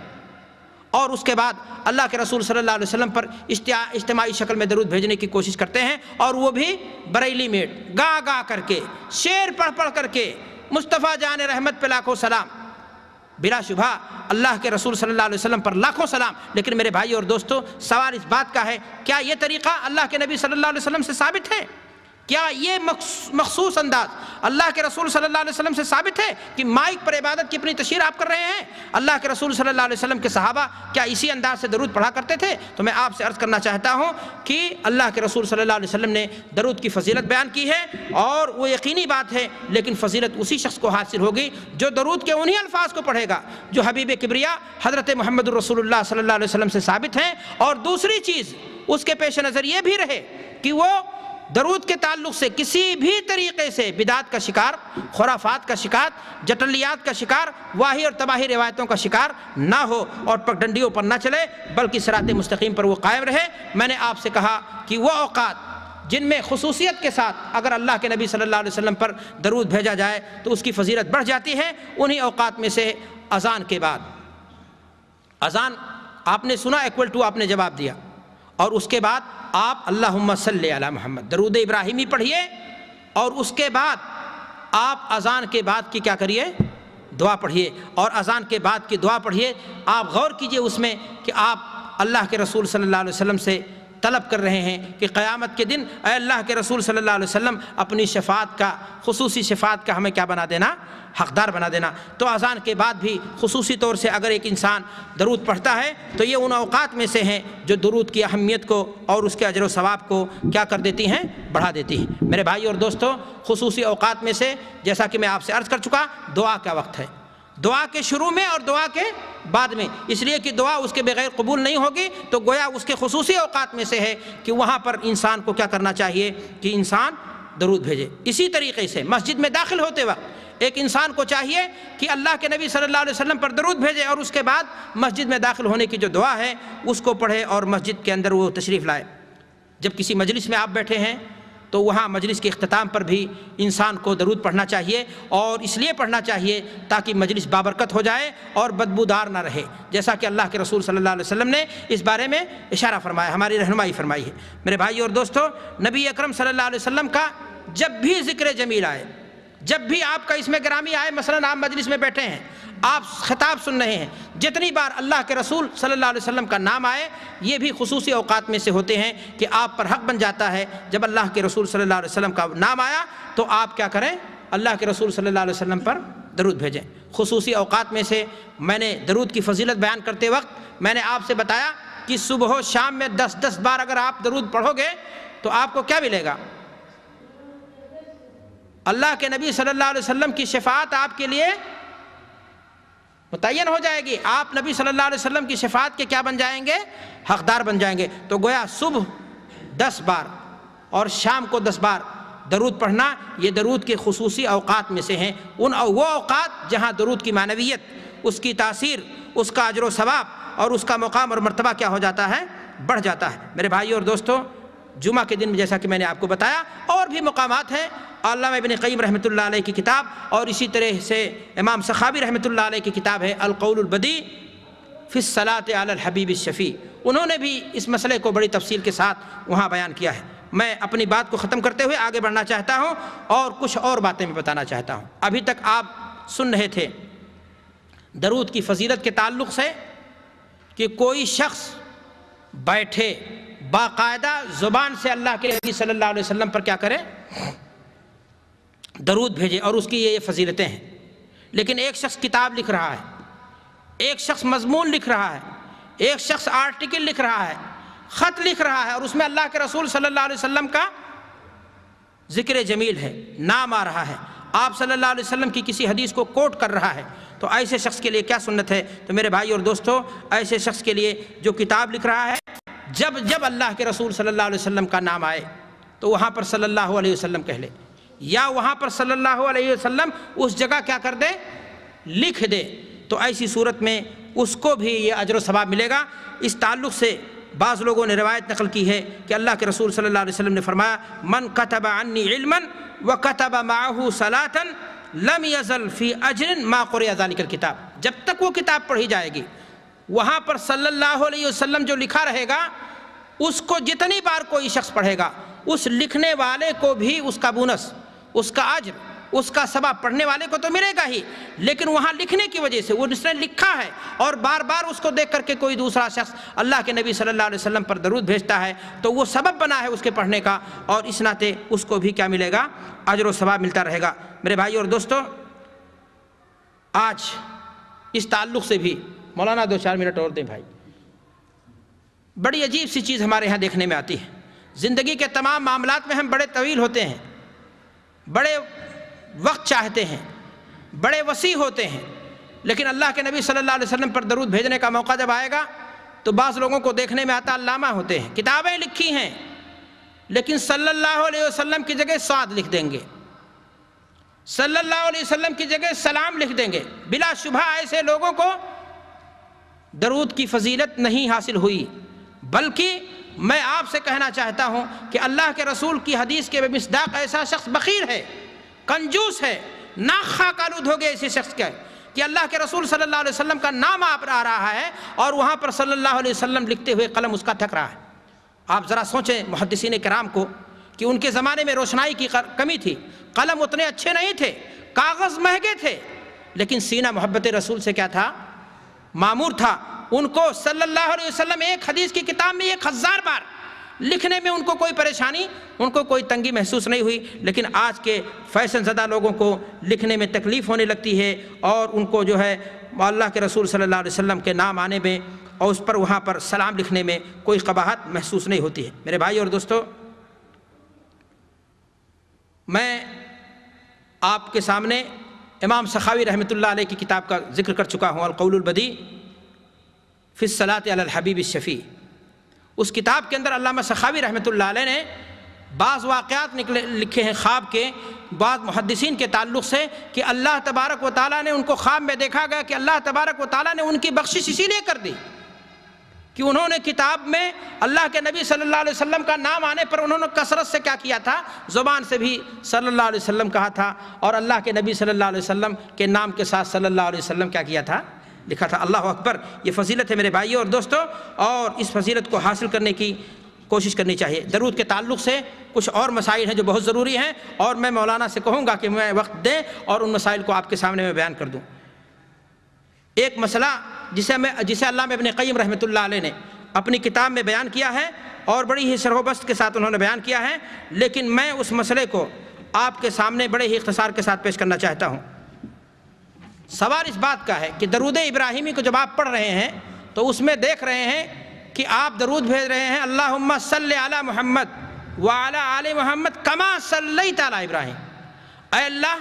اور اس کے بعد اللہ کے رسول صلی اللہ علیہ وسلم پر اجتماعی شکل میں درود بھیجنے کی کوشش کرتے ہیں، اور وہ بھی بریلی میٹ گا گا کر کے، شعر پڑھ پڑھ کر کے، مصطفیٰ جان رحمت پہ لاکھوں سلام۔ بلا شبہ اللہ کے رسول صلی اللہ علیہ وسلم پر لاکھوں سلام، لیکن میرے بھائی اور دوستو، سوال اس بات کا ہے، کیا یہ طریقہ اللہ کے نبی صلی اللہ علیہ وسلم سے ثابت ہے؟ کیا یہ مخصوص انداز اللہ کے رسول صلی اللہ علیہ وسلم سے ثابت ہے کہ مائک پر عبادت کی اپنی تشہیر آپ کر رہے ہیں؟ اللہ کے رسول صلی اللہ علیہ وسلم کے صحابہ کیا اسی انداز سے درود پڑھا کرتے تھے؟ تو میں آپ سے عرض کرنا چاہتا ہوں کہ اللہ کے رسول صلی اللہ علیہ وسلم نے درود کی فضیلت بیان کی ہے، اور وہ یقینی بات ہے، لیکن فضیلت اسی شخص کو حاصل ہوگی جو درود کے انہی الفاظ کو پڑھے گا جو حبیب کبریا حضرت محمد الرسول اللہ صلی اللہ علیہ وسلم سے ثابت ہیں۔ اور دوسری چیز اس کے پیش نظر یہ بھی رہے کہ وہ درود کے تعلق سے کسی بھی طریقے سے بدعت کا شکار، خرافات کا شکار، جٹلیات کا شکار، واہی اور تباہی روایتوں کا شکار نہ ہو، اور پگڈنڈیوں پر نہ چلے، بلکہ صراط مستقیم پر وہ قائم رہے۔ میں نے آپ سے کہا کہ وہ اوقات جن میں خصوصیت کے ساتھ اگر اللہ کے نبی صلی اللہ علیہ وسلم پر درود بھیجا جائے تو اس کی فضیلت بڑھ جاتی ہے، انہی اوقات میں سے اذان کے بعد۔ اذان آپ نے سنا، ایکول ٹو آپ نے جواب دیا، اور اس کے بعد آپ اللہم صلی علی محمد درود ابراہیمی پڑھیے، اور اس کے بعد آپ اذان کے بعد کی کیا کریے؟ دعا پڑھیے، اور اذان کے بعد کی دعا پڑھیے۔ آپ غور کیجئے اس میں کہ آپ اللہ کے رسول صلی اللہ علیہ وسلم سے طلب کر رہے ہیں کہ قیامت کے دن اے اللہ کے رسول صلی اللہ علیہ وسلم اپنی شفاعت کا، خصوصی شفاعت کا ہمیں کیا بنا دینا؟ حقدار بنا دینا۔ تو اذان کے بعد بھی خصوصی طور سے اگر ایک انسان درود پڑھتا ہے تو یہ ان اوقات میں سے ہیں جو درود کی اہمیت کو اور اس کے اجر و ثواب کو کیا کر دیتی ہیں؟ بڑھا دیتی ہیں۔ میرے بھائی اور دوستو، خصوصی اوقات میں سے جیسا کہ میں آپ سے عرض کر چکا، دعا کا وقت ہے، دعا کے شروع میں اور دعا کے بعد میں، اس لیے کہ دعا اس کے بغیر قبول نہیں ہوگی، تو گویا اس کے خصوصی اوقات میں سے ہے کہ وہاں پر انسان کو کیا کرنا چاہیے کہ انسان درود بھیجے۔ اسی طریقے سے مسجد میں داخل ہوتے وقت ایک انسان کو چاہیے کہ اللہ کے نبی صلی اللہ علیہ وسلم پر درود بھیجے، اور اس کے بعد مسجد میں داخل ہونے کی جو دعا ہے اس کو پڑھے اور مسجد کے اندر وہ تشریف لائے۔ جب کسی مجلس میں آپ بیٹھے ہیں تو وہاں مجلس کے اختتام پر بھی انسان کو درود پڑھنا چاہیے، اور اس لیے پڑھنا چاہیے تاکہ مجلس بابرکت ہو جائے اور بدبودار نہ رہے، جیسا کہ اللہ کے رسول صلی اللہ علیہ وسلم نے اس بارے میں اشارہ فرمایا، ہماری رہنمائی فرمائی ہے۔ میرے بھائی اور دوستو، نبی اکرم صلی اللہ علیہ وسلم کا جب بھی ذکر جمیل آئے، جب بھی آپ کا اسم گرامی آئے، مثلا آپ مجلس میں بیٹھے ہیں، آپ خطاب سن رہے ہیں، جتنی بار اللہ کے رسول صلی اللہ علیہ وسلم کا نام آئے، یہ بھی خصوصی اوقات میں سے ہوتے ہیں کہ آپ پر حق بن جاتا ہے جب اللہ کے رسول صلی اللہ علیہ وسلم کا نام آیا تو آپ کیا کریں؟ اللہ کے رسول صلی اللہ علیہ وسلم پر درود بھیجیں۔ خصوصی اوقات میں سے میں نے درود کی فضیلت بیان کرتے وقت میں نے آپ سے بتایا کہ صبح و شام میں 10 بار اگر آپ درود پڑھو گے تو آپ کو کیا ملے گا؟ اللہ کے نبی صلی اللہ علیہ وسلم کی شفاعت آپ کے لیے متعین ہو جائے گی، آپ نبی صلی اللہ علیہ وسلم کی شفاعت کے کیا بن جائیں گے؟ حقدار بن جائیں گے۔ تو گویا صبح 10 بار اور شام کو 10 بار درود پڑھنا یہ درود کے خصوصی اوقات میں سے ہیں، وہ اوقات جہاں درود کی معنویت، اس کی تاثیر، اس کا اجر و ثواب اور اس کا مقام اور مرتبہ کیا ہو جاتا ہے؟ بڑھ جاتا ہے۔ میرے بھائی اور دوستو، جمعہ کے دن میں جیسا کہ میں نے آپ کو بتایا اور بھی مقامات ہیں، علامہ ابن قیم رحمۃ اللہ علیہ کی کتاب، اور اسی طرح سے امام سخاوی رحمۃ اللہ علیہ کی کتاب ہے القول البدیع فی الصلاۃ علی الحبیب الشفیع، انہوں نے بھی اس مسئلے کو بڑی تفصیل کے ساتھ وہاں بیان کیا ہے۔ میں اپنی بات کو ختم کرتے ہوئے آگے بڑھنا چاہتا ہوں اور کچھ اور باتیں بھی بتانا چاہتا ہوں۔ ابھی تک آپ سن رہے تھے درود کی فضیلت کے تعلق سے کہ کوئی شخص بیٹھے باقاعدہ زبان سے اللہ کے نبی صلی اللہ علیہ وسلم پر کیا کرے؟ درود بھیجے، اور اس کی یہ فضیلتیں ہیں۔ لیکن ایک شخص کتاب لکھ رہا ہے، ایک شخص مضمون لکھ رہا ہے، ایک شخص آرٹیکل لکھ رہا ہے، خط لکھ رہا ہے، اور اس میں اللہ کے رسول صلی اللہ علیہ وسلم کا ذکر جمیل ہے، نام آ رہا ہے، آپ صلی اللہ علیہ وسلم کی کسی حدیث کو کوٹ کر رہا ہے، تو ایسے شخص کے لیے کیا سنت ہے؟ تو میرے بھائی اور دوستو، ایسے شخص کے لیے جو کتاب لکھ رہا ہے، جب اللہ کے رسول صلی اللہ علیہ وسلم کا نام آئے تو وہاں پر صلی اللہ علیہ وسلم کہہ لے، یا وہاں پر صلی اللہ علیہ وسلم اس جگہ کیا کر دے؟ لکھ دے، تو ایسی صورت میں اس کو بھی یہ اجر و ثواب ملے گا۔ اس تعلق سے بعض لوگوں نے روایت نقل کی ہے کہ اللہ کے رسول صلی اللہ علیہ وسلم نے فرمایا من کتب عنی علما وکتب معه صلاة لم یزل فی اجر ما قرئ ذلک الکتاب، جب تک وہ کتاب پڑھی جائے گی، وہاں پر صلی اللہ علیہ وسلم جو لکھا رہے گا اس کو جتنی بار کوئی شخص پڑھے گا اس لکھنے والے کو بھی اس کا بونس، اس کا اجر، اس کا ثواب پڑھنے والے کو تو ملے گا ہی، لیکن وہاں لکھنے کی وجہ سے وہ جس نے لکھا ہے اور بار بار اس کو دیکھ کر کے کوئی دوسرا شخص اللہ کے نبی صلی اللہ علیہ وسلم پر درود بھیجتا ہے تو وہ سبب بنا ہے اس کے پڑھنے کا، اور اس ناطے اس کو بھی کیا ملے گا؟ اجر و ثواب ملتا رہے گا۔ میرے بھائی اور دوستو، آج اس تعلق سے بھی مولانا 2-4 منٹ اور دیں بھائی، بڑی عجیب سی چیز ہمارے ہاں دیکھنے میں آتی ہے۔ زندگی کے تمام معاملات میں ہم بڑے طویل ہوتے ہیں، بڑے وقت چاہتے ہیں، بڑے وسیع ہوتے ہیں، لیکن اللہ کے نبی صلی اللہ علیہ وسلم پر درود بھیجنے کا موقع جب آئے گا تو بعض لوگوں کو دیکھنے میں آتا علامہ ہوتے ہیں، کتابیں لکھی ہیں، لیکن صلی اللہ علیہ وسلم کی جگہ صاد لکھ دیں گے، صلی اللہ علیہ وسلم کی جگہ سلام لکھ دیں گے۔ بلا شبہ ایسے لوگوں کو درود کی فضیلت نہیں حاصل ہوئی، بلکہ میں آپ سے کہنا چاہتا ہوں کہ اللہ کے رسول کی حدیث کے مصداق ایسا شخص بخیل ہے، کنجوس ہے، ناخواہ آلود ہو گئے ایسے شخص کا کہ اللہ کے رسول صلی اللہ علیہ وسلم کا نام آپ آ رہا ہے اور وہاں پر صلی اللہ علیہ وسلم لکھتے ہوئے قلم اس کا تھک رہا ہے۔ آپ ذرا سوچیں محدثین کرام کو کہ ان کے زمانے میں روشنائی کی کمی تھی، قلم اتنے اچھے نہیں تھے، کاغذ مہنگے تھے، لیکن سینہ محبت رسول سے کیا تھا؟ معمور تھا۔ ان کو صلی اللہ علیہ وسلم ایک حدیث کی کتاب میں 1000 بار لکھنے میں ان کو کوئی پریشانی، ان کو کوئی تنگی محسوس نہیں ہوئی، لیکن آج کے فیشن زدہ لوگوں کو لکھنے میں تکلیف ہونے لگتی ہے اور ان کو جو ہے اللہ کے رسول صلی اللہ علیہ وسلم کے نام آنے میں اور اس پر وہاں پر سلام لکھنے میں کوئی قباحت محسوس نہیں ہوتی ہے۔ میرے بھائی اور دوستو، میں آپ کے سامنے امام سخاوی رحمۃ اللہ علیہ کی کتاب کا ذکر کر چکا ہوں، القول البدیع فی الصلاۃ علی الحبیب الشفیع۔ اس کتاب کے اندر علامہ سخاوی رحمۃ اللہ علیہ نے بعض واقعات لکھے ہیں خواب کے، بعض محدثین کے تعلق سے کہ اللہ تبارک و تعالیٰ نے ان کو خواب میں دیکھا گیا کہ اللہ تبارک و تعالیٰ نے ان کی بخشش اسی لیے کر دی کہ انہوں نے کتاب میں اللہ کے نبی صلی اللہ علیہ وسلم کا نام آنے پر انہوں نے کثرت سے کیا کیا تھا؟ زبان سے بھی صلی اللہ علیہ وسلم کہا تھا، اور اللہ کے نبی صلی اللہ علیہ وسلم کے نام کے ساتھ صلی اللہ علیہ وسلم کیا کیا تھا؟ لکھا تھا۔ اللہ اکبر! یہ فضیلت ہے میرے بھائیوں اور دوستوں، اور اس فضیلت کو حاصل کرنے کی کوشش کرنی چاہیے۔ درود کے تعلق سے کچھ اور مسائل ہیں جو بہت ضروری ہیں، اور میں مولانا سے کہوں گا کہ میں وقت دیں اور ان مسائل کو آپ کے سامنے میں بیان کر دوں۔ ایک مسئلہ جسے علامہ ابن قیم رحمۃ اللہ علیہ نے اپنی کتاب میں بیان کیا ہے اور بڑی ہی شرح و بسط کے ساتھ انہوں نے بیان کیا ہے، لیکن میں اس مسئلے کو آپ کے سامنے بڑے ہی اختصار کے ساتھ پیش کرنا چاہتا ہوں۔ سوال اس بات کا ہے کہ درود ابراہیمی کو جب آپ پڑھ رہے ہیں تو اس میں دیکھ رہے ہیں کہ آپ درود بھیج رہے ہیں اللہم صلی علی محمد وعلی آل محمد کما صلیت علی ابراہیم، اے اللہ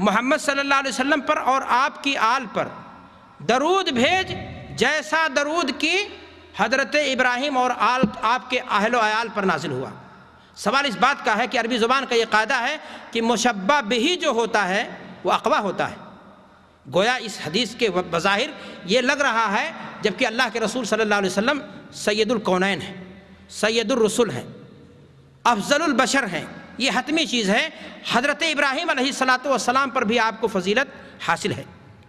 محمد صلی اللہ علیہ وسلم پر اور آپ کی آل پر درود بھیج جیسا درود کی حضرت ابراہیم اور آپ کے اہل و عیال پر نازل ہوا۔ سوال اس بات کا ہے کہ عربی زبان کا یہ قاعدہ ہے کہ مشبہ بہی جو ہوتا ہے وہ اقویٰ ہوتا ہے۔ گویا اس حدیث کے بظاہر یہ لگ رہا ہے جبکہ اللہ کے رسول صلی اللہ علیہ وسلم سید الکونین ہیں، سید الرسل ہیں، افضل البشر ہیں، یہ حتمی چیز ہے۔ حضرت ابراہیم علیہ السلام پر بھی آپ کو فضیلت حاصل ہے۔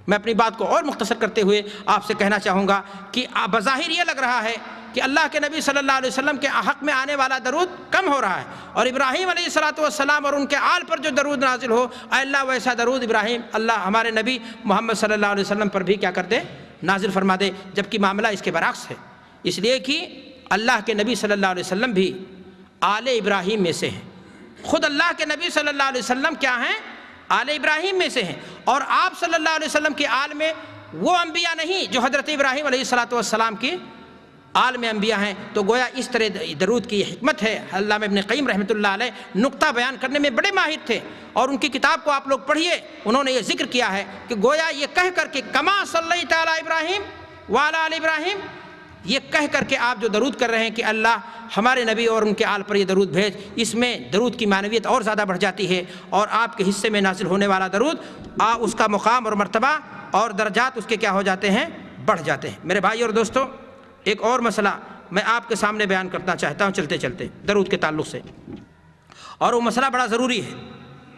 میں اپنی بات کو اور مختصر کرتے ہوئے آپ سے کہنا چاہوں گا کہ بظاہر یہ لگ رہا ہے کہ اللہ کے نبی صلی اللہ علیہ وسلم کے حق میں آنے والا درود کم ہو رہا ہے، اور ابراہیم علیہ السلام اور ان کے آل پر جو درود نازل ہو، اے اللہ ویسا درود ابراہیم اللہ ہمارے نبی محمد صلی اللہ علیہ وسلم پر بھی کیا کر دے؟ نازل فرما دے، جبکہ معاملہ اس کے برعکس ہے، اس لیے کہ اللہ کے نبی صلی اللہ علیہ وسلم بھی آل ابراہیم میں سے ہیں۔ خود اللہ کے نبی صلی اللہ علیہ وسلم کیا ہیں؟ آل ابراہیم میں سے ہیں، اور آپ صلی اللہ علیہ وسلم کے آل میں وہ انبیاء نہیں جو حضرت ابراہیم علیہ السلام کی آل میں انبیاء ہیں۔ تو گویا اس طرح درود کی حکمت ہے۔ علامہ ابن قیم رحمۃ اللہ علیہ نقطہ بیان کرنے میں بڑے ماہر تھے، اور ان کی کتاب کو آپ لوگ پڑھیے، انہوں نے یہ ذکر کیا ہے کہ گویا یہ کہہ کر کے کما صلیت علی ابراہیم وعلی آل ابراہیم، یہ کہہ کر کے آپ جو درود کر رہے ہیں کہ اللہ ہمارے نبی اور ان کے آل پر یہ درود بھیج، اس میں درود کی معنویت اور زیادہ بڑھ جاتی ہے، اور آپ کے حصے میں نازل ہونے والا درود اس کا مقام اور مرتبہ اور درجات اس کے کیا ہو جاتے ہیں؟ بڑھ جاتے ہیں۔ میرے بھائی اور دوستو، ایک اور مسئلہ میں آپ کے سامنے بیان کرنا چاہتا ہوں چلتے چلتے درود کے تعلق سے، اور وہ مسئلہ بڑا ضروری ہے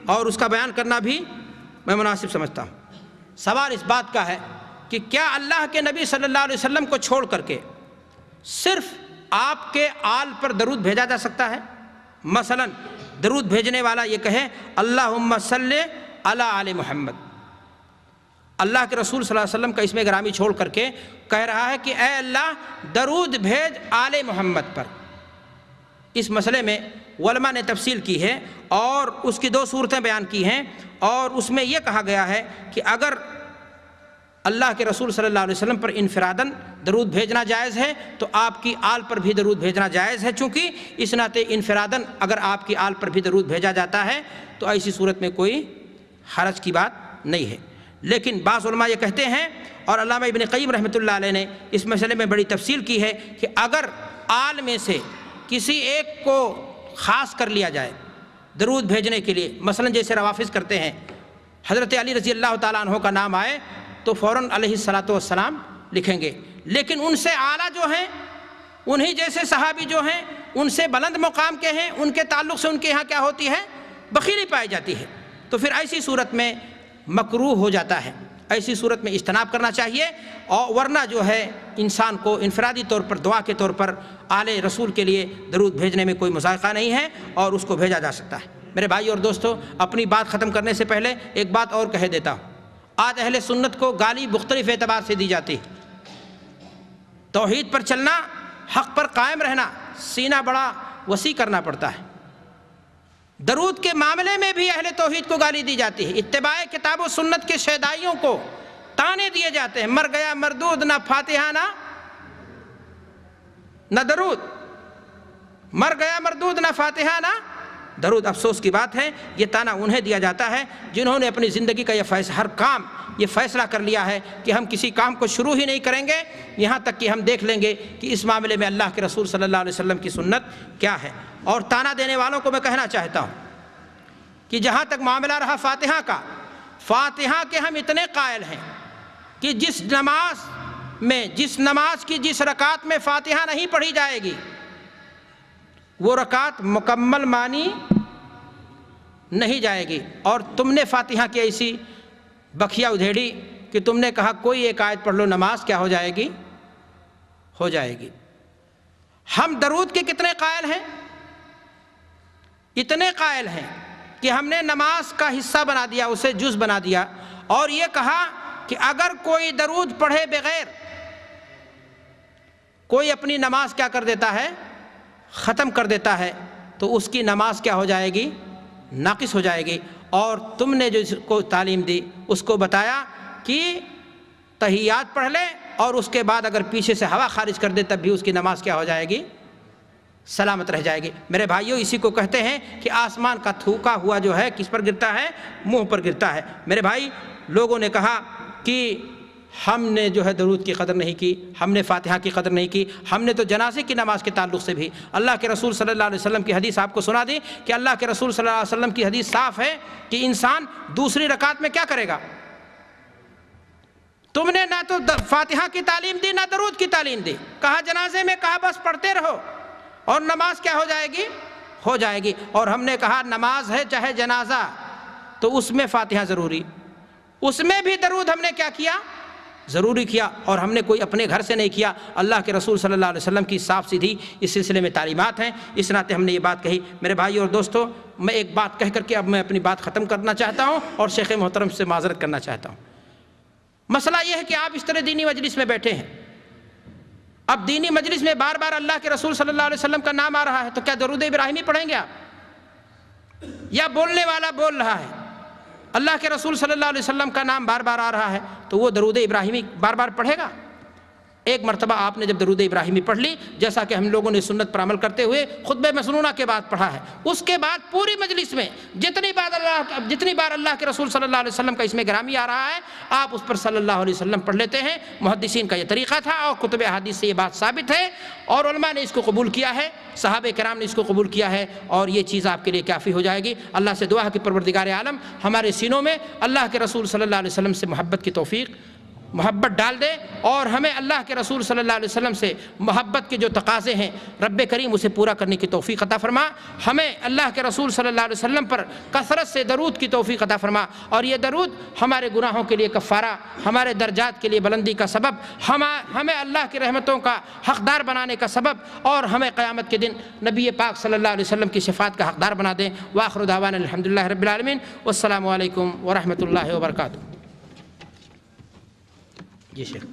اور اس کا بیان کرنا بھی میں مناسب سمجھتا ہوں۔ سوال اس بات کا ہے کہ کیا اللہ کے نبی صلی اللہ علیہ وسلم کو چھوڑ کر کے صرف آپ کے آل پر درود بھیجا جا سکتا ہے؟ مثلا درود بھیجنے والا یہ کہے اللہم صلی علی آل محمد، اللہ کے رسول صلی اللہ علیہ وسلم کا اسم گرامی چھوڑ کر کے کہہ رہا ہے کہ اے اللہ درود بھیج آل محمد پر۔ اس مسئلے میں علماء نے تفصیل کی ہے اور اس کی 2 صورتیں بیان کی ہیں، اور اس میں یہ کہا گیا ہے کہ اگر اللہ کے رسول صلی اللہ علیہ وسلم پر انفراداً درود بھیجنا جائز ہے تو آپ کی آل پر بھی درود بھیجنا جائز ہے، چونکہ اس ناطے انفراداً اگر آپ کی آل پر بھی درود بھیجا جاتا ہے تو ایسی صورت میں کوئی حرج کی بات نہیں ہے۔ لیکن بعض علماء یہ کہتے ہیں، اور علامہ ابن قیم رحمۃ اللہ علیہ نے اس مسئلے میں بڑی تفصیل کی ہے، کہ اگر آل میں سے کسی ایک کو خاص کر لیا جائے درود بھیجنے کے لیے، مثلا جیسے روافظ کرتے ہیں، حضرت علی رضی اللہ تعالیٰ عنہ کا نام آئے تو فوراً علیہ الصلاۃ والسلام لکھیں گے، لیکن ان سے اعلیٰ جو ہیں، انہی جیسے صحابی جو ہیں، ان سے بلند مقام کے ہیں، ان کے تعلق سے ان کے یہاں کیا ہوتی ہے؟ بخیلی پائی جاتی ہے، تو پھر ایسی صورت میں مکروہ ہو جاتا ہے، ایسی صورت میں اجتناب کرنا چاہیے، اور ورنہ جو ہے انسان کو انفرادی طور پر دعا کے طور پر آل رسول کے لیے درود بھیجنے میں کوئی مذائقہ نہیں ہے اور اس کو بھیجا جا سکتا ہے۔ میرے بھائی اور دوستو، اپنی بات ختم کرنے سے پہلے ایک بات اور کہہ دیتا ہوں۔ آج اہل سنت کو گالی مختلف اعتبار سے دی جاتی ہے۔ توحید پر چلنا، حق پر قائم رہنا، سینہ بڑا وسیع کرنا پڑتا ہے۔ درود کے معاملے میں بھی اہل توحید کو گالی دی جاتی ہے، اتباع کتاب و سنت کے شیدائیوں کو تانے دیے جاتے ہیں، مر گیا مردود، نہ فاتحہ نہ درود، مر گیا مردود، نہ فاتحہ نہ درود۔ افسوس کی بات ہے، یہ تانا انہیں دیا جاتا ہے جنہوں نے اپنی زندگی کا ہر کام یہ فیصلہ کر لیا ہے کہ ہم کسی کام کو شروع ہی نہیں کریں گے یہاں تک کہ ہم دیکھ لیں گے کہ اس معاملے میں اللہ کے رسول صلی اللہ علیہ وسلم کی سنت کیا ہے۔ اور تانا دینے والوں کو میں کہنا چاہتا ہوں کہ جہاں تک معاملہ رہا فاتحہ کا، فاتحہ کے ہم اتنے قائل ہیں کہ جس نماز کی جس رکعت میں فاتحہ نہیں پڑھی جائے گی وہ رکعت مکمل مانی نہیں جائے گی۔ اور تم نے فاتحہ کی ایسی بکھیا ادھیڑی کہ تم نے کہا کوئی ایک آیت پڑھ لو، نماز کیا ہو جائے گی؟ ہو جائے گی۔ ہم درود کے کتنے قائل ہیں؟ اتنے قائل ہیں کہ ہم نے نماز کا حصہ بنا دیا، اسے جز بنا دیا، اور یہ کہا کہ اگر کوئی درود پڑھے بغیر کوئی اپنی نماز کیا کر دیتا ہے؟ ختم کر دیتا ہے، تو اس کی نماز کیا ہو جائے گی؟ ناقص ہو جائے گی۔ اور تم نے جو اس کو تعلیم دی، اس کو بتایا کہ تحیات پڑھ لے اور اس کے بعد اگر پیچھے سے ہوا خارج کر دے تب بھی اس کی نماز کیا ہو جائے گی؟ سلامت رہ جائے گی۔ میرے بھائیوں، اسی کو کہتے ہیں کہ آسمان کا تھوکا ہوا جو ہے کس پر گرتا ہے؟ منہ پر گرتا ہے۔ میرے بھائی، لوگوں نے کہا کہ ہم نے جو ہے درود کی قدر نہیں کی، ہم نے فاتحہ کی قدر نہیں کی، ہم نے تو جنازے کی نماز کے تعلق سے بھی اللہ کے رسول صلی اللہ علیہ وسلم کی حدیث آپ کو سنا دی کہ اللہ کے رسول صلی اللہ علیہ وسلم کی حدیث صاف ہے کہ انسان دوسری رکعت میں کیا کرے گا؟ تم نے نہ تو فاتحہ کی تعلیم دی نہ درود کی تعلیم دی، کہا جنازے میں، کہا بس پڑھتے رہو اور نماز کیا ہو جائے گی؟ ہو جائے گی۔ اور ہم نے کہا نماز ہے چاہے جنازہ، تو اس میں فاتحہ ضروری، اس میں بھی درود ہم نے کیا کیا؟ ضروری کیا، اور ہم نے کوئی اپنے گھر سے نہیں کیا، اللہ کے رسول صلی اللہ علیہ وسلم کی صاف سیدھی اس سلسلے میں تعلیمات ہیں، اس ناطے ہم نے یہ بات کہی۔ میرے بھائی اور دوستو، میں ایک بات کہہ کر کے اب میں اپنی بات ختم کرنا چاہتا ہوں اور شیخ محترم سے معذرت کرنا چاہتا ہوں۔ مسئلہ یہ ہے کہ آپ اس طرح دینی مجلس میں بیٹھے ہیں، اب دینی مجلس میں بار بار اللہ کے رسول صلی اللہ علیہ وسلم کا نام آ رہا ہے، تو کیا درود ابراہیمی پڑھیں گے آپ؟ یا بولنے والا بول رہا ہے، اللہ کے رسول صلی اللہ علیہ وسلم کا نام بار بار آ رہا ہے تو وہ درود ابراہیمی بار بار پڑھے گا؟ ایک مرتبہ آپ نے جب درود ابراہیمی پڑھ لی، جیسا کہ ہم لوگوں نے سنت پر عمل کرتے ہوئے خطبہ مسنونہ کے بعد پڑھا ہے، اس کے بعد پوری مجلس میں جتنی بار اللہ کے رسول صلی اللہ علیہ وسلم کا اسم گرامی آ رہا ہے آپ اس پر صلی اللہ علیہ وسلم پڑھ لیتے ہیں۔ محدثین کا یہ طریقہ تھا اور کتب احادیث سے یہ بات ثابت ہے، اور علماء نے اس کو قبول کیا ہے، صحابہ کرام نے اس کو قبول کیا ہے، اور یہ چیز آپ کے لیے کافی ہو جائے گی۔ اللہ سے دعا ہے کہ پروردگار عالم ہمارے سینوں میں اللہ کے رسول صلی اللہ علیہ وسلم سے محبت کی توفیق محبت ڈال دے اور ہمیں اللہ کے رسول صلی اللہ علیہ وسلم سے محبت کے جو تقاضے ہیں رب کریم اسے پورا کرنے کی توفیق عطا فرما. ہمیں اللہ کے رسول صلی اللہ علیہ وسلم پر کثرت سے درود کی توفیق عطا فرما، اور یہ درود ہمارے گناہوں کے لیے کفارہ، ہمارے درجات کے لیے بلندی کا سبب، ہمیں اللہ کی رحمتوں کا حقدار بنانے کا سبب، اور ہمیں قیامت کے دن نبی پاک صلی اللہ علیہ وسلم کی صفات کا حقدار بنا دیں. وآخر دعوانا الحمدللہ رب العالمین والسلام علیکم ورحمۃ اللہ وبرکاتہ. جی شیخ.